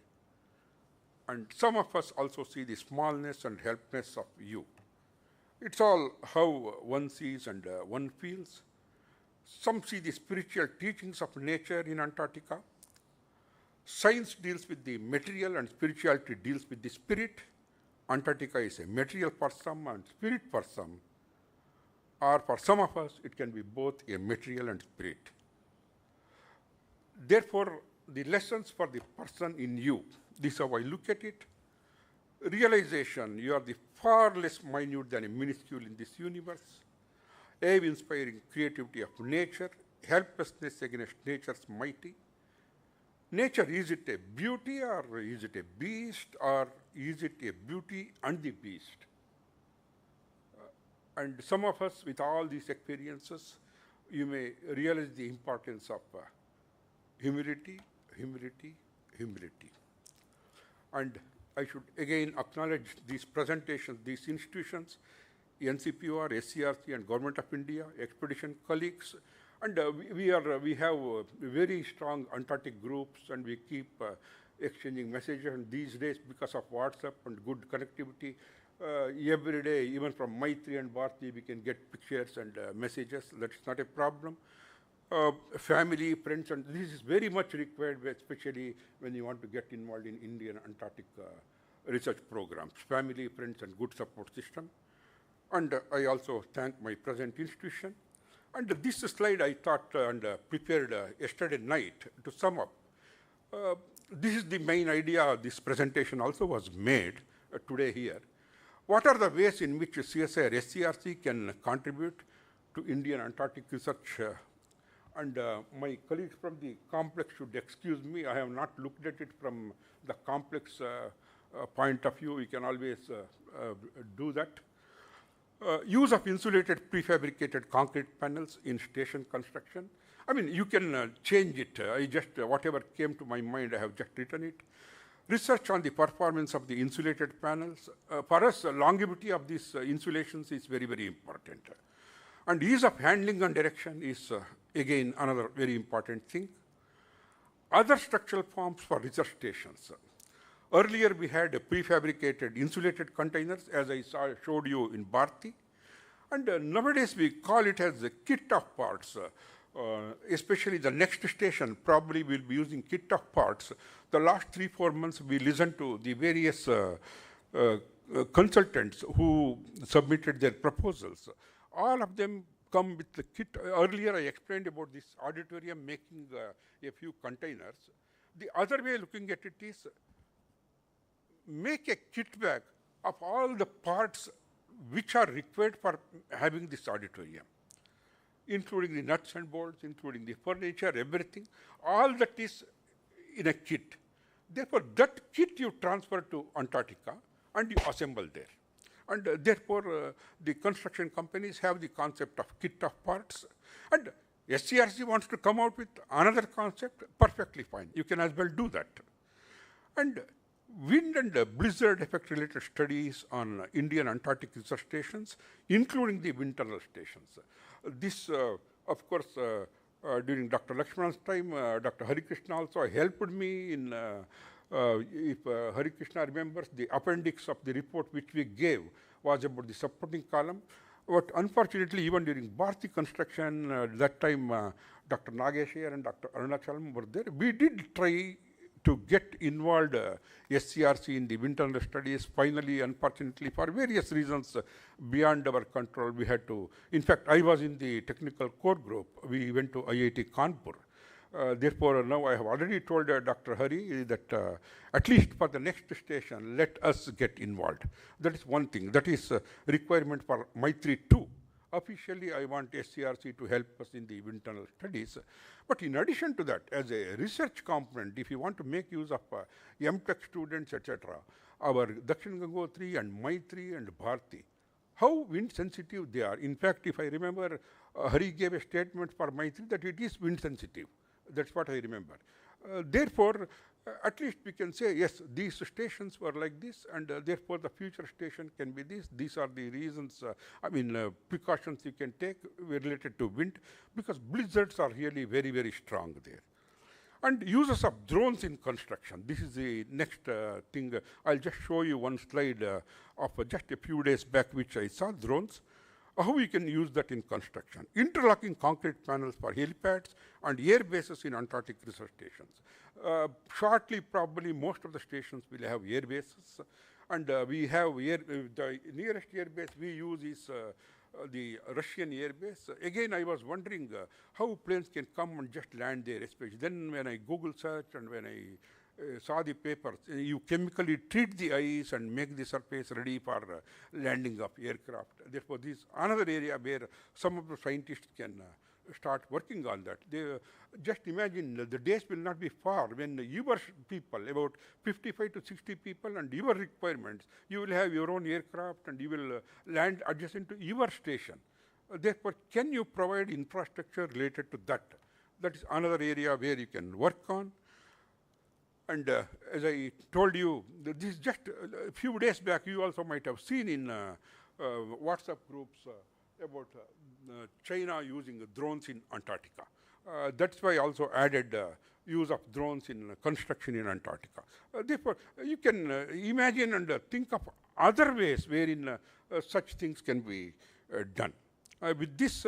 And some of us also see the smallness and helplessness of you. It's all how one sees and one feels. Some see the spiritual teachings of nature in Antarctica. Science deals with the material and spirituality deals with the spirit. Antarctica is a material for some and spirit for some. Or for some of us, it can be both a material and spirit. Therefore, the lessons for the person in you, this is how I look at it. Realization, you are the far less minute than a minuscule in this universe. Awe-inspiring creativity of nature, helplessness against nature's mighty. Nature, is it a beauty or is it a beast or is it a beauty and the beast? And some of us, with all these experiences, you may realize the importance of humility, humility, humility. And I should again acknowledge these presentations, these institutions, NCPOR, SCRC, and Government of India, expedition colleagues, and we have very strong Antarctic groups, and we keep exchanging messages. And these days, because of WhatsApp and good connectivity, every day, even from Maitri and Bharti, we can get pictures and messages. That's not a problem. Family, friends, and this is very much required, especially when you want to get involved in Indian Antarctic research programs. Family, friends, and good support system. And I also thank my present institution. And this slide I thought and prepared yesterday night to sum up. This is the main idea. This presentation also was made today here. What are the ways in which CSIR-SERC can contribute to Indian Antarctic research? And my colleagues from the complex should excuse me. I have not looked at it from the complex point of view. We can always do that. Use of insulated prefabricated concrete panels in station construction. I mean, you can change it. I just, whatever came to my mind, I have just written it. Research on the performance of the insulated panels. For us, longevity of these insulations is very, very important. And ease of handling and direction is, again, another very important thing. Other structural forms for research stations. Earlier, we had prefabricated insulated containers, as I showed you in Bharti. And nowadays, we call it as a kit of parts. Especially the next station probably will be using kit of parts. The last 3-4 months, we listened to the various consultants who submitted their proposals. All of them come with the kit. Earlier, I explained about this auditorium making a few containers. The other way looking at it is make a kit bag of all the parts which are required for having this auditorium, including the nuts and bolts, including the furniture, everything. All that is in a kit. Therefore, that kit you transfer to Antarctica and you assemble there. And therefore, the construction companies have the concept of kit of parts. And SCRC wants to come out with another concept, perfectly fine. You can as well do that. And wind and blizzard effect related studies on Indian Antarctic research stations, including the wind tunnel stations. This, of course, during Dr. Lakshman's time, Dr. Hari Krishna also helped me in, if Hari Krishna remembers, the appendix of the report which we gave was about the supporting column. But unfortunately, even during Bharti construction, that time Dr. Nageshwar and Dr. Arunachalam were there. We did try to get involved SCRC in the wind tunnel studies. Finally, unfortunately, for various reasons beyond our control, we had to. In fact, I was in the technical core group. We went to IIT Kanpur. Therefore, now I have already told Dr. Hari that at least for the next station, let us get involved. That is one thing. That is a requirement for Maitri 2. Officially, I want SCRC to help us in the wind tunnel studies. But in addition to that, as a research component, if you want to make use of MTech students, etc., our Dakshin Gangotri and Maitri and Bharti, how wind sensitive they are. In fact, if I remember, Hari gave a statement for Maitri that it is wind sensitive. That's what I remember. Therefore, at least we can say, yes, these stations were like this, and therefore the future station can be this. These are the reasons, precautions you can take related to wind, because blizzards are really very, very strong there. And uses of drones in construction. This is the next thing. I'll just show you one slide of just a few days back, which I saw drones. How we can use that in construction. Interlocking concrete panels for helipads and air bases in Antarctic research stations. Shortly, probably most of the stations will have air bases. And we have the nearest air base we use is the Russian air base. Again, I was wondering how planes can come and just land there, especially. Then when I Google search and when I saw the papers, you chemically treat the ice and make the surface ready for landing of aircraft. Therefore, this is another area where some of the scientists can start working on that. They, just imagine the days will not be far when your people, about 55 to 60 people and your requirements, you will have your own aircraft and you will land adjacent to your station. Therefore, can you provide infrastructure related to that? That is another area where you can work on. And as I told you, this is just a few days back, you also might have seen in WhatsApp groups about China using drones in Antarctica. That's why I also added use of drones in construction in Antarctica. Therefore, you can imagine and think of other ways wherein such things can be done. With this,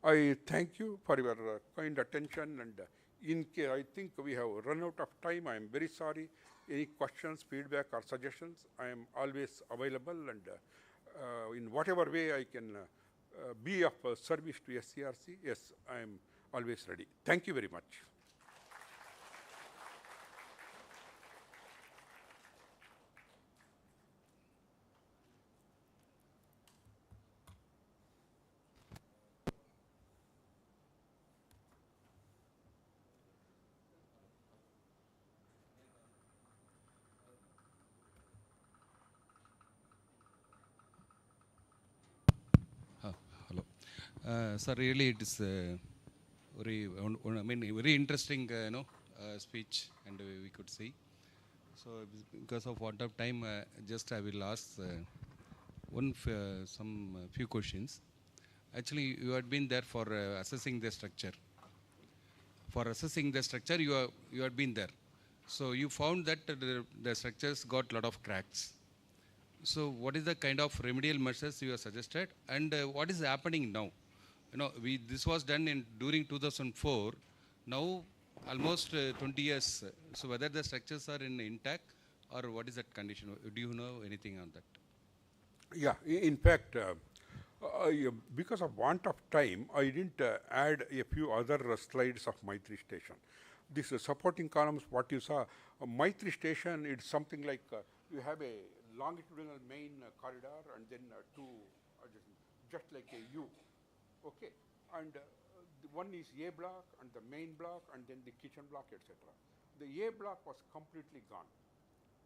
I thank you for your kind attention, and in case I think we have run out of time, I am very sorry. Any questions, feedback or suggestions, I am always available, and in whatever way I can be of service to SCRC, yes, I am always ready. Thank you very much. Hello. Sir, really it is very interesting speech, and we could see. So because of want of time, just I will ask some few questions. Actually, you had been there for assessing the structure. For assessing the structure, you had been there. So you found that the structures got a lot of cracks. So what is the kind of remedial measures you have suggested, and what is happening now? This was done during 2004. Now almost 20 years. So whether the structures are intact, or what is that condition? Do you know anything on that? Yeah, in fact, because of want of time, I didn't add a few other slides of Maitri Station. This supporting columns, what you saw, Maitri Station, it's something like you have a longitudinal main corridor and then two, just like a U. Okay, and one is A block and the main block and then the kitchen block, etc. The A block was completely gone.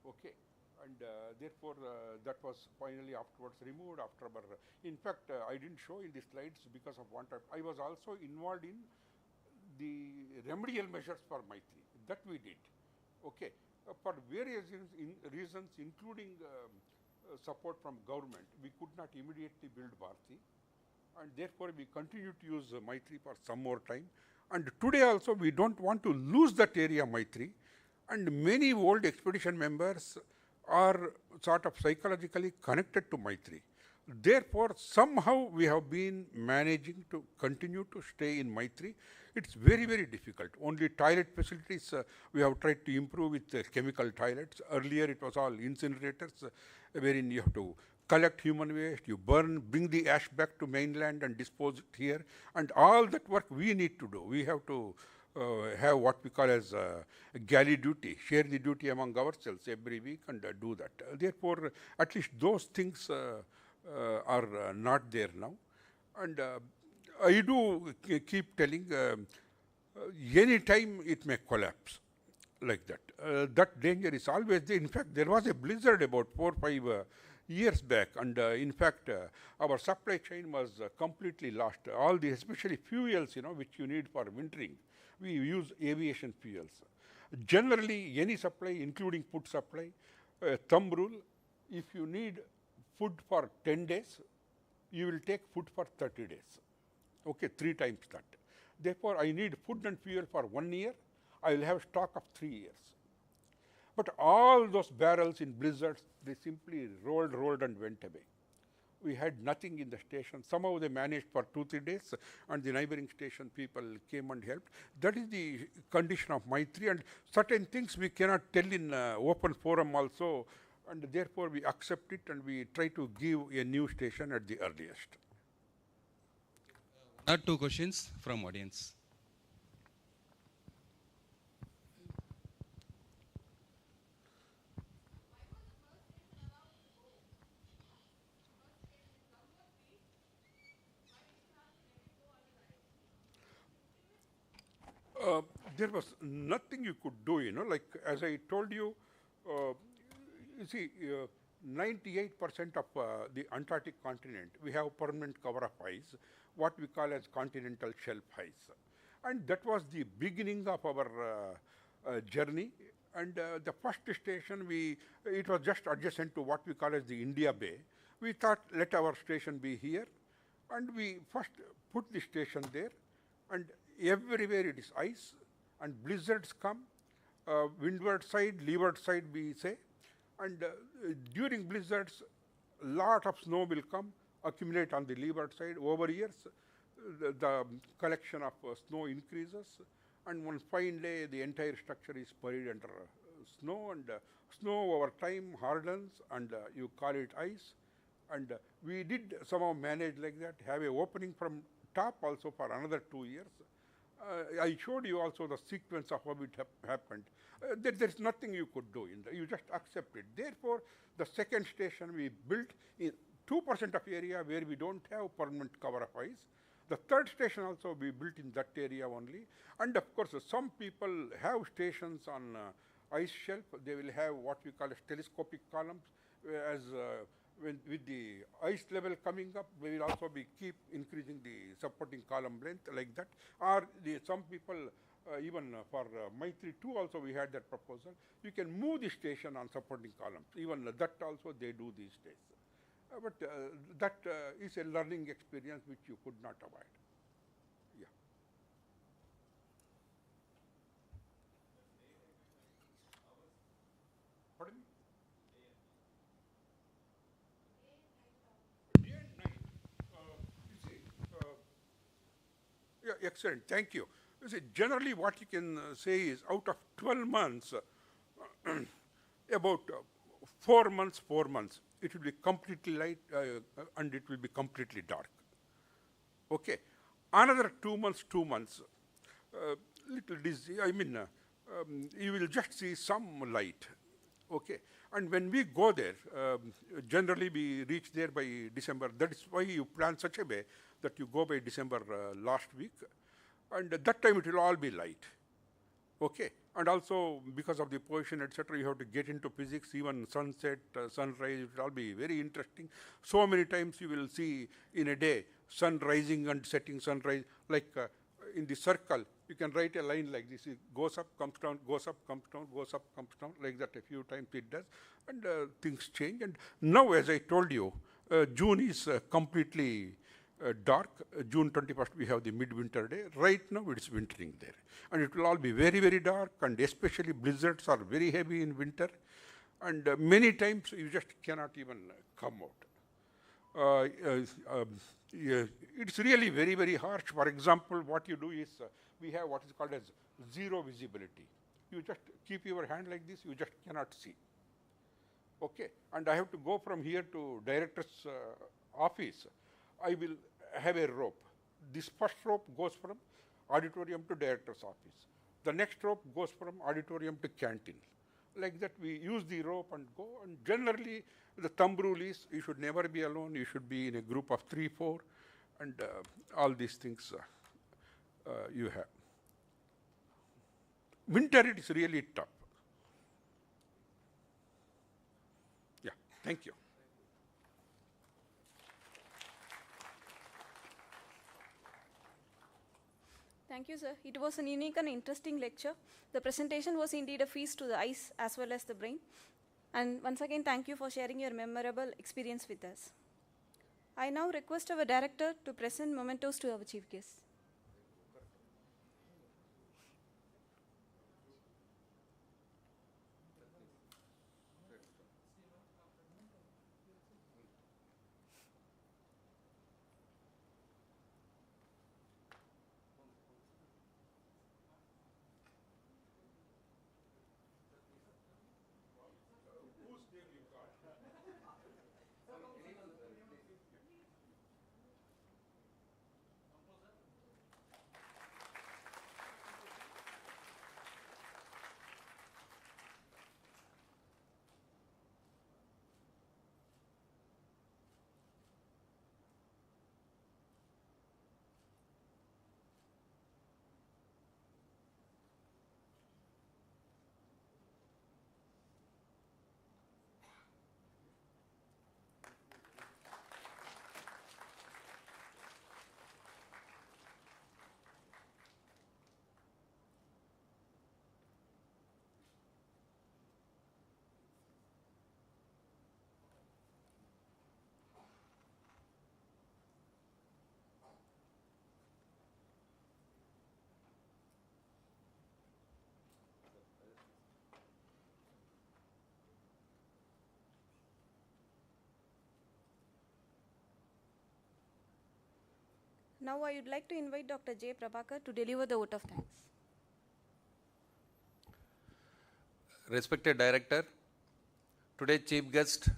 Okay, and therefore that was finally afterwards removed after our. In fact, I didn't show in the slides because of one type. I was also involved in the remedial measures for Maitri. That we did. Okay, for various reasons, including support from government, we could not immediately build Bharati. And therefore, we continue to use Maitri for some more time. And today also, we don't want to lose that area Maitri. And many old expedition members are sort of psychologically connected to Maitri. Therefore, somehow we have been managing to continue to stay in Maitri. It's very, very difficult. Only toilet facilities we have tried to improve with chemical toilets. Earlier, it was all incinerators, wherein you have to collect human waste, you burn, bring the ash back to mainland and dispose it here. And all that work we need to do. We have to have what we call as galley duty, share the duty among ourselves every week and do that. Therefore, at least those things are not there now. And I do keep telling, any time it may collapse like that. That danger is always there. In fact, there was a blizzard about 4 or 5 years back, and in fact, our supply chain was completely lost. All the, especially fuels, which you need for wintering, we use aviation fuels. Generally, any supply, including food supply, thumb rule, if you need food for 10 days, you will take food for 30 days. Okay, 3 times that. Therefore, I need food and fuel for 1 year. I will have stock of 3 years. But all those barrels in blizzards, they simply rolled and went away. We had nothing in the station. Somehow they managed for 2-3 days, and the neighboring station people came and helped. That is the condition of Maitri, and certain things we cannot tell in open forum also, and therefore we accept it and we try to give a new station at the earliest. 2 questions from audience. There was nothing you could do, like as I told you, you see, 98% of the Antarctic continent, we have permanent cover of ice, what we call as continental shelf ice. And that was the beginning of our journey. And the first station, it was just adjacent to what we call as the India Bay. We thought, let our station be here. And we first put the station there. And everywhere it is ice. And blizzards come, windward side, leeward side we say. And during blizzards, lot of snow will come, accumulate on the leeward side. Over years, the collection of snow increases, and one fine day, the entire structure is buried under snow, and snow over time hardens, and you call it ice. And we did somehow manage like that, have a opening from top also for another 2 years. I showed you also the sequence of how it happened. There's nothing you could do. You just accept it. Therefore, the second station we built in 2% of area where we don't have permanent cover of ice. The third station also we built in that area only. And of course, some people have stations on ice shelf. They will have what we call as telescopic columns. As with the ice level coming up, we will also keep increasing the supporting column length like that. Or some people, even for Maitri 2 also we had that proposal. You can move the station on supporting columns. Even that also they do these days. But that is a learning experience which you could not avoid. Yeah. Pardon me? Day and night. You see, yeah, excellent. Thank you. You see, generally what you can say is out of 12 months, about 4 months, it will be completely light and it will be completely dark. Okay. Another 2 months, little dizzy. I mean, you will just see some light. Okay. And when we go there, generally we reach there by December. That is why you plan such a way that you go by December last week. And at that time it will all be light. Okay. And also because of the position, etc., you have to get into physics, even sunset, sunrise, it will all be very interesting. So many times you will see in a day, sun rising and setting, sunrise, like in the circle, you can write a line like this, it goes up, comes down, goes up, comes down, goes up, comes down, like that a few times it does, and things change. And now, as I told you, June is completely dark. June 21st, we have the midwinter day. Right now, it's wintering there. And it will all be very, very dark, and especially blizzards are very heavy in winter. And many times, you just cannot even come out. It's really very, very harsh. For example, what you do is, we have what is called as zero visibility. You just keep your hand like this, you just cannot see. Okay, and I have to go from here to director's office. I will have a rope. This first rope goes from auditorium to director's office. The next rope goes from auditorium to canteen. Like that, we use the rope and go. And generally, the thumb rule is you should never be alone. You should be in a group of 3, 4, and all these things you have. Winter, it is really tough. Yeah, thank you. Thank you, sir. It was an unique and interesting lecture. The presentation was indeed a feast to the eyes as well as the brain. And once again, thank you for sharing your memorable experience with us. I now request our director to present mementos to our chief guest. Now I would like to invite Dr. J. Prabhakar to deliver the vote of thanks. Respected Director, today's chief guest,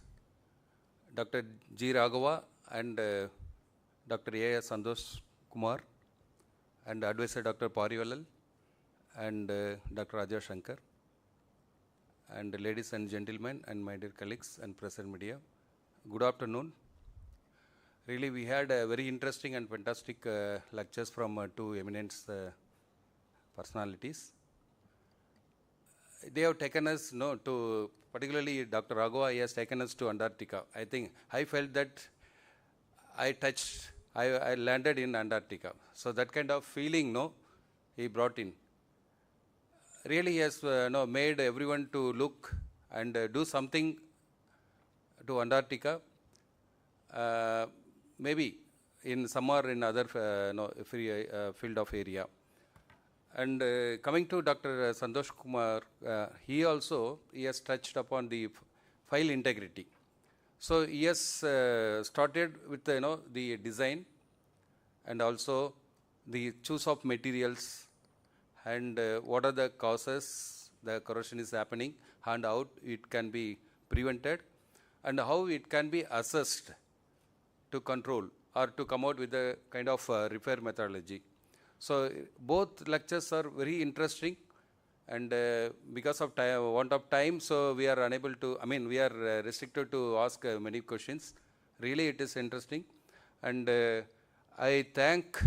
Dr. G. Raghava and Dr. A. Santosh Kumar, and Advisor Dr. Parivalal and Dr. Raja Shankar, and ladies and gentlemen, and my dear colleagues and press and media, good afternoon. Really, we had a very interesting and fantastic lectures from two eminent personalities. They have taken us, to particularly Dr. Raghava, he has taken us to Antarctica. I think I felt that I landed in Antarctica. So that kind of feeling, he brought in. Really, he has made everyone to look and do something to Antarctica. Maybe in summer in other field of area. And coming to Dr. Santosh Kumar, he has touched upon the file integrity. So he has started with the design and also the choose of materials and what are the causes the corrosion is happening and how it can be prevented and how it can be assessed to control or to come out with a kind of repair methodology. So both lectures are very interesting, and because of want of time, so we are unable to, we are restricted to ask many questions. Really it is interesting, and I thank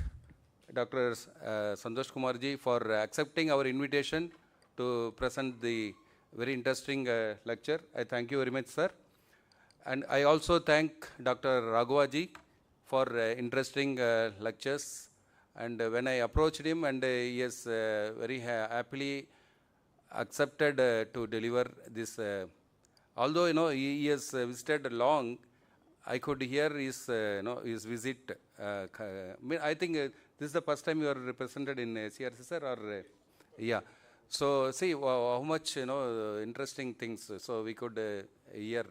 Dr. Santosh Kumarji for accepting our invitation to present the very interesting lecture. I thank you very much, sir. And I also thank Dr. Raghava ji for interesting lectures. And when I approached him, and he has very happily accepted to deliver this. Although he has visited long, I could hear his his visit. I think this is the first time you are represented in CSIR, or yeah. So see how much interesting things. So we could hear.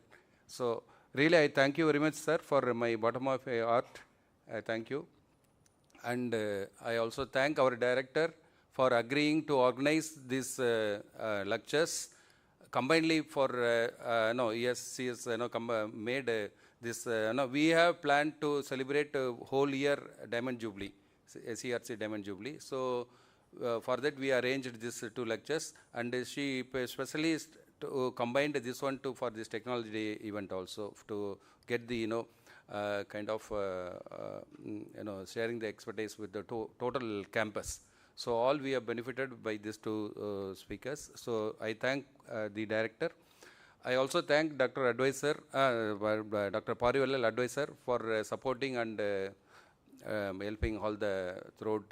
So really, I thank you very much, sir, for my bottom of my heart. I thank you. And I also thank our director for agreeing to organize these lectures combinedly for he has made this. We have planned to celebrate whole year Diamond Jubilee, CSIR-SERC Diamond Jubilee. So for that we arranged these two lectures, and she specially combined this one for this technology day event also to get the kind of sharing the expertise with the total campus. So all we have benefited by these two speakers. So I thank the director. I also thank Dr. Advisor, Dr. Parivalal Advisor for supporting and helping all throughout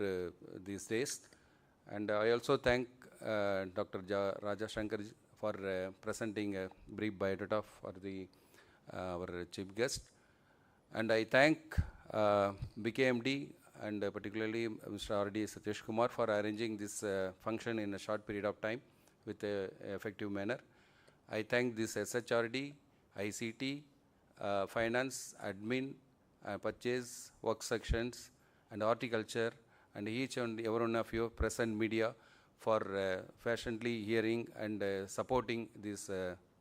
these days. And I also thank Dr. Raja Shankar for presenting a brief biodata for our chief guest. And I thank BKMD and particularly Mr. R.D. Satish Kumar for arranging this function in a short period of time with an effective manner. I thank this SHRD, ICT, finance, admin, purchase, work sections, and horticulture, and each and every one of you present media for patiently hearing and supporting this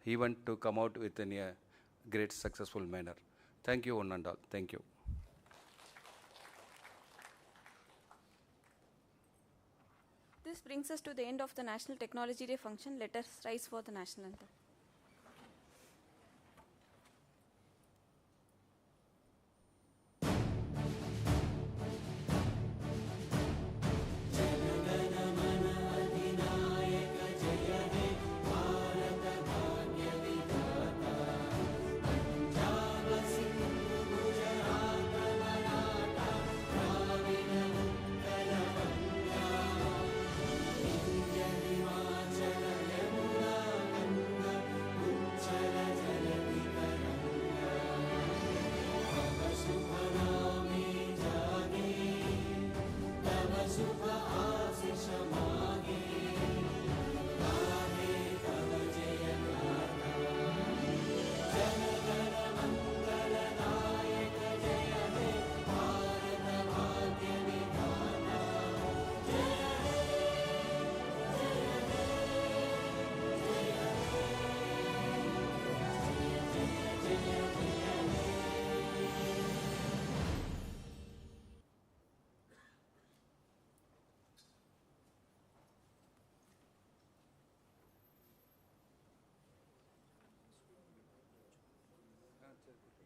event to come out within a great successful manner. Thank you one and all. Thank you. This brings us to the end of the National Technology Day function. Let us rise for the national anthem. lecture.